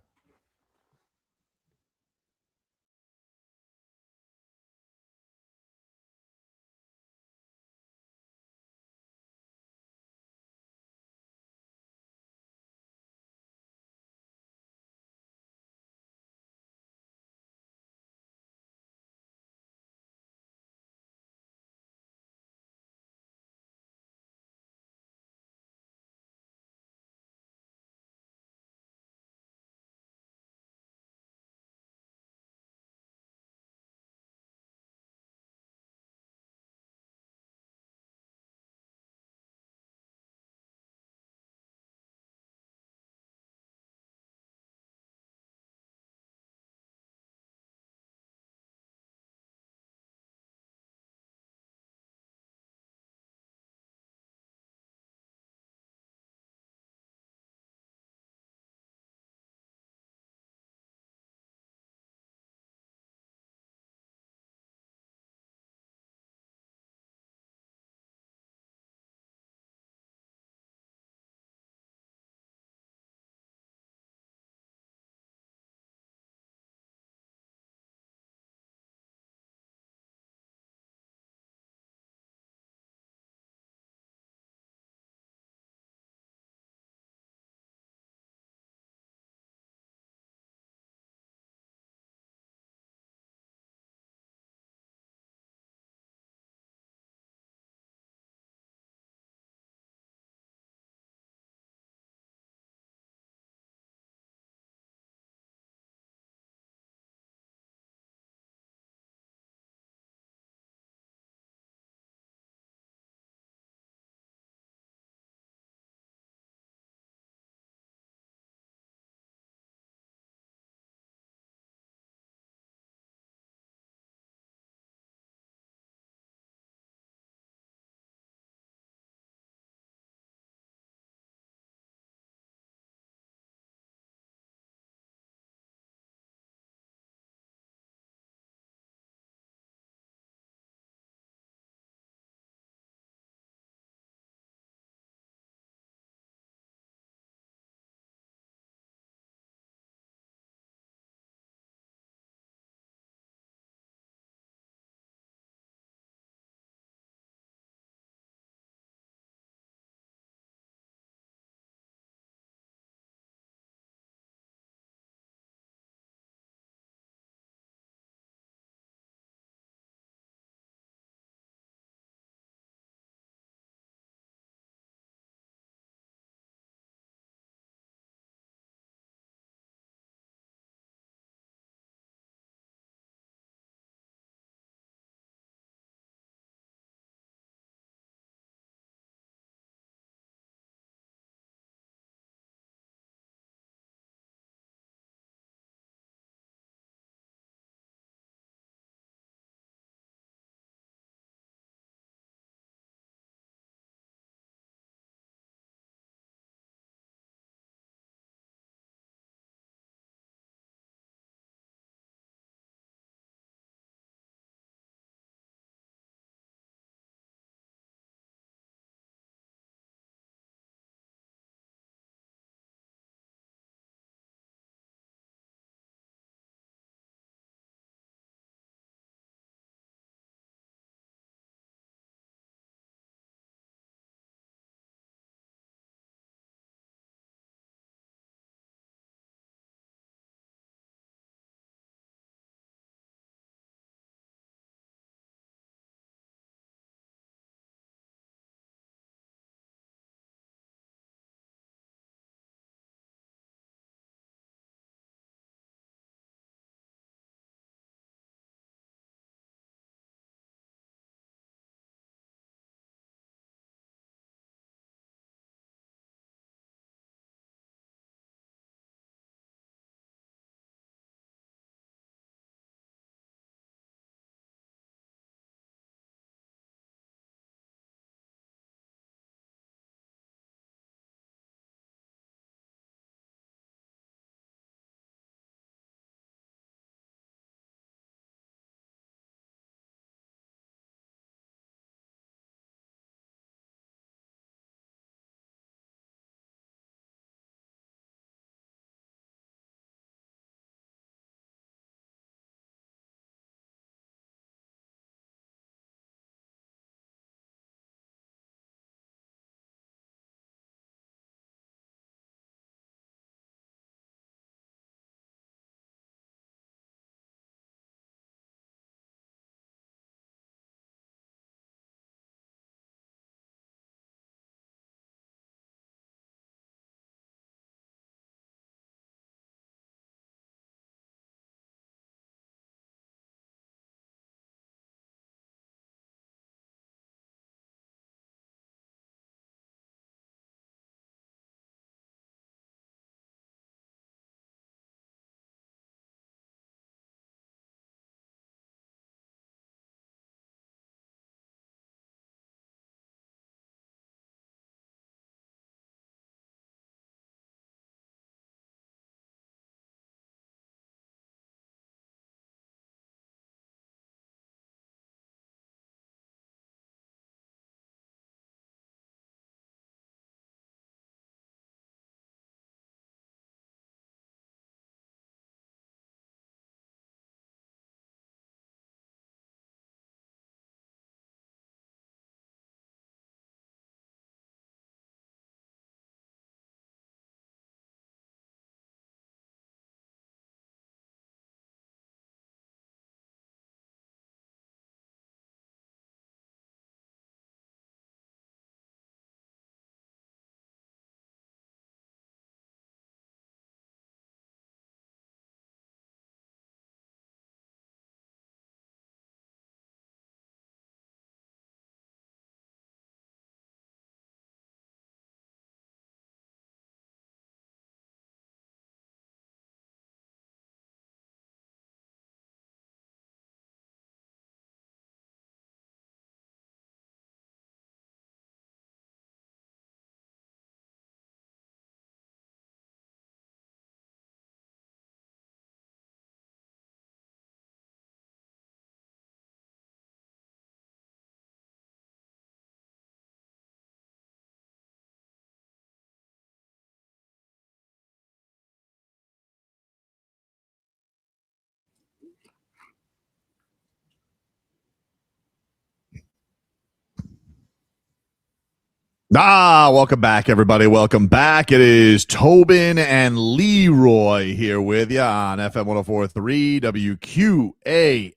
Welcome back, everybody. Welcome back. It is Tobin and Leroy here with you on FM 104.3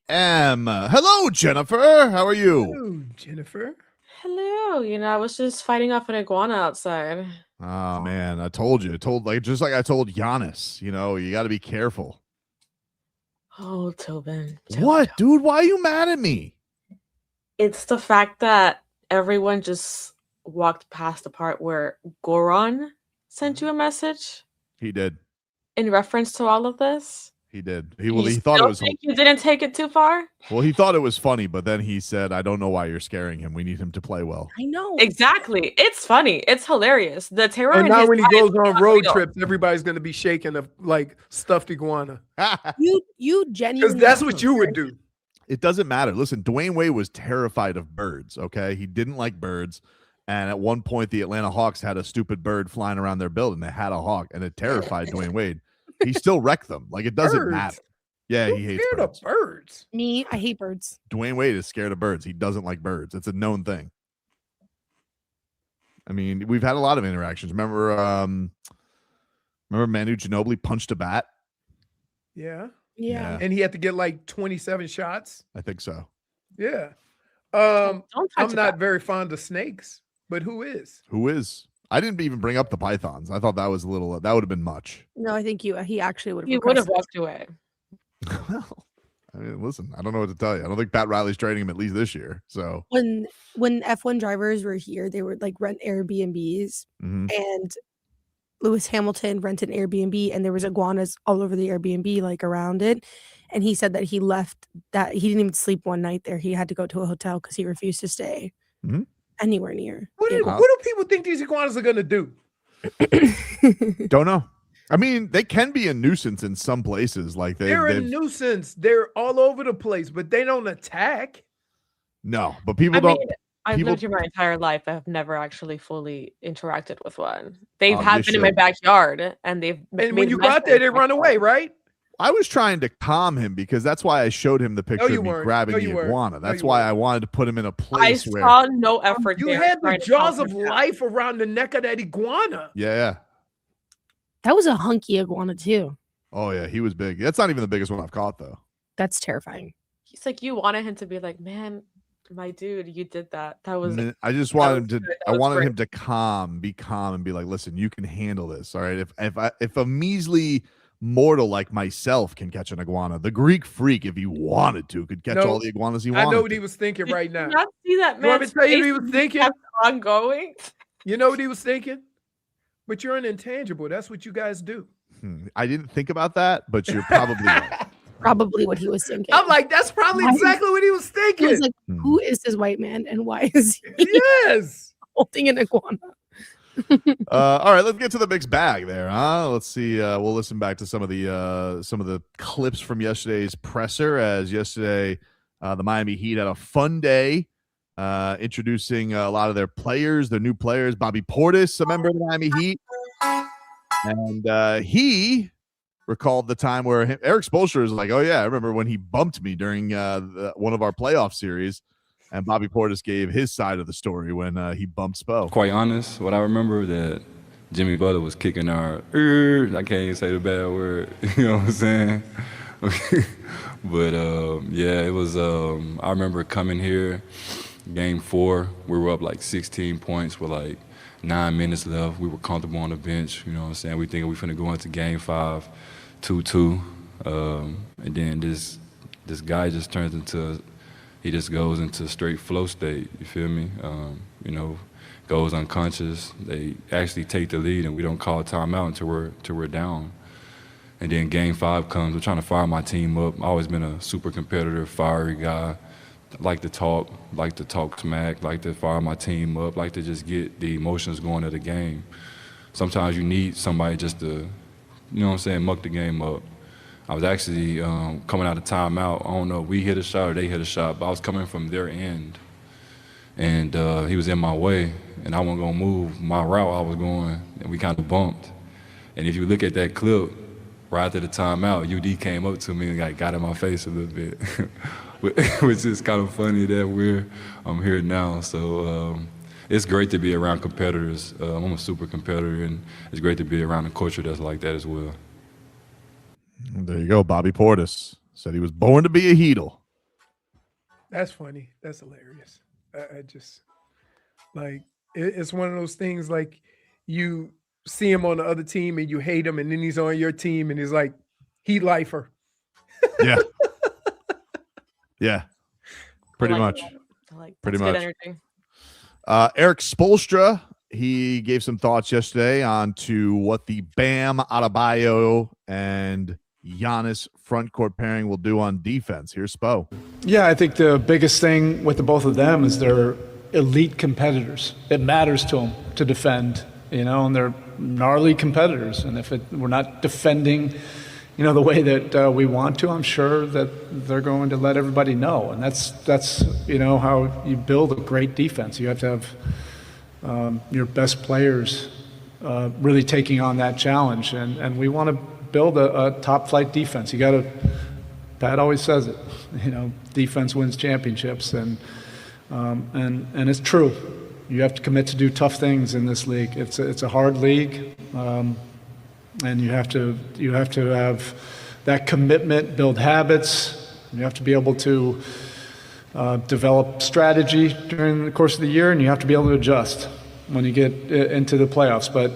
WQAM. Hello, Jennifer. How are you? Hello, Jennifer. Hello. I was just fighting off an iguana outside. Oh, man. I told you. Just like I told Giannis, you got to be careful. Oh, Tobin. What, dude? Why are you mad at me? It's the fact that everyone just walked past the part where Goran sent you a message. He did. In reference to all of this? He did. He thought it was. You didn't take it too far? Well, he thought it was funny, but then he said, I don't know why you're scaring him. We need him to play well. I know. Exactly. It's funny. It's hilarious. The terror. And now when he goes on road trips, everybody's going to be shaking a stuffed iguana. You genuinely. Because that's what you would do. It doesn't matter. Listen, Dwayne Wade was terrified of birds, okay? He didn't like birds. And at one point, the Atlanta Hawks had a stupid bird flying around their building. They had a hawk, and it terrified Dwayne Wade. He still wrecked them. Like, it doesn't matter. Yeah, he hates birds. Birds. Me, I hate birds. Dwayne Wade is scared of birds. He doesn't like birds. It's a known thing. I mean, we've had a lot of interactions. Remember Manu Ginobili punched a bat? Yeah. Yeah. And he had to get like 27 shots. I think so. Yeah. I'm not very fond of snakes, but who is? Who is? I didn't even bring up the pythons. I thought that was a little, that would have been much. No, I think he actually would have. He would have walked away. Well, I mean, listen, I don't know what to tell you. I don't think Pat Riley's trading him at least this year. So when F1 drivers were here, they would like rent Airbnbs, and Lewis Hamilton rented an Airbnb, and there was iguanas all over the Airbnb, like around it. And he said that he left, that he didn't even sleep one night there. He had to go to a hotel because he refused to stay anywhere near. What do people think these iguanas are going to do? Don't know. I mean, they can be a nuisance in some places. Like they're a nuisance. They're all over the place, but they don't attack. No, but people don't. I've lived here my entire life. I have never actually fully interacted with one. They have been in my backyard, and they've. And when you go out there, they run away, right? I was trying to calm him because that's why I showed him the picture of me grabbing the iguana. That's why I wanted to put him in a place where I saw no effort. You had the jaws of life around the neck of that iguana. Yeah. That was a hunky iguana too. Oh yeah, he was big. That's not even the biggest one I've caught though. That's terrifying. He's like, you wanted him to be like, man, my dude, you did that. That was. I just wanted him to. I wanted him to be calm, and be like, listen, you can handle this. All right. If a measly mortal like myself can catch an iguana, the Greek freak, if he wanted to, could catch all the iguanas he wanted. I know what he was thinking right now. Did you not see that man? You want me to tell you what he was thinking? Ongoing. You know what he was thinking? But you're an intangible. That's what you guys do. I didn't think about that, but you're probably right. Probably what he was thinking. I'm like, that's probably exactly what he was thinking. He was like, who is this white man and why is he holding an iguana? All right, let's get to the mixed bag there, huh? Let's see. We'll listen back to some of the clips from yesterday's presser. As yesterday, the Miami Heat had a fun day, introducing a lot of their players, their new players. Bobby Portis, a member of the Miami Heat, and he recalled the time where Erik Spoelstra is like, "Oh yeah, I remember when he bumped me during one of our playoff series." And Bobby Portis gave his side of the story when he bumped Spo. Quite honest, what I remember that Jimmy Butler was kicking our I can't even say the bad word, you know what I'm saying? But yeah, it was I remember coming here, game 4, we were up like 16 points with like 9 minutes left. We were comfortable on the bench, you know what I'm saying? We thinking we finna go into game 5, 2-2. And then this guy just turns into he just goes into straight flow state, you feel me? You know, goes unconscious. They actually take the lead, and we don't call a timeout until we're down. And then game 5 comes. We're trying to fire my team up. I've always been a super competitor, fiery guy. Like to talk smack, like to fire my team up, like to just get the emotions going of the game. Sometimes you need somebody just to, you know what I'm saying, muck the game up. I was actually coming out of timeout. I don't know if we hit a shot or they hit a shot, but I was coming from their end. And he was in my way, and I wasn't going to move my route I was going, and we kind of bumped. And if you look at that clip, right after the timeout, UD came up to me and got in my face a little bit, which is kind of funny that I'm here now. So it's great to be around competitors. I'm a super competitor, and it's great to be around a culture that's like that as well. There you go. Bobby Portis said he was born to be a Heatle. That's funny. That's hilarious. I just like it's one of those things like you see him on the other team and you hate him, and then he's on your team and he's like Heat lifer. Yeah. Yeah. Pretty much. Pretty much. Erik Spoelstra, he gave some thoughts yesterday on to what the Bam Adebayo and Giannis front court pairing will do on defense. Here's Spo. Yeah, I think the biggest thing with the both of them is they're elite competitors. It matters to them to defend, and they're gnarly competitors. And if we're not defending, the way that we want to, I'm sure that they're going to let everybody know. And that's how you build a great defense. You have to have your best players really taking on that challenge. And we want to build a top flight defense. You got to, Pat always says it, defense wins championships. And it's true. You have to commit to do tough things in this league. It's a hard league. And you have to have that commitment, build habits. You have to be able to develop strategy during the course of the year, and you have to be able to adjust when you get into the playoffs. But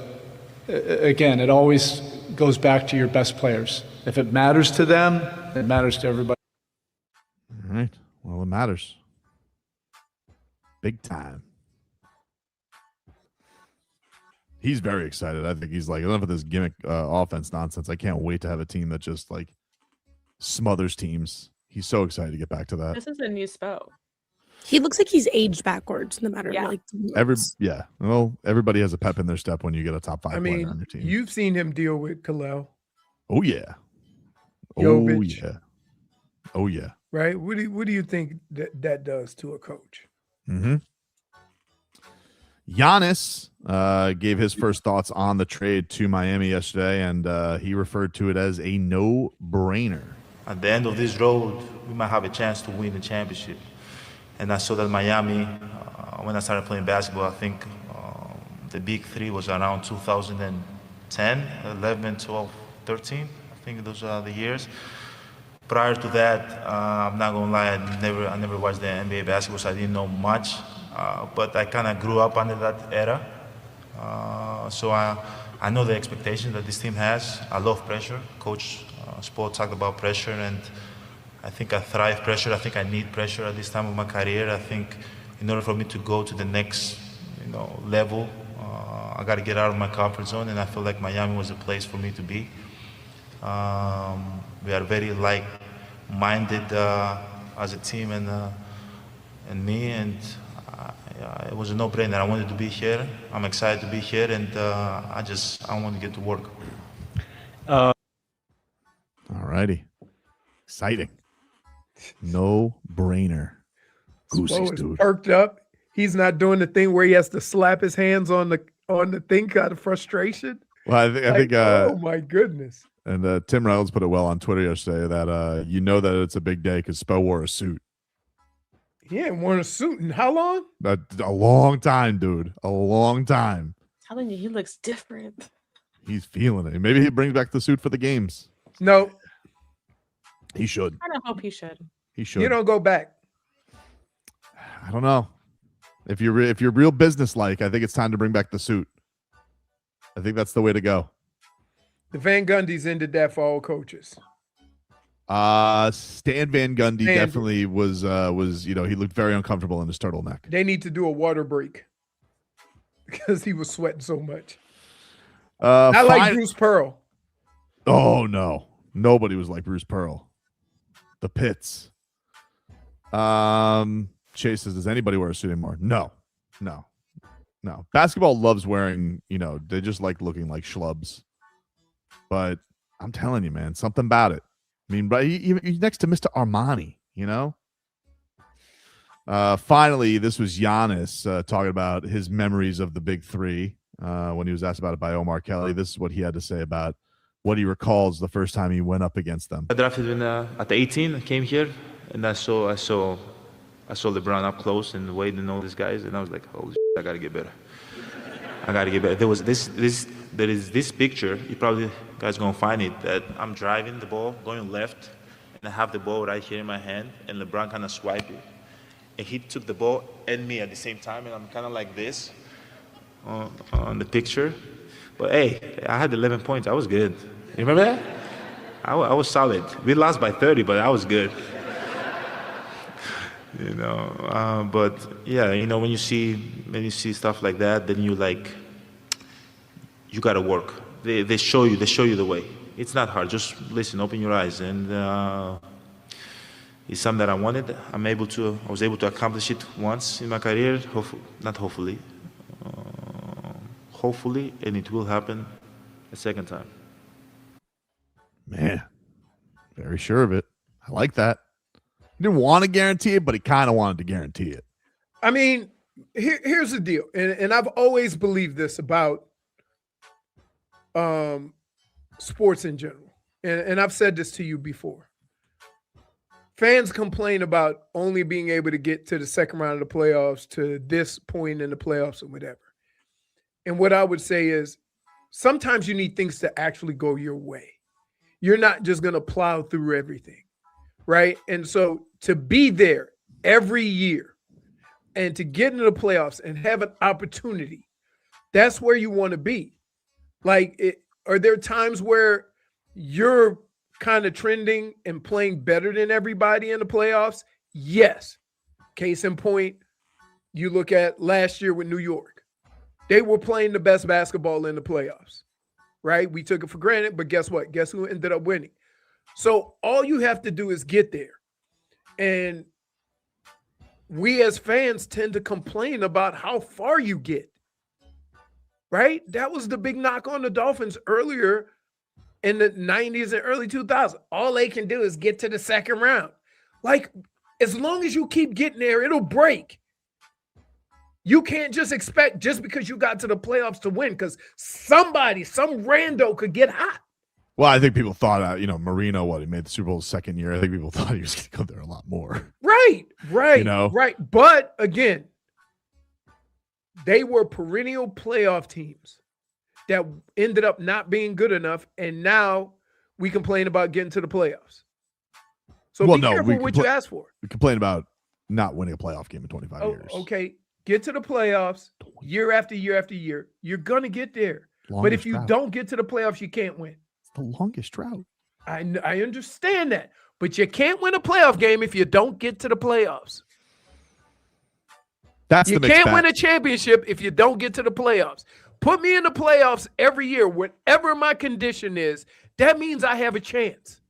again, it always goes back to your best players. If it matters to them, it matters to everybody. All right. Well, it matters. Big time. He's very excited. I think he's like, enough of this gimmick offense nonsense. I can't wait to have a team that just like smothers teams. He's so excited to get back to that. This is a new Spo. He looks like he's aged backwards, no matter Well, everybody has a pep in their step when you get a top 5 player on your team. You've seen him deal with Kalel. Oh yeah. Jović. Oh yeah. Oh yeah. Right? What do you think that does to a coach? Mm-hmm. Giannis gave his first thoughts on the trade to Miami yesterday, and he referred to it as a no-brainer. At the end of this road, we might have a chance to win the championship. And I saw that Miami, when I started playing basketball, I think the big three was around 2010, 11, 12, 13. I think those are the years. Prior to that, I'm not gonna lie, I never watched the NBA basketball, so I didn't know much. But I kind of grew up under that era. So I know the expectations that this team has. I love pressure. Coach Spoelstra talked about pressure, and I think I thrive pressure. I think I need pressure at this time of my career. I think in order for me to go to the next level, I got to get out of my comfort zone, and I feel like Miami was a place for me to be. We are very like-minded as a team, and me, and it was a no-brainer. I wanted to be here. I'm excited to be here, and I want to get to work. All righty. Exciting. No-brainer. Goosies, dude. Perked up. He's not doing the thing where he has to slap his hands on the thing out of frustration. Well, I think oh my goodness. And Tim Reynolds put it well on Twitter yesterday that that it's a big day because Spo wore a suit. He ain't worn a suit in how long? A long time, dude. A long time. I'm telling you, he looks different. He's feeling it. Maybe he brings back the suit for the games. No. He should. I don't hope he should. He should. You don't go back. I don't know. If you're real business-like, I think it's time to bring back the suit. I think that's the way to go. The Van Gundys ended that for all coaches. Stan Van Gundy definitely was he looked very uncomfortable in his turtleneck. They need to do a water break because he was sweating so much. Not like Bruce Pearl. Oh no. Nobody was like Bruce Pearl. The pits. Chase says, does anybody wear a suit anymore? No. Basketball loves wearing, they just like looking like schlubs. But I'm telling you, man, something about it. I mean, but he's next to Mr. Armani, Finally, this was Giannis talking about his memories of the big three when he was asked about it by Omar Kelly. This is what he had to say about what he recalls the first time he went up against them. I drafted at 18. I came here, and I saw LeBron up close and Wade and all these guys, and I was like, holy shit. I gotta get better. I gotta get better. There is this picture. You probably guys gonna find it. That I'm driving the ball, going left, and I have the ball right here in my hand, and LeBron kind of swiped it, and he took the ball and me at the same time, and I'm kind of like this on the picture. But hey, I had 11 points. I was good. You remember that? I was solid. We lost by 30, but I was good. But yeah, when you see stuff like that, then you gotta work. They show you the way. It's not hard. Just listen, open your eyes, and it's something that I wanted. I was able to accomplish it once in my career. Hopefully, and it will happen a second time. Man, very sure of it. I like that. He didn't want to guarantee it, but he kind of wanted to guarantee it. I mean, here's the deal, and I've always believed this about sports in general, and I've said this to you before. Fans complain about only being able to get to the second round of the playoffs, to this point in the playoffs, or whatever. And what I would say is sometimes you need things to actually go your way. You're not just going to plow through everything, right? And so to be there every year and to get into the playoffs and have an opportunity, that's where you want to be. Are there times where you're kind of trending and playing better than everybody in the playoffs? Yes. Case in point, you look at last year with New York. They were playing the best basketball in the playoffs, right? We took it for granted, but guess what? Guess who ended up winning? So all you have to do is get there. And we as fans tend to complain about how far you get, right? That was the big knock on the Dolphins earlier in the 90s and early 2000s. All they can do is get to the second round. As long as you keep getting there, it'll break. You can't just expect just because you got to the playoffs to win, because some rando could get hot. Well, I think people thought, Marino, he made the Super Bowl his second year. I think people thought he was going to go there a lot more. Right. Right. But again, they were perennial playoff teams that ended up not being good enough, and now we complain about getting to the playoffs. So be careful what you ask for. We complain about not winning a playoff game in 25 years. Okay. Get to the playoffs year after year after year. You're going to get there. But if you don't get to the playoffs, you can't win. It's the longest drought. I understand that. But you can't win a playoff game if you don't get to the playoffs. You can't win a championship if you don't get to the playoffs. Put me in the playoffs every year, whatever my condition is. That means I have a chance.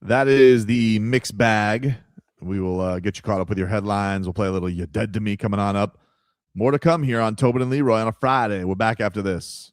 That is the mixed bag. We will get you caught up with your headlines. We'll play a little You Dead to Me coming on up. More to come here on Tobin and Leroy on a Friday. We're back after this.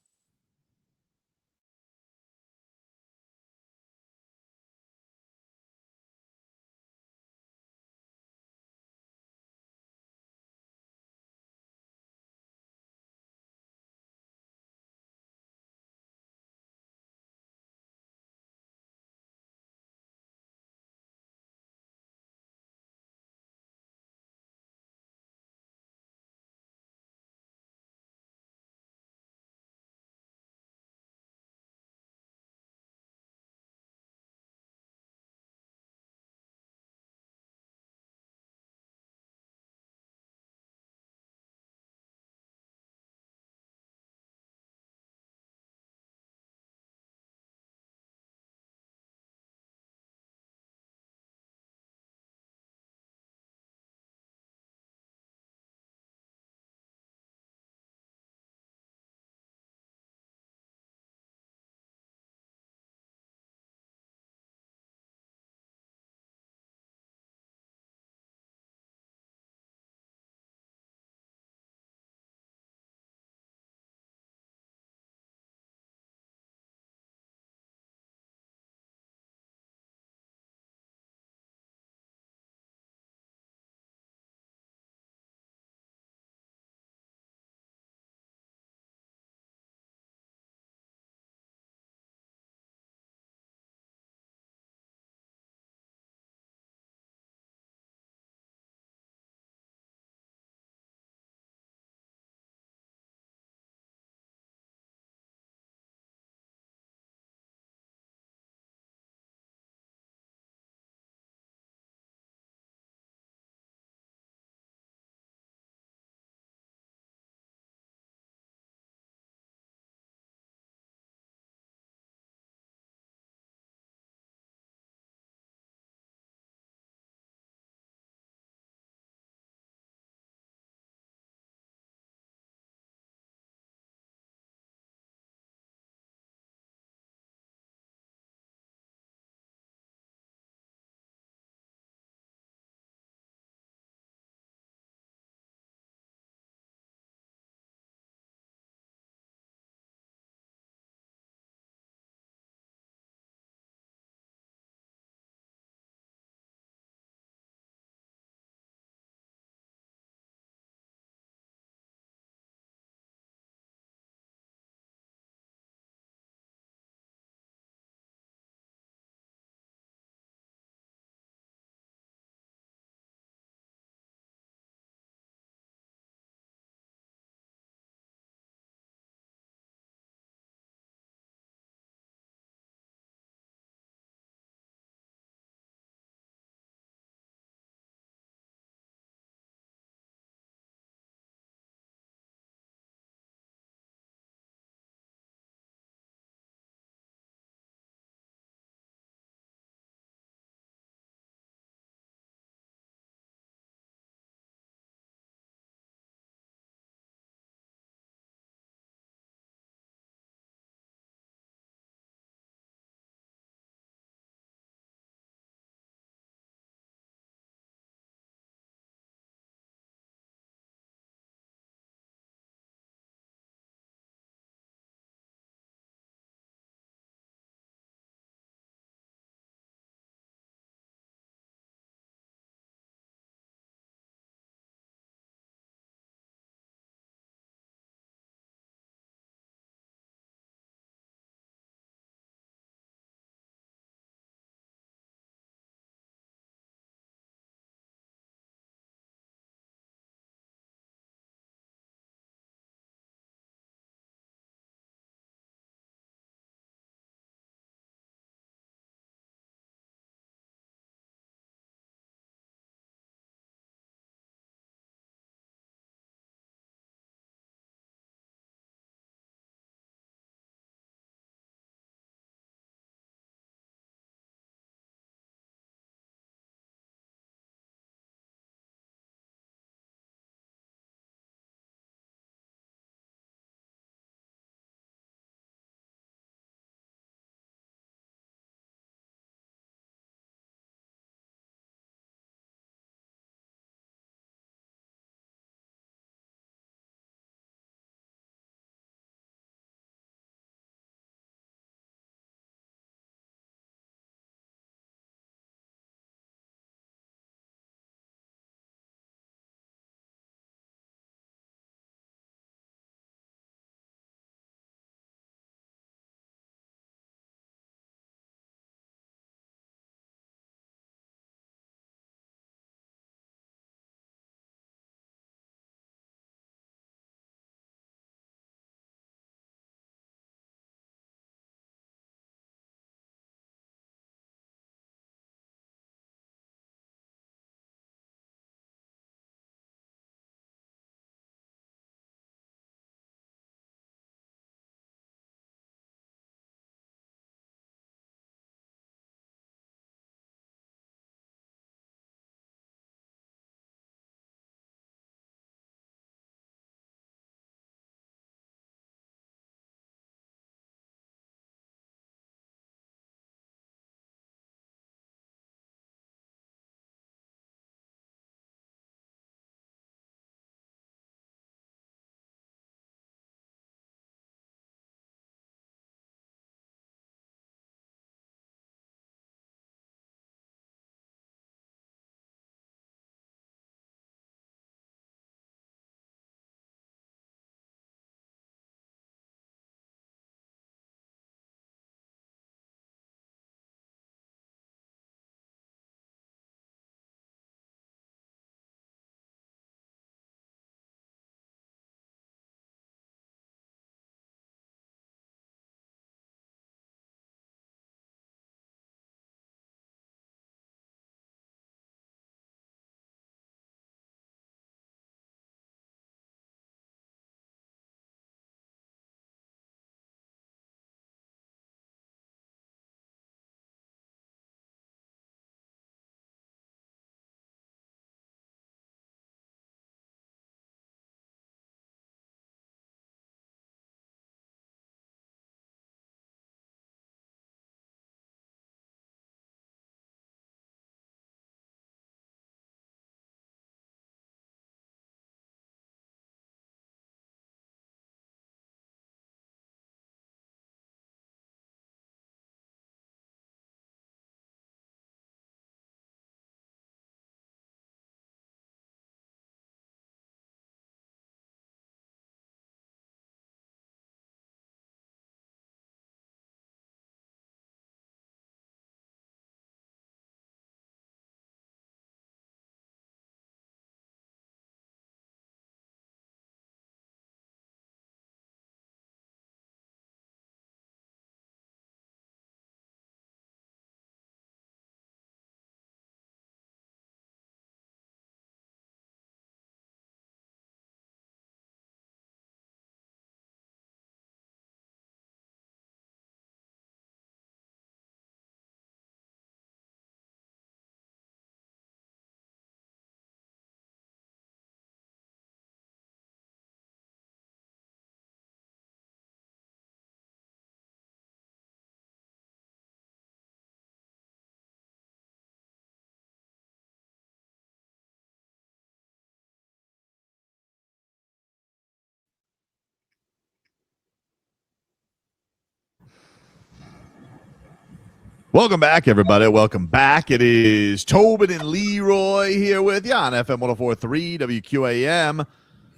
Welcome back, everybody. Welcome back. It is Tobin and Leroy here with you on FM 104.3 WQAM.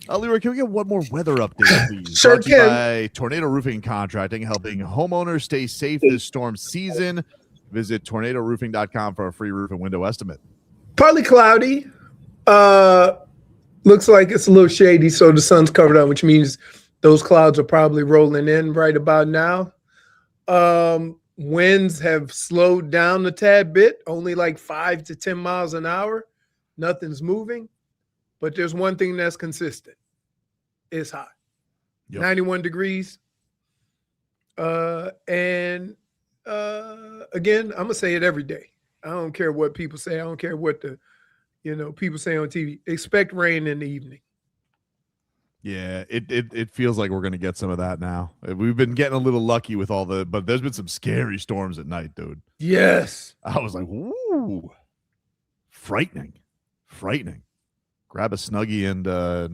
Leroy, can we get one more weather update, please? Sure Brought to you can. by Tornado Roofing and Contracting, helping homeowners stay safe this storm season. Visit tornadoroofing.com for a free roof and window estimate. Partly cloudy. Looks like it's a little shady, so the sun's covered up, which means those clouds are probably rolling in right about now. Winds have slowed down a tad bit, only like 5 to 10 miles an hour. Nothing's moving, but there's one thing that's consistent. It's hot. 91 degrees. Again, I'm going to say it every day. I don't care what people say. I don't care what people say on TV. Expect rain in the evening. Yeah, it feels like we're going to get some of that now. We've been getting a little lucky with but there's been some scary storms at night, dude. Yes. I was like, ooh, frightening. Grab a Snuggie and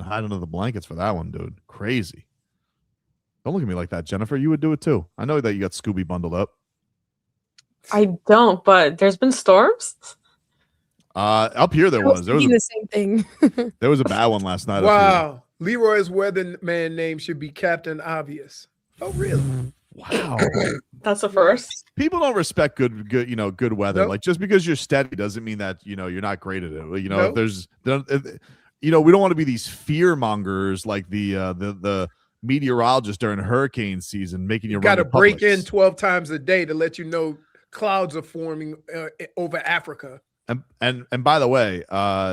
hide under the blankets for that one, dude. Crazy. Don't look at me like that, Jennifer. You would do it too. I know that you got Scooby bundled up. I don't, but there's been storms. Up here there was. There was the same thing. There was a bad one last night. Wow. Leroy's weatherman name should be Captain Obvious. Oh, really? Wow. That's a first. People don't respect good weather. Nope. Like, just because you're steady doesn't mean that, you're not great at it. Nope. If we don't want to be these fear mongers like the meteorologist during hurricane season making you got to run break Publix. in 12 times a day to let you know clouds are forming over Africa. And by the way,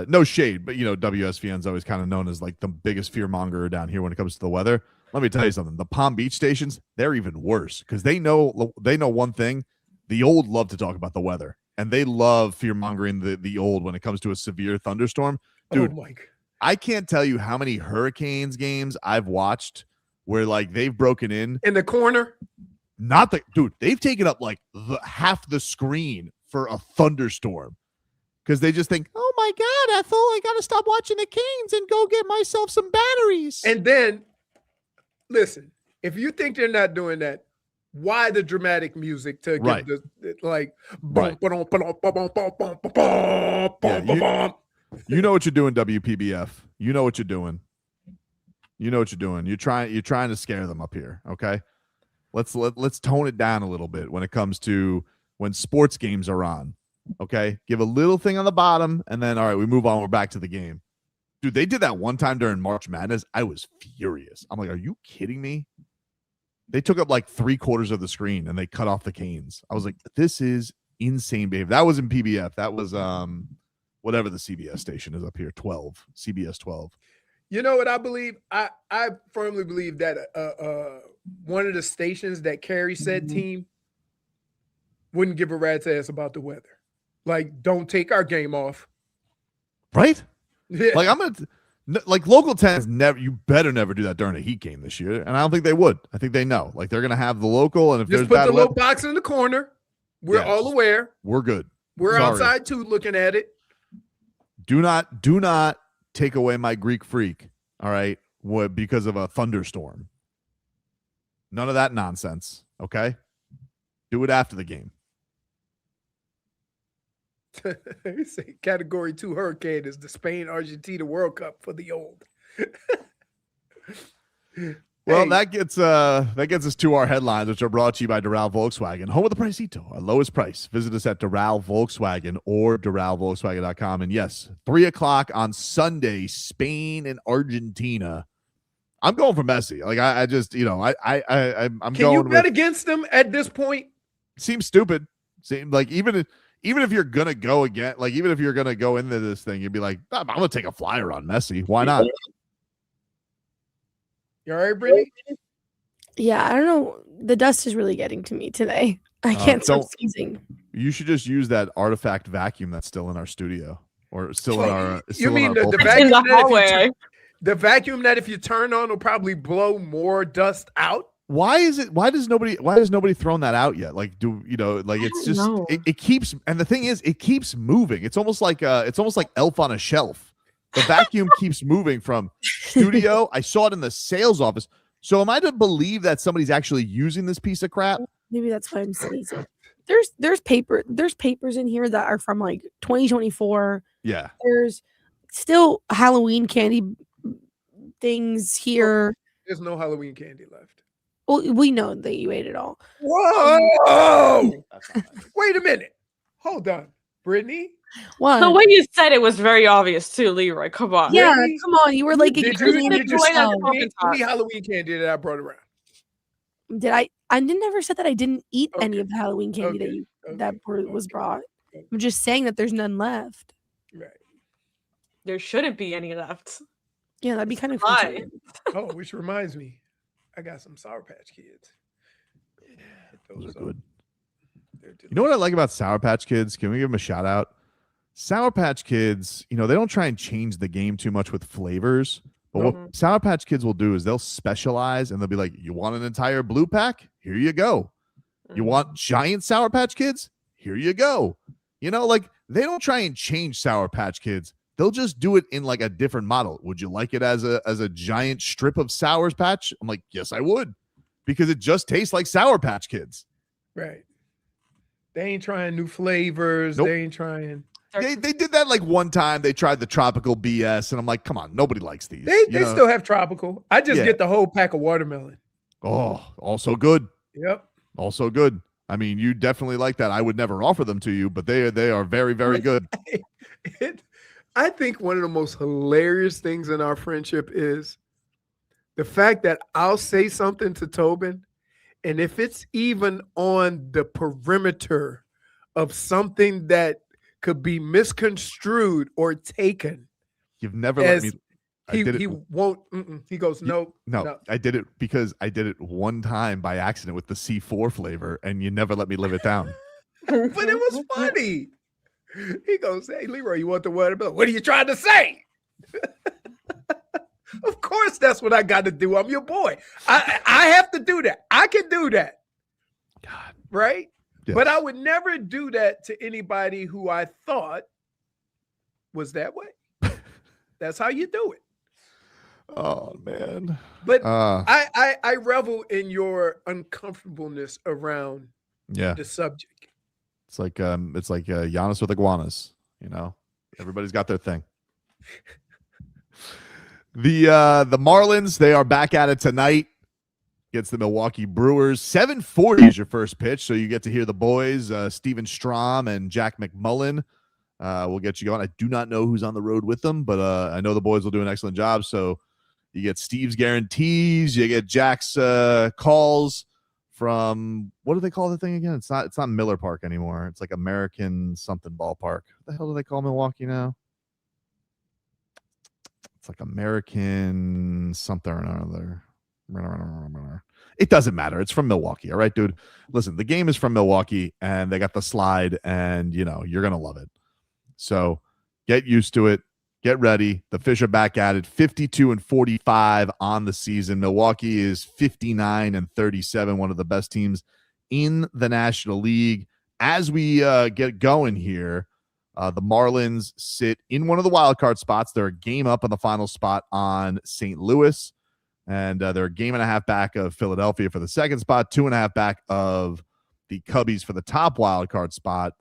no shade, but WSVN's always kind of known as like the biggest fear monger down here when it comes to the weather. Let me tell you something. The Palm Beach stations, they're even worse because they know one thing. The old love to talk about the weather, and they love fear mongering the old when it comes to a severe thunderstorm. Dude, I can't tell you how many Hurricanes games I've watched where like they've broken in the corner. They've taken up like half the screen for a thunderstorm. Because they just think, oh my God, Ethel, I got to stop watching the Canes and go get myself some batteries. And then, listen, if you think they're not doing that, why the dramatic music to Right. get Right. You know what you're doing, WPBF. You know what you're doing. You're trying to scare them up here, okay? Let's tone it down a little bit when it comes to when sports games are on. Okay, give a little thing on the bottom, and then all right, we move on. We're back to the game. Dude, they did that one time during March Madness. I was furious. I'm like, are you kidding me? They took up like 3/4 of the screen and they cut off the Canes. I was like, this is insane, babe. That was in PBF. That was whatever the CBS station is up here, CBS 12. You know what I believe? I firmly believe that one of the stations that carries said team wouldn't give a rat's ass about the weather. Like, don't take our game off. Right? Yeah. Like local 10s never. You better never do that during a Heat game this year, and I don't think they would. I think they know. Like they're gonna have the local, and if Just there's put bad the little weather, box in the corner. We're Yes. all aware. we're good. We're Sorry. outside too, looking at it. Do not take away my Greek freak. All right, because of a thunderstorm. None of that nonsense. Okay, do it after the game. Say Category 2 hurricane is the Spain-Argentina World Cup for the old. Well, Hey. that gets us to our headlines, which are brought to you by Doral Volkswagen, home of the Pricito, our lowest price. Visit us at Doral Volkswagen or DoralVolkswagen.com. And yes, 3:00 on Sunday, Spain and Argentina. I'm going for Messi. Like I'm Can going. you bet against them at this point? Seems stupid. Seems like even if you're gonna go again, like even if you're gonna go into this thing, you'd be like, I'm gonna take a flyer on Messi. Why not? You all right, Brittney? Yeah, I don't know. The dust is really getting to me today. I can't stop sneezing. You should just use that artifact vacuum that's still in our studio, or still in our. You mean the bullpen. vacuum In the that if you hallway. the vacuum that if you turn on will probably blow more dust out? Why has nobody thrown that out yet? Like, it's just it keeps, and the thing is, it keeps moving. It's almost like Elf on a Shelf. The vacuum keeps moving from studio. I saw it in the sales office. So am I to believe that somebody's actually using this piece of crap? Maybe that's why I'm sneezing. there's papers in here that are from like 2024. Yeah. There's still Halloween candy things here. There's no Halloween candy left. Well, we know that you ate it all. Whoa! Wait a minute. Hold on. Brittney? What? The way you said it was very obvious too, Leroy. Come on. Yeah, come on. You were like Did explaining you it yourself. any Halloween candy that I brought around? Did I? I never said that I didn't eat any of the Halloween candy that was brought. I'm just saying that there's none left. Right. There shouldn't be any left. Yeah, that'd be kind of Why? Oh, which reminds me, I got some Sour Patch Kids. Those are good. You know what I like about Sour Patch Kids? Can we give them a shout out? Sour Patch Kids, they don't try and change the game too much with flavors. But what Sour Patch Kids will do is they'll specialize and they'll be like, you want an entire blue pack? Here you go. You want giant Sour Patch Kids? Here you go. They don't try and change Sour Patch Kids. They'll just do it in like a different model. Would you like it as a giant strip of Sour Patch? I'm like, yes, I would. Because it just tastes like Sour Patch Kids. Right. They ain't trying new flavors. Nope. They ain't trying. They did that like one time. They tried the tropical BS, and I'm like, come on, nobody likes these. They still have tropical. I just Yeah. get the whole pack of watermelon. Oh, also good. Yep. Also good. I mean, you definitely like that. I would never offer them to you, but they are very, very good. I think one of the most hilarious things in our friendship is the fact that I'll say something to Tobin, and if it's even on the perimeter of something that could be misconstrued or taken, You've never let me. he won't. He goes, no. I did it because I did it one time by accident with the C4 flavor, and you never let me live it down. But it was funny. He goes, hey, Leroy, you want the watermelon? What are you trying to say? Of course, that's what I got to do. I'm your boy. I have to do that. I can do that. God. Right? Yes. But I would never do that to anybody who I thought was that way. That's how you do it. Oh, man. But I revel in your uncomfortableness around the subject. It's like Giannis with iguanas. Everybody's got their thing. The Marlins, they are back at it tonight against the Milwaukee Brewers. 7:40 is your first pitch, so you get to hear the boys, Steven Strom and Jack McMullen. We'll get you going. I do not know who's on the road with them, but I know the boys will do an excellent job. So you get Steve's guarantees, you get Jack's calls from, what do they call the thing again? It's not Miller Park anymore. It's like American something ballpark. What the hell do they call Milwaukee now? It's like American something or another. It doesn't matter. It's from Milwaukee. All right, dude. Listen, the game is from Milwaukee, and they got the slide, and you're gonna love it. So get used to it. Get ready. The Fish are back at it. 52-45 on the season. Milwaukee is 59-37, one of the best teams in the National League. As we get going here, the Marlins sit in one of the wild card spots. They're a game up on the final spot on St. Louis, and they're a game and a half back of Philadelphia for the second spot, 2.5 back of the Cubbies for the top wild card spot.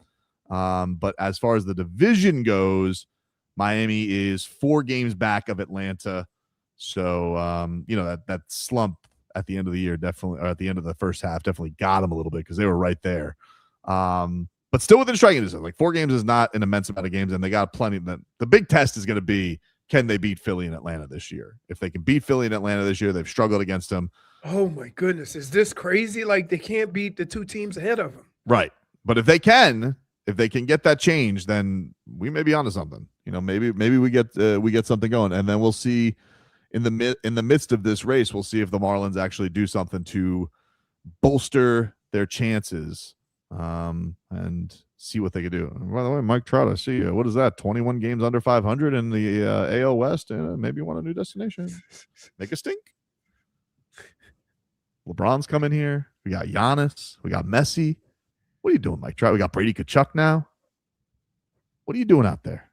But as far as the division goes, Miami is 4 games back of Atlanta. So, that slump at the end of the year definitely, or at the end of the first half, definitely got them a little bit because they were right there. But still within striking distance. Like 4 games is not an immense amount of games, and they got plenty. The big test is going to be, can they beat Philly and Atlanta this year? If they can beat Philly and Atlanta this year, they've struggled against them. Oh, my goodness. Is this crazy? Like they can't beat the 2 teams ahead of them. Right. But if they can get that change, then we may be onto something. Maybe we get something going, and then we'll see in the midst of this race, we'll see if the Marlins actually do something to bolster their chances, and see what they could do. And by the way, Mike Trout, I see you. What is that? 21 games under 500 in the AL West. Maybe you want a new destination. Make a stink. LeBron's coming here. We got Giannis. We got Messi. What are you doing, Mike Trout? We got Brady Kachuk now. What are you doing out there?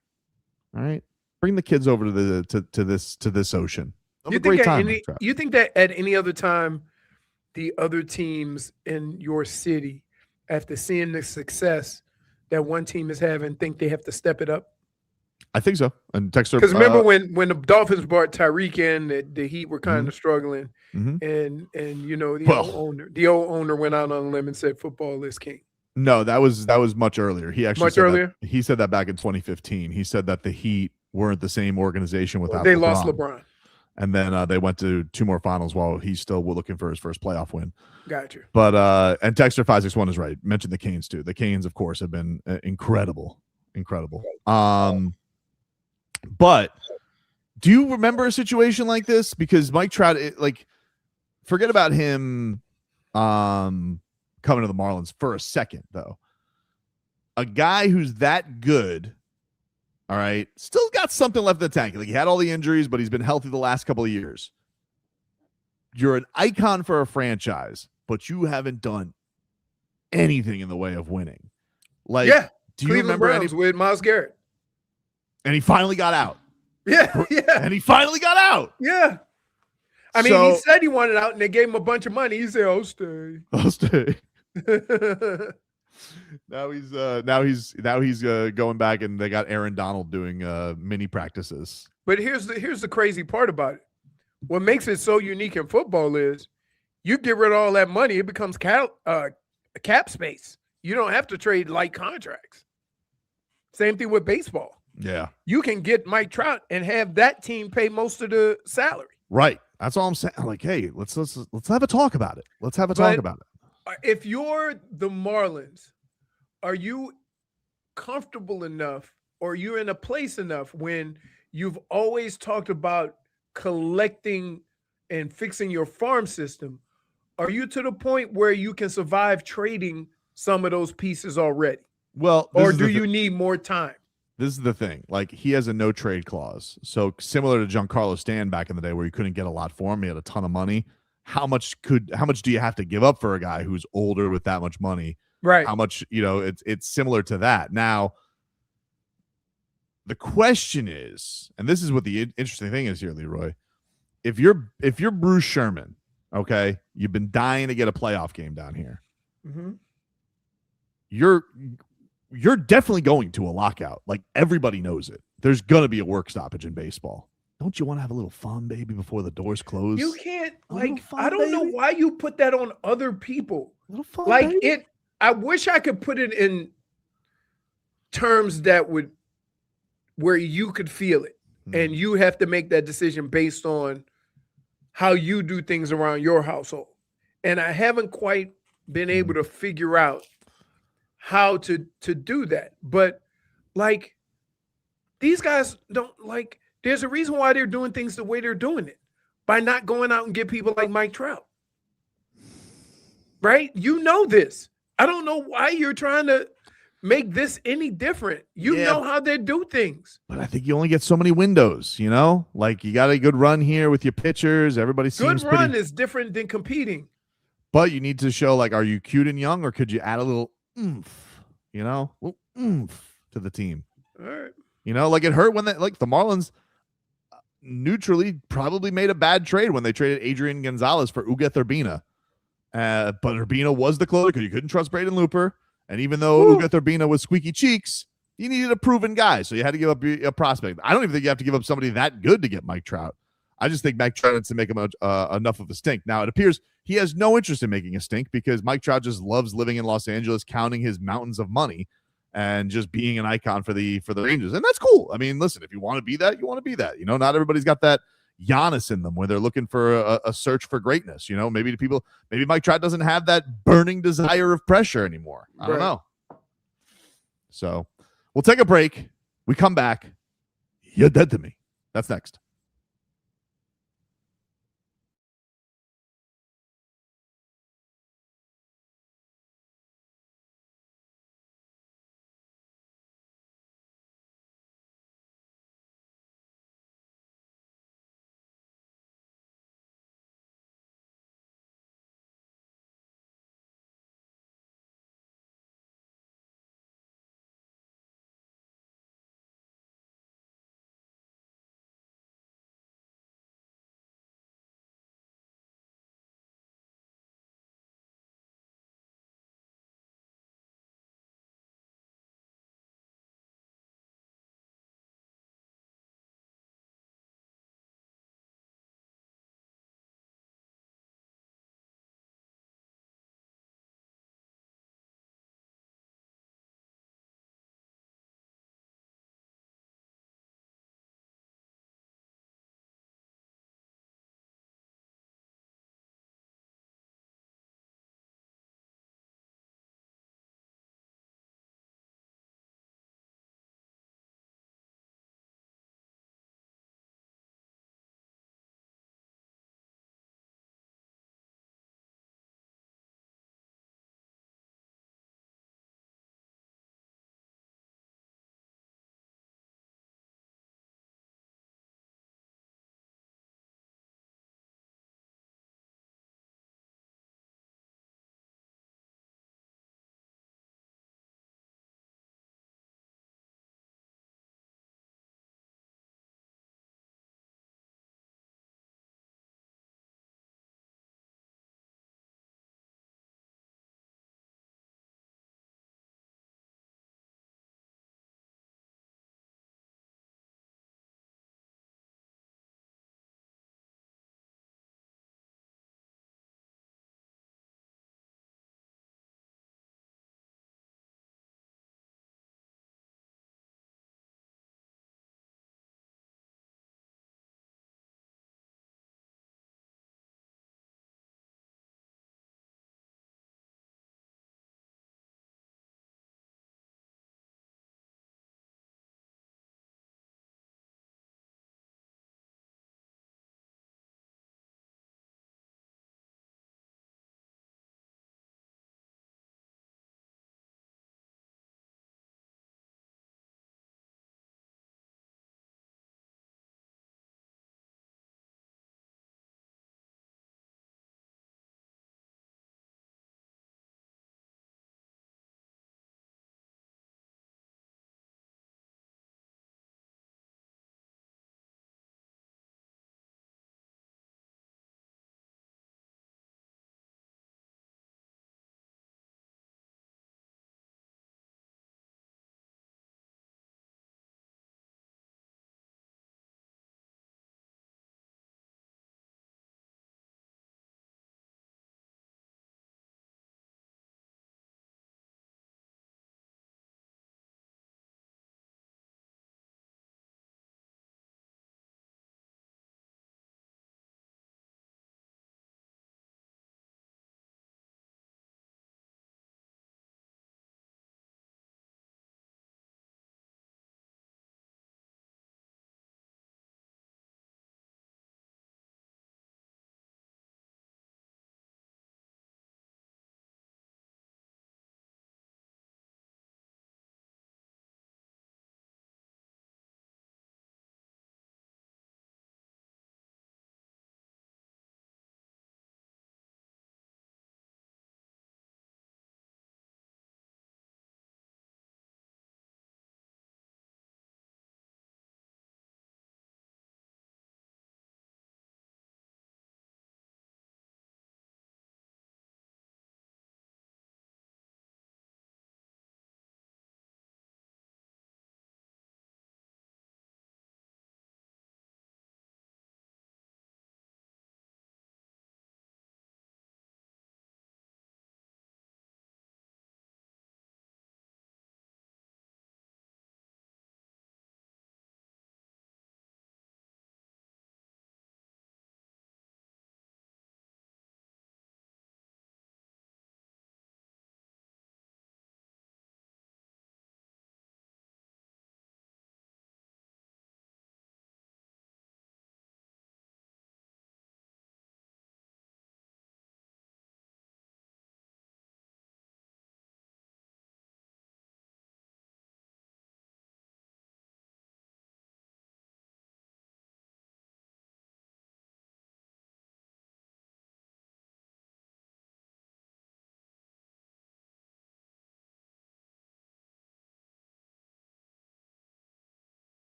All right, bring the kids over to this ocean. Have a great time. You think that at any other time, the other teams in your city after seeing the success that one team is having, think they have to step it up? I think so. And Texter, because remember when the Dolphins brought Tyreek in, the Heat were kind of Mhm. struggling, Mhm. and the Well- old owner went out on a limb and said football is king. No, that was much earlier. He actually Much said that- earlier? he said that back in 2015. He said that the Heat weren't the same organization without They LeBron. lost LeBron. And then they went to 2 more finals while he's still looking for his first playoff win. Got you. But and Texter 561 is right. Mention the Canes too. The Canes, of course, have been incredible. But do you remember a situation like this? Because Mike Trout, forget about him coming to the Marlins for a second, though. A guy who's that good, all right, still got something left in the tank. Like, he had all the injuries, but he's been healthy the last couple of years. You're an icon for a franchise, but you haven't done anything in the way of winning. Like, Yeah, do you Cleveland remember any? Browns with Myles Garrett. And he finally got out. Yeah, yeah, And he finally got out. yeah. I mean, So- he said he wanted out, and they gave him a bunch of money. He said, "I'll stay." I'll stay. Now he's going back, and they got Aaron Donald doing mini practices. But here's the crazy part about it. What makes it so unique in football is you get rid of all that money, it becomes cap space. You don't have to trade light contracts. Same thing with baseball. Yeah. You can get Mike Trout and have that team pay most of the salary. Right. That's all I'm saying. Like, hey, let's have a talk about it. Let's have a talk about it. If you're the Marlins, are you comfortable enough, or you're in a place enough when you've always talked about collecting and fixing your farm system? Are you to the point where you can survive trading some of those pieces already? Well, Or do you need more time? This is the thing. Like, he has a no trade clause. So similar to Giancarlo Stanton back in the day, where you couldn't get a lot for him, he had a ton of money. How much do you have to give up for a guy who's older with that much money? Right. How much, it's similar to that. Now, the question is, and this is what the interesting thing is here, Leroy. If you're Bruce Sherman, okay, you've been dying to get a playoff game down here. Mhm. You're definitely going to a lockout. Like, everybody knows it. There's gonna be a work stoppage in baseball. Don't you want to have a little fun, baby, before the doors close? You can't, A little fun, I don't know baby. why you put that on other people. A little fun, Like, baby. I wish I could put it in terms that where you could feel it, and you have to make that decision based on how you do things around your household. And I haven't quite been able to figure out how to do that. But like, these guys don't, like, there's a reason why they're doing things the way they're doing it, by not going out and get people like Mike Trout. Right? You know this. I don't know why you're trying to make this any different. You Yeah. know how they do things. But I think you only get so many windows, Like, you got a good run here with your pitchers. Everybody Good seems run pretty, is different than competing. but you need to show, like, are you cute and young, or could you add a little oomph, little oomph to the team? All right. Like, it hurt when the Marlins neutrally probably made a bad trade when they traded Adrian Gonzalez for Ugueth Urbina. But Urbina was the closer because you couldn't trust Braden Looper. And even though Ugueth Urbina was squeaky cheeks, you needed a proven guy. So you had to give up a prospect. I don't even think you have to give up somebody that good to get Mike Trout. I just think Mike Trout needs to make him enough of a stink. Now, it appears he has no interest in making a stink because Mike Trout just loves living in Los Angeles, counting his mountains of money and just being an icon for the Rangers. And that's cool. I mean, listen, if you want to be that, you want to be that. Not everybody's got that Giannis in them where they're looking for a search for greatness. Maybe Mike Trout doesn't have that burning desire of pressure anymore. I don't know. So we'll take a break. We come back. You're dead to me. That's next.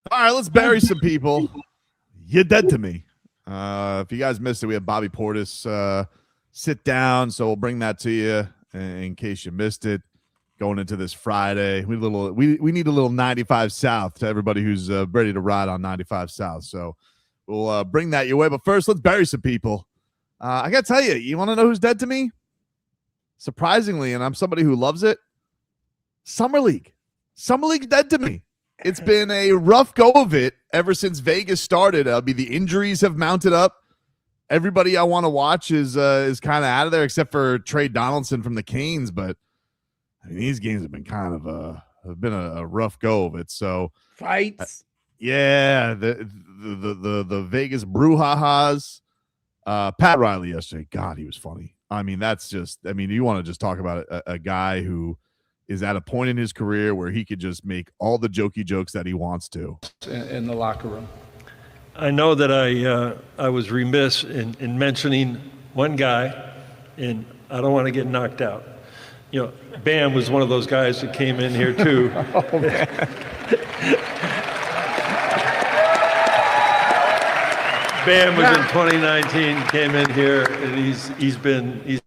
All right, let's bury some people. You're dead to me. If you guys missed it, we have Bobby Portis sit down, so we'll bring that to you in case you missed it. Going into this Friday, we need a little 95 South to everybody who's ready to ride on 95 South. So we'll bring that your way. But first, let's bury some people. I got to tell you, you want to know who's dead to me? Surprisingly, and I'm somebody who loves it, Summer League. Summer League's dead to me. It's been a rough go of it ever since Vegas started. The injuries have mounted up. Everybody I want to watch is kind of out of there, except for Trey Donaldson from the Canes. But I mean, these games have been kind of a rough go of it. So fights, yeah, the Vegas brouhahas. Pat Riley yesterday, God, he was funny. I mean, you want to just talk about a guy who is at a point in his career where he could just make all the jokey jokes that he wants to. In the locker room. I know that I was remiss in mentioning one guy, and I don't want to get knocked out. You know, Bam was one of those guys that came in here too. Oh, man. Bam was in 2019, came in here, and he's been.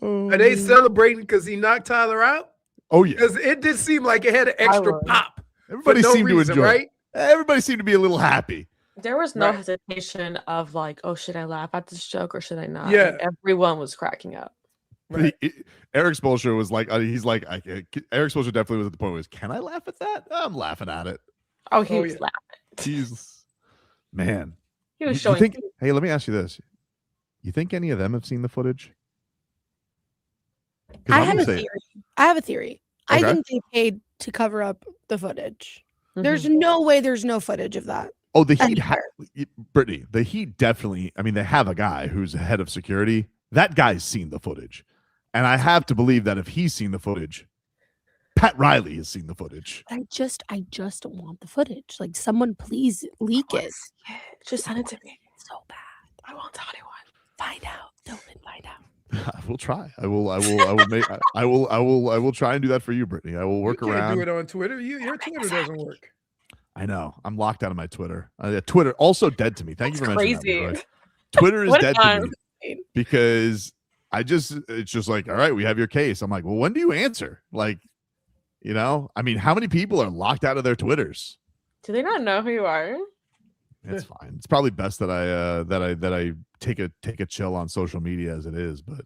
Are they celebrating because he knocked Tyler out? Oh yeah, because it did seem like it had an extra pop. Everybody seemed to enjoy, right? Everybody seemed to be a little happy. There was no hesitation of like, oh, should I laugh at this joke or should I not? Yeah, like, everyone was cracking up. Right. Erik Spoelstra was like, he's like, Erik Spoelstra definitely was at the point where he was, can I laugh at that? I'm laughing at it. Oh, he was laughing. Man. He was showing. Hey, let me ask you this. You think any of them have seen the footage? I have a theory. Okay. I think they paid to cover up the footage. There's no way there's no footage of that. Oh, the Heat, Brittney, the Heat definitely, I mean, they have a guy who's head of security. That guy's seen the footage. And I have to believe that if he's seen the footage, Pat Riley has seen the footage. I just want the footage. Like, someone please leak it. Just send it to me. It's so bad. I won't tell anyone. Find out. Tobin, find out. I will try. I will try and do that for you, Brittney. I will work You can't around. do it on Twitter. Your Twitter doesn't work. I know. I'm locked out of my Twitter. Twitter also dead to me. Thank you for mentioning crazy. that, Leroy. Twitter is What dead a to me because it's just like, all right, we have your case. I'm like, well, when do you answer? Like, you know, I mean, how many people are locked out of their Twitters? Do they not know who you are? It's fine. It's probably best that I take a chill on social media as it is, but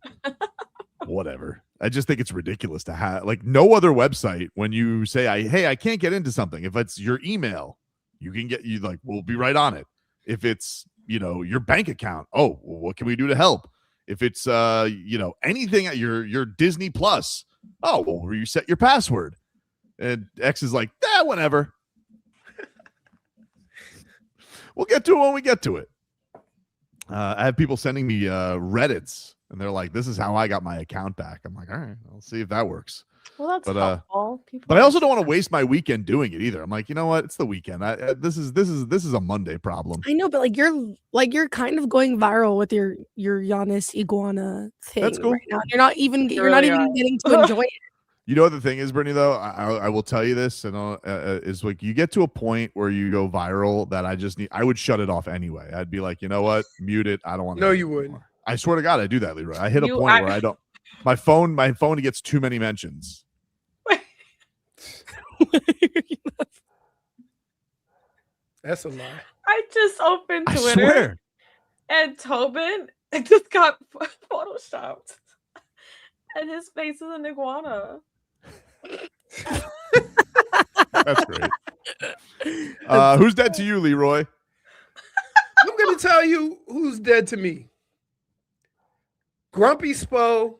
whatever. I just think it's ridiculous to have like no other website when you say I can't get into something. If it's your email, you can get we'll be right on it. If it's, you know, your bank account, oh, well, what can we do to help? If it's you know, anything at your Disney Plus, oh, well, reset your password. And X is like, whatever. We'll get to it when we get to it. I have people sending me Reddits, and they're like, this is how I got my account back. I'm like, all right, I'll see if that works. Well, that's helpful. But I also don't want to waste my weekend doing it either. I'm like, you know what? It's the weekend. This is a Monday problem. I know, but you're kind of going viral with your Giannis iguana thing. That's cool. Right now. You're not even getting to enjoy it. You know what the thing is, Brittney, though? I will tell you this, and is like you get to a point where you go viral that I would shut it off anyway. I'd be like, you know what? Mute it. I don't want to. No, you wouldn't. I swear to God, I do that, Leroy. I hit a point where I don't. My phone gets too many mentions. That's a lie. I just opened I Twitter swear. and Tobin just got photoshopped, and his face is an iguana. That's great. Who's dead to you, Leroy? I'm going to tell you who's dead to me. Grumpy Spo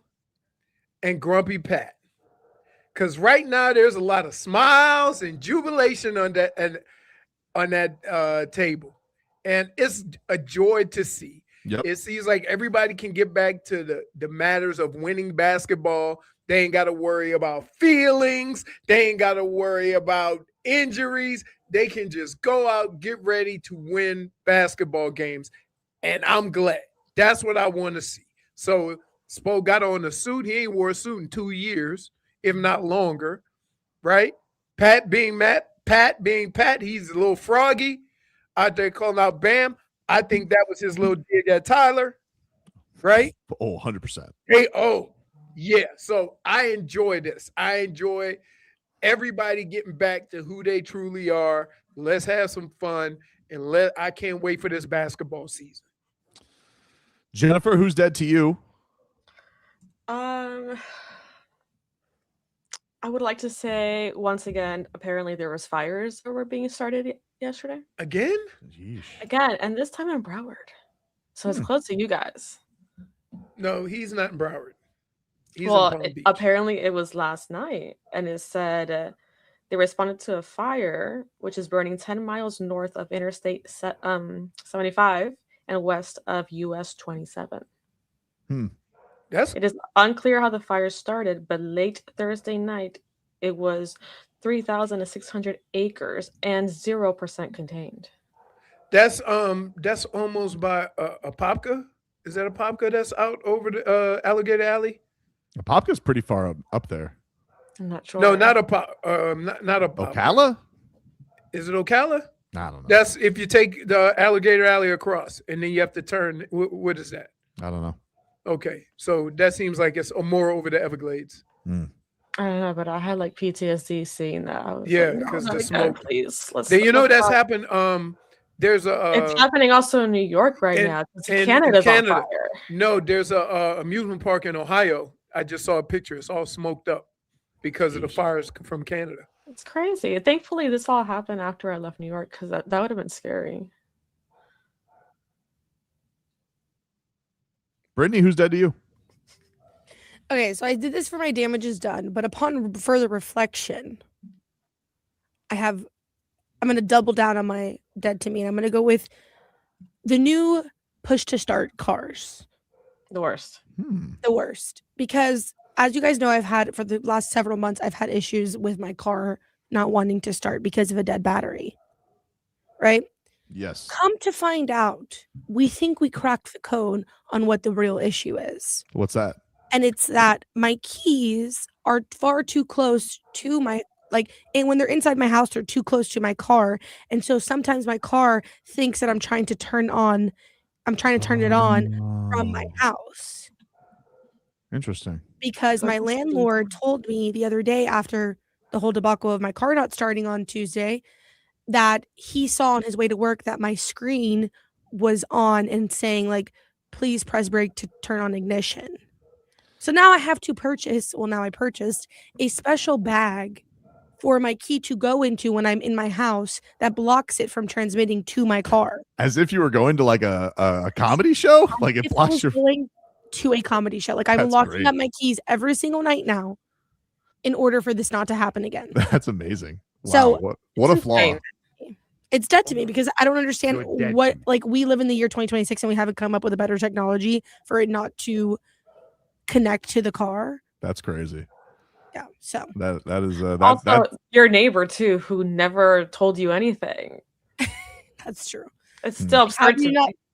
and Grumpy Pat. Because right now there's a lot of smiles and jubilation on that table. And it's a joy to see. Yep. It seems like everybody can get back to the matters of winning basketball. They ain't got to worry about feelings. They ain't got to worry about injuries. They can just go out, get ready to win basketball games. And I'm glad. That's what I want to see. So Spo got on a suit. He ain't wore a suit in 2 years, if not longer, right? Pat being Pat, Pat being Pat, he's a little froggy out there calling out Bam. I think that was his little dig at Tyler, right? Oh, 100%. Hey, yeah. So I enjoy this. I enjoy everybody getting back to who they truly are. Let's have some fun, and I can't wait for this basketball season. Jennifer, who's dead to you? I would like to say once again, apparently there was fires that were being started yesterday. Again? Yeesh. Again, and this time in Broward. So it's close to you guys. No, he's not in Broward. He's in Well, Palm Beach. apparently it was last night, and it said they responded to a fire which is burning 10 miles north of Interstate 75 and west of US 27. It is unclear how the fire started, but late Thursday night, it was 3,600 acres and 0% contained. That's almost by Apopka. Is that Apopka that's out over the Alligator Alley? Apopka's pretty far up there. I'm not sure. No, not Apopka. Not Apopka. Ocala? Is it Ocala? I don't know. That's if you take the Alligator Alley across, and then you have to turn. What is that? I don't know. Okay, so that seems like it's more over the Everglades. I don't know, but I had like PTSD seeing that. I was Yeah, like, because no, the God, smoke. please, let's. Then that's not. happened. There's It's happening also in New York right now. Canada's on fire. No, there's a amusement park in Ohio. I just saw a picture. It's all smoked up because of the fires from Canada. It's crazy. Thankfully, this all happened after I left New York because that would have been scary. Brittney, who's dead to you? Okay, so I did this for my damages done, but upon further reflection, I'm going to double down on my dead to me, and I'm going to go with the new push to start cars. The worst. The worst. Because as you guys know, I've had for the last several months, I've had issues with my car not wanting to start because of a dead battery. Right? Yes. Come to find out, we think we cracked the code on what the real issue is. What's that? And it's that my keys are far too close to my, and when they're inside my house, they're too close to my car. And so sometimes my car thinks that I'm trying to turn it on from my house. Interesting. Because my landlord told me the other day after the whole debacle of my car not starting on Tuesday that he saw on his way to work that my screen was on and saying please press brake to turn on ignition. So now I have to I purchased a special bag for my key to go into when I'm in my house that blocks it from transmitting to my car. As if you were going to a comedy show? It blocks your... going to a comedy show. I'm locking up my keys every single night now in order for this not to happen again. That's amazing. Wow, So what a flaw. It's dead to me because I don't understand what we live in the year 2026 and we haven't come up with a better technology for it not to connect to the car. That's crazy. Yeah. So that is also your neighbor too, who never told you anything. That's true. It's still absurd.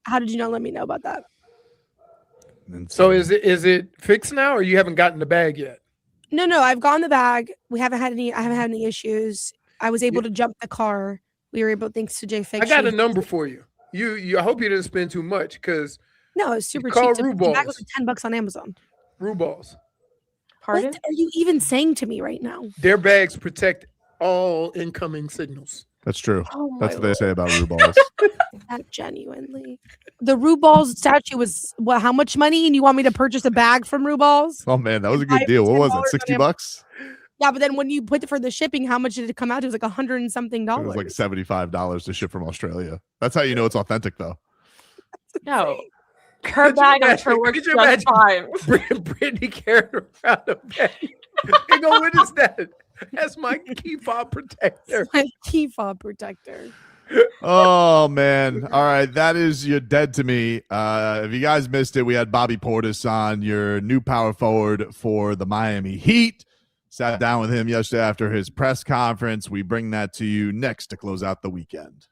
How did you not let me know about that? So is it fixed now, or you haven't gotten the bag yet? No, I've gotten the bag. I haven't had any issues. I was able to jump the car. We were able, thanks to JFig. I got a number for you. I hope you didn't spend too much because no, it's super cheap. The bag was $10 on Amazon. Ruballs. Pardon? What are you even saying to me right now? Their bags protect all incoming signals. That's true. Oh That's what they say about Ruballs. That genuinely. The Ruballs statue was how much money? And you want me to purchase a bag from Ruballs? Oh man, that was a good deal. What was it? $60? Yeah, but then when you put it for the shipping, how much did it come out? It was $100 and something. It was $75 to ship from Australia. That's how you know it's authentic, though. No. Her bag I'm sure works just fine. Brittney carrying around a bag. Hey, what is that? That's my key fob protector. My key fob protector. Oh man. All right. That is your dead to me. If you guys missed it, we had Bobby Portis on, your new power forward for the Miami Heat. Sat down with him yesterday after his press conference. We bring that to you next to close out the weekend.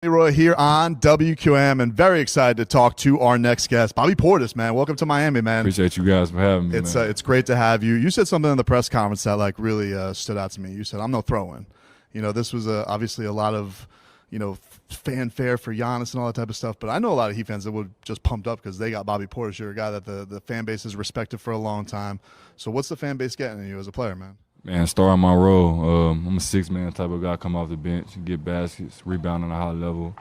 Leroy here on WQM, and very excited to talk to our next guest, Bobby Portis, man. Welcome to Miami, man. Appreciate you guys for having me, man. It's great to have you. You said something in the press conference that like really stood out to me. You said, I'm no throw-in. You know, this was obviously a lot of, you know, fanfare for Giannis and all that type of stuff, but I know a lot of Heat fans that were just pumped up because they got Bobby Portis. You're a guy that the fan base has respected for a long time. So what's the fan base getting in you as a player, man? Man, starting my role. I'm a six-man type of guy, come off the bench, get baskets, rebound on a high level,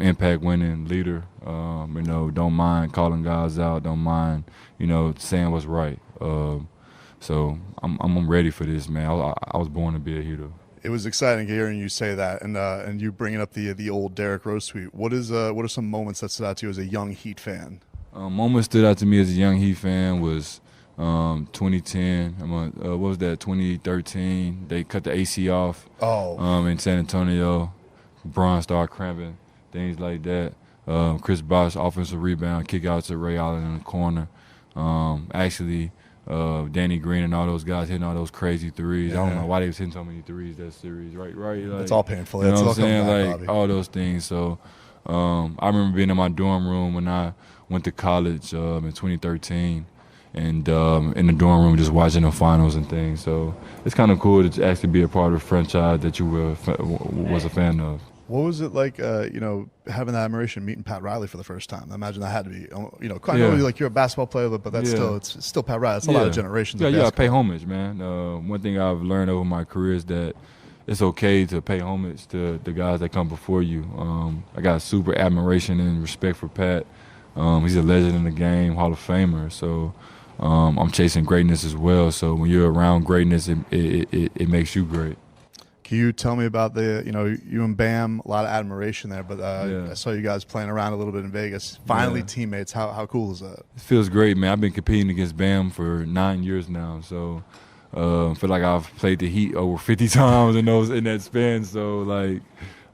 impact winning leader. You know, don't mind calling guys out, don't mind, you know, saying what's right. So I'm ready for this, man. I was born to be a Heater. It was exciting hearing you say that, and you bringing up the old Derrick Rose tweet. What are some moments that stood out to you as a young Heat fan? Moment stood out to me as a young Heat fan was 2010. What was that? 2013. They cut the AC off. In San Antonio. Bron started cramping, things like that. Chris Bosh offensive rebound, kick out to Ray Allen in the corner. Danny Green and all those guys hitting all those crazy threes. Yeah. I don't know why they was hitting so many threes that series, right? Like, it's all painful. You know it's what all I'm saying? back, Like Bobby. all those things. So I remember being in my dorm room when I went to college in 2013, and in the dorm room just watching the finals and things. So it's kind of cool to actually be a part of a franchise that you was a fan of. What was it like, you know, having that admiration, meeting Pat Riley for the first time? I imagine that had to be, you know, I know like you're a basketball player, but that's it's still Pat Riley. It's a lot of generations. Yeah, of you gotta pay basketball. homage, man. One thing I've learned over my career is that it's okay to pay homage to the guys that come before you. I got super admiration and respect for Pat. He's a legend in the game, Hall of Famer. So I'm chasing greatness as well. So when you're around greatness, it makes you great. Can you tell me about you and Bam, a lot of admiration there, but I saw you guys playing around a little bit in Vegas. Finally teammates. How cool is that? It feels great, man. I've been competing against Bam for 9 years now. So I feel like I've played the Heat over 50 times in that span. So like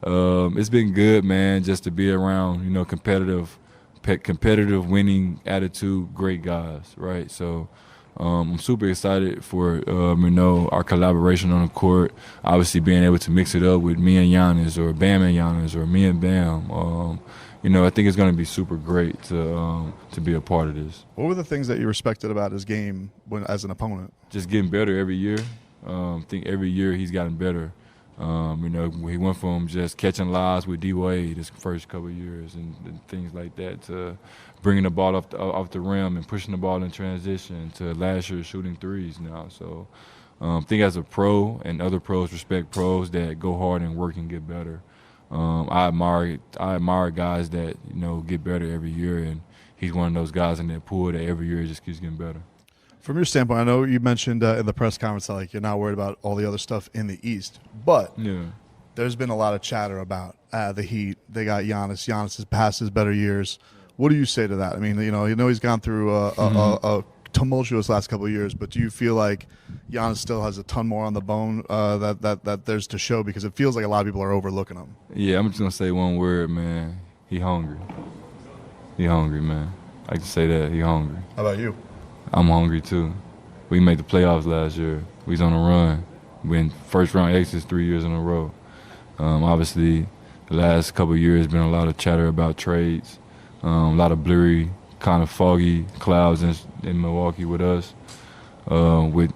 it's been good, man, just to be around, you know, competitive winning attitude, great guys, right? So I'm super excited for you know, our collaboration on the court. Obviously, being able to mix it up with me and Giannis, or Bam and Giannis, or me and Bam. You know, I think it's going to be super great to be a part of this. What were the things that you respected about his game as an opponent? Just getting better every year. I think every year he's gotten better. You know, he went from just catching lives with D-Wade his first couple of years and things like that to bringing the ball off the rim and pushing the ball in transition to last year shooting threes now. So I think as a pro, and other pros respect pros that go hard and work and get better. I admire guys that, you know, get better every year, and he's one of those guys in that pool that every year just keeps getting better. From your standpoint, I know you mentioned in the press conference that like you're not worried about all the other stuff in the East, but there's been a lot of chatter about the Heat. They got Giannis. Giannis has passed his better years. What do you say to that? I mean, you know he's gone through a tumultuous last couple of years, but do you feel like Giannis still has a ton more on the bone that there's to show? Because it feels like a lot of people are overlooking him. Yeah, I'm just gonna say one word, man. He hungry. He hungry, man. I can say that. He hungry. How about you? I'm hungry too. We made the playoffs last year. We was on a run. We first round exits 3 years in a row. Obviously, the last couple of years been a lot of chatter about trades. A lot of blurry, kind of foggy clouds in Milwaukee with us. With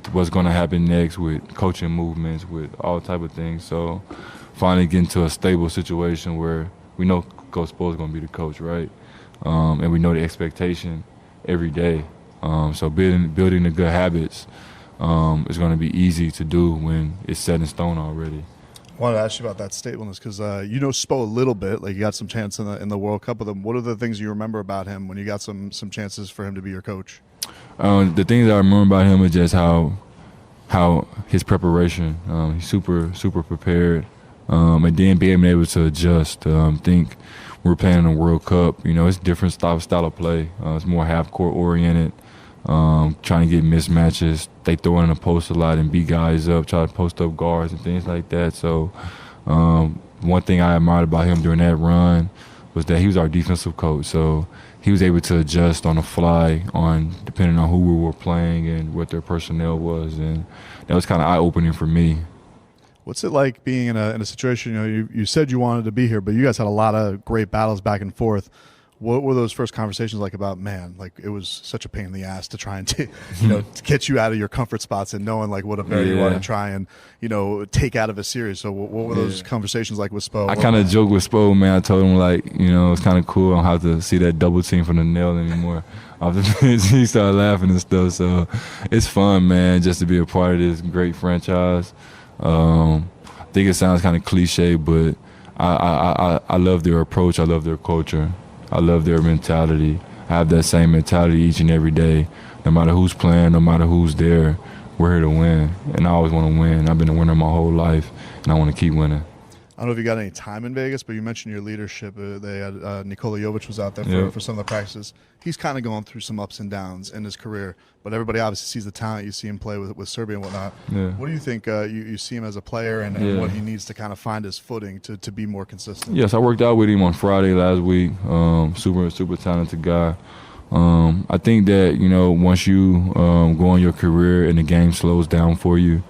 what's going to happen next, with coaching movements, with all type of things. So finally getting to a stable situation where we know Coach Spoelstra is going to be the coach, right? And we know the expectation every day. So building the good habits is going to be easy to do when it's set in stone already. I wanted to ask you about that stableness because you know Spo a little bit. Like you got some chance in the World Cup with him. What are the things you remember about him when you got some chances for him to be your coach? The things I remember about him is just how his preparation. He's super prepared, and then being able to adjust. Think we're playing in the World Cup. You know, it's different style of play. It's more half court oriented. Trying to get mismatches. They throw in a post a lot and beat guys up, try to post up guards and things like that. So one thing I admired about him during that run was that he was our defensive coach. So he was able to adjust on the fly depending on who we were playing and what their personnel was. And that was kind of eye-opening for me. What's it like being in a situation, you know, you said you wanted to be here, but you guys had a lot of great battles back and forth. What were those first conversations like about, man, like it was such a pain in the ass to try and, to get you out of your comfort spots and knowing like what a bear you are to try and, take out of a series. So what were those conversations like with Spo? I kind of joked with Spo, man. I told him like, it's kind of cool. I don't have to see that double team from the nail anymore. Off the bench, he started laughing and stuff. So it's fun, man, just to be a part of this great franchise. I think it sounds kind of cliche, but I love their approach. I love their culture. I love their mentality. I have that same mentality each and every day. No matter who's playing, no matter who's there, we're here to win. And I always want to win. I've been a winner my whole life, and I want to keep winning. I don't know if you got any time in Vegas, but you mentioned your leadership. They had Nikola Jović was out there for some of the practices. He's kind of going through some ups and downs in his career, but everybody obviously sees the talent. You see him play with Serbia and whatnot. Yeah. What do you think you see him as a player and what he needs to kind of find his footing to be more consistent? Yes, I worked out with him on Friday last week. Super talented guy. I think that, once you go on your career and the game slows down for you,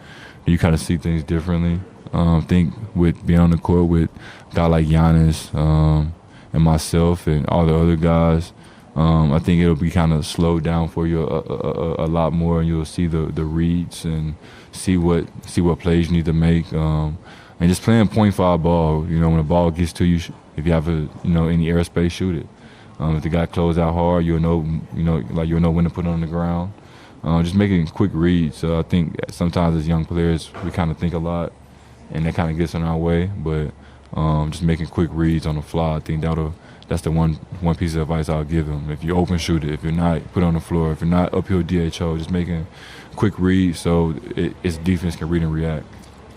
you kind of see things differently. I think with being on the court with a guy like Giannis and myself and all the other guys, I think it'll be kind of slowed down for you a lot more, and you'll see the reads and see what plays you need to make, and just playing point foul ball. When the ball gets to you, if you have any airspace, shoot it. If the guy closes out hard, you'll know when to put it on the ground. Just making quick reads. So I think sometimes as young players we kind of think a lot, and that kind of gets in our way. But just making quick reads on the fly, I think that's the one piece of advice I'll give them. If you're open, shoot it. If you're not, put it on the floor. If you're not, uphill DHO. Just making quick reads so its defense can read and react.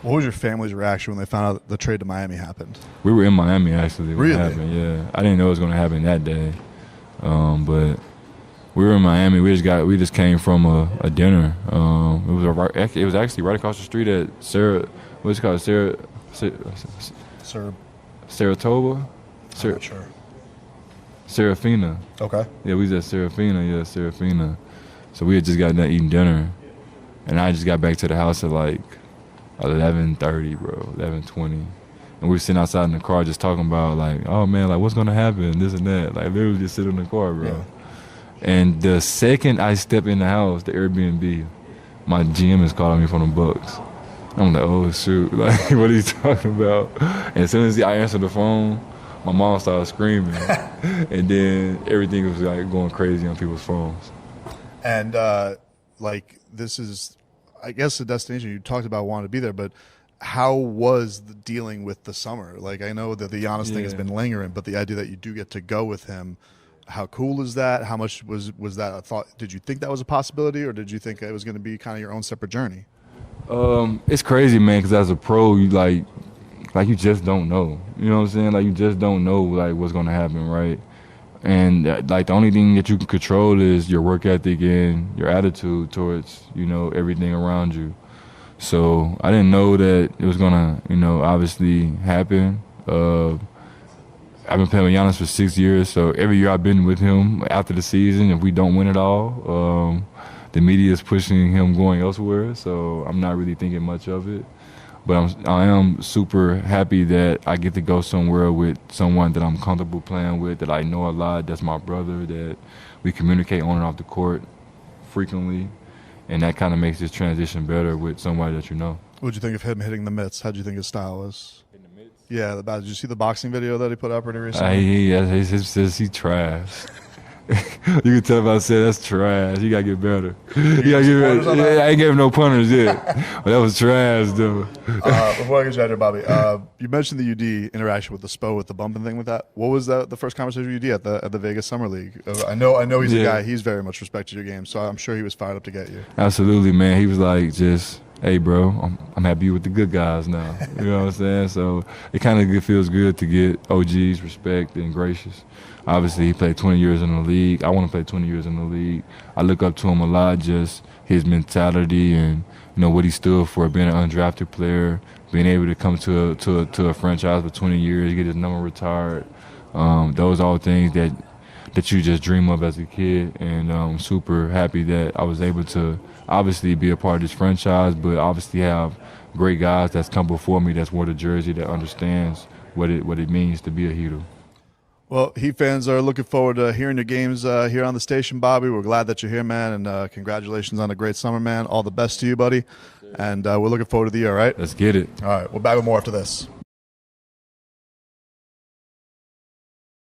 What was your family's reaction when they found out the trade to Miami happened? We were in Miami actually when really? It happened. Yeah, I didn't know it was going to happen that day, but we were in Miami. We just came from a dinner. It was actually right across the street at what's it called? Saratoga? I'm not sure. Serafina. Okay. Yeah, we was at Serafina. So we had just got done eating dinner, and I just got back to the house at like 11:30, bro, 11:20. And we were sitting outside in the car just talking about like, oh man, like what's gonna happen, this and that. Like literally just sitting in the car, bro. Yeah. And the second I step in the house, the Airbnb, my GM is calling me from the Bucks. I'm like, oh shoot, like what are you talking about? And as soon as I answered the phone, my mom started screaming, and then everything was like going crazy on people's phones. And like this is, I guess, a destination you talked about wanting to be there, but how was the dealing with the summer? Like I know that the Giannis thing has been lingering, but the idea that you do get to go with him, how cool is that? How much was that a thought? Did you think that was a possibility, or did you think it was going to be kind of your own separate journey? It's crazy, man, because as a pro, you like you just don't know. You know what I'm saying? Like you just don't know like what's going to happen, right? And like the only thing that you can control is your work ethic and your attitude towards everything around you. So I didn't know that it was gonna obviously happen. I've been playing with Giannis for 6 years, so every year I've been with him after the season. If we don't win it all, the media is pushing him going elsewhere, so I'm not really thinking much of it. But I am super happy that I get to go somewhere with someone that I'm comfortable playing with, that I know a lot, that's my brother, that we communicate on and off the court frequently, and that kind of makes this transition better with somebody that you know. What did you think of him hitting the mitts? How did you think his style was? Hitting the mitts? Yeah, did you see the boxing video that he put up pretty recently? He says he trash. You can tell if I said that's trash. You gotta get better. I ain't gave him no punters yet, but that was trash, though. Before I get you out here, Bobby, you mentioned the UD interaction with the Spo with the bumping thing with that. What was the first conversation with UD at the Vegas Summer League? I know he's a guy. He's very much respected your game, so I'm sure he was fired up to get you. Absolutely, man. He was like, just, hey, bro, I'm happy you with the good guys now. You know what I'm saying? So it kind of feels good to get OGs respect and gracious. Obviously, he played 20 years in the league. I want to play 20 years in the league. I look up to him a lot, just his mentality and what he stood for, being an undrafted player, being able to come to a franchise for 20 years, get his number retired. Those are all things that you just dream of as a kid, and I'm super happy that I was able to obviously be a part of this franchise, but obviously have great guys that's come before me that's wore the jersey that understands what it means to be a Heatle. Well, Heat fans are looking forward to hearing your games here on the station, Bobby. We're glad that you're here, man, and congratulations on a great summer, man. All the best to you, buddy. And we're looking forward to the year, all right? Let's get it. All right, we're back with more after this.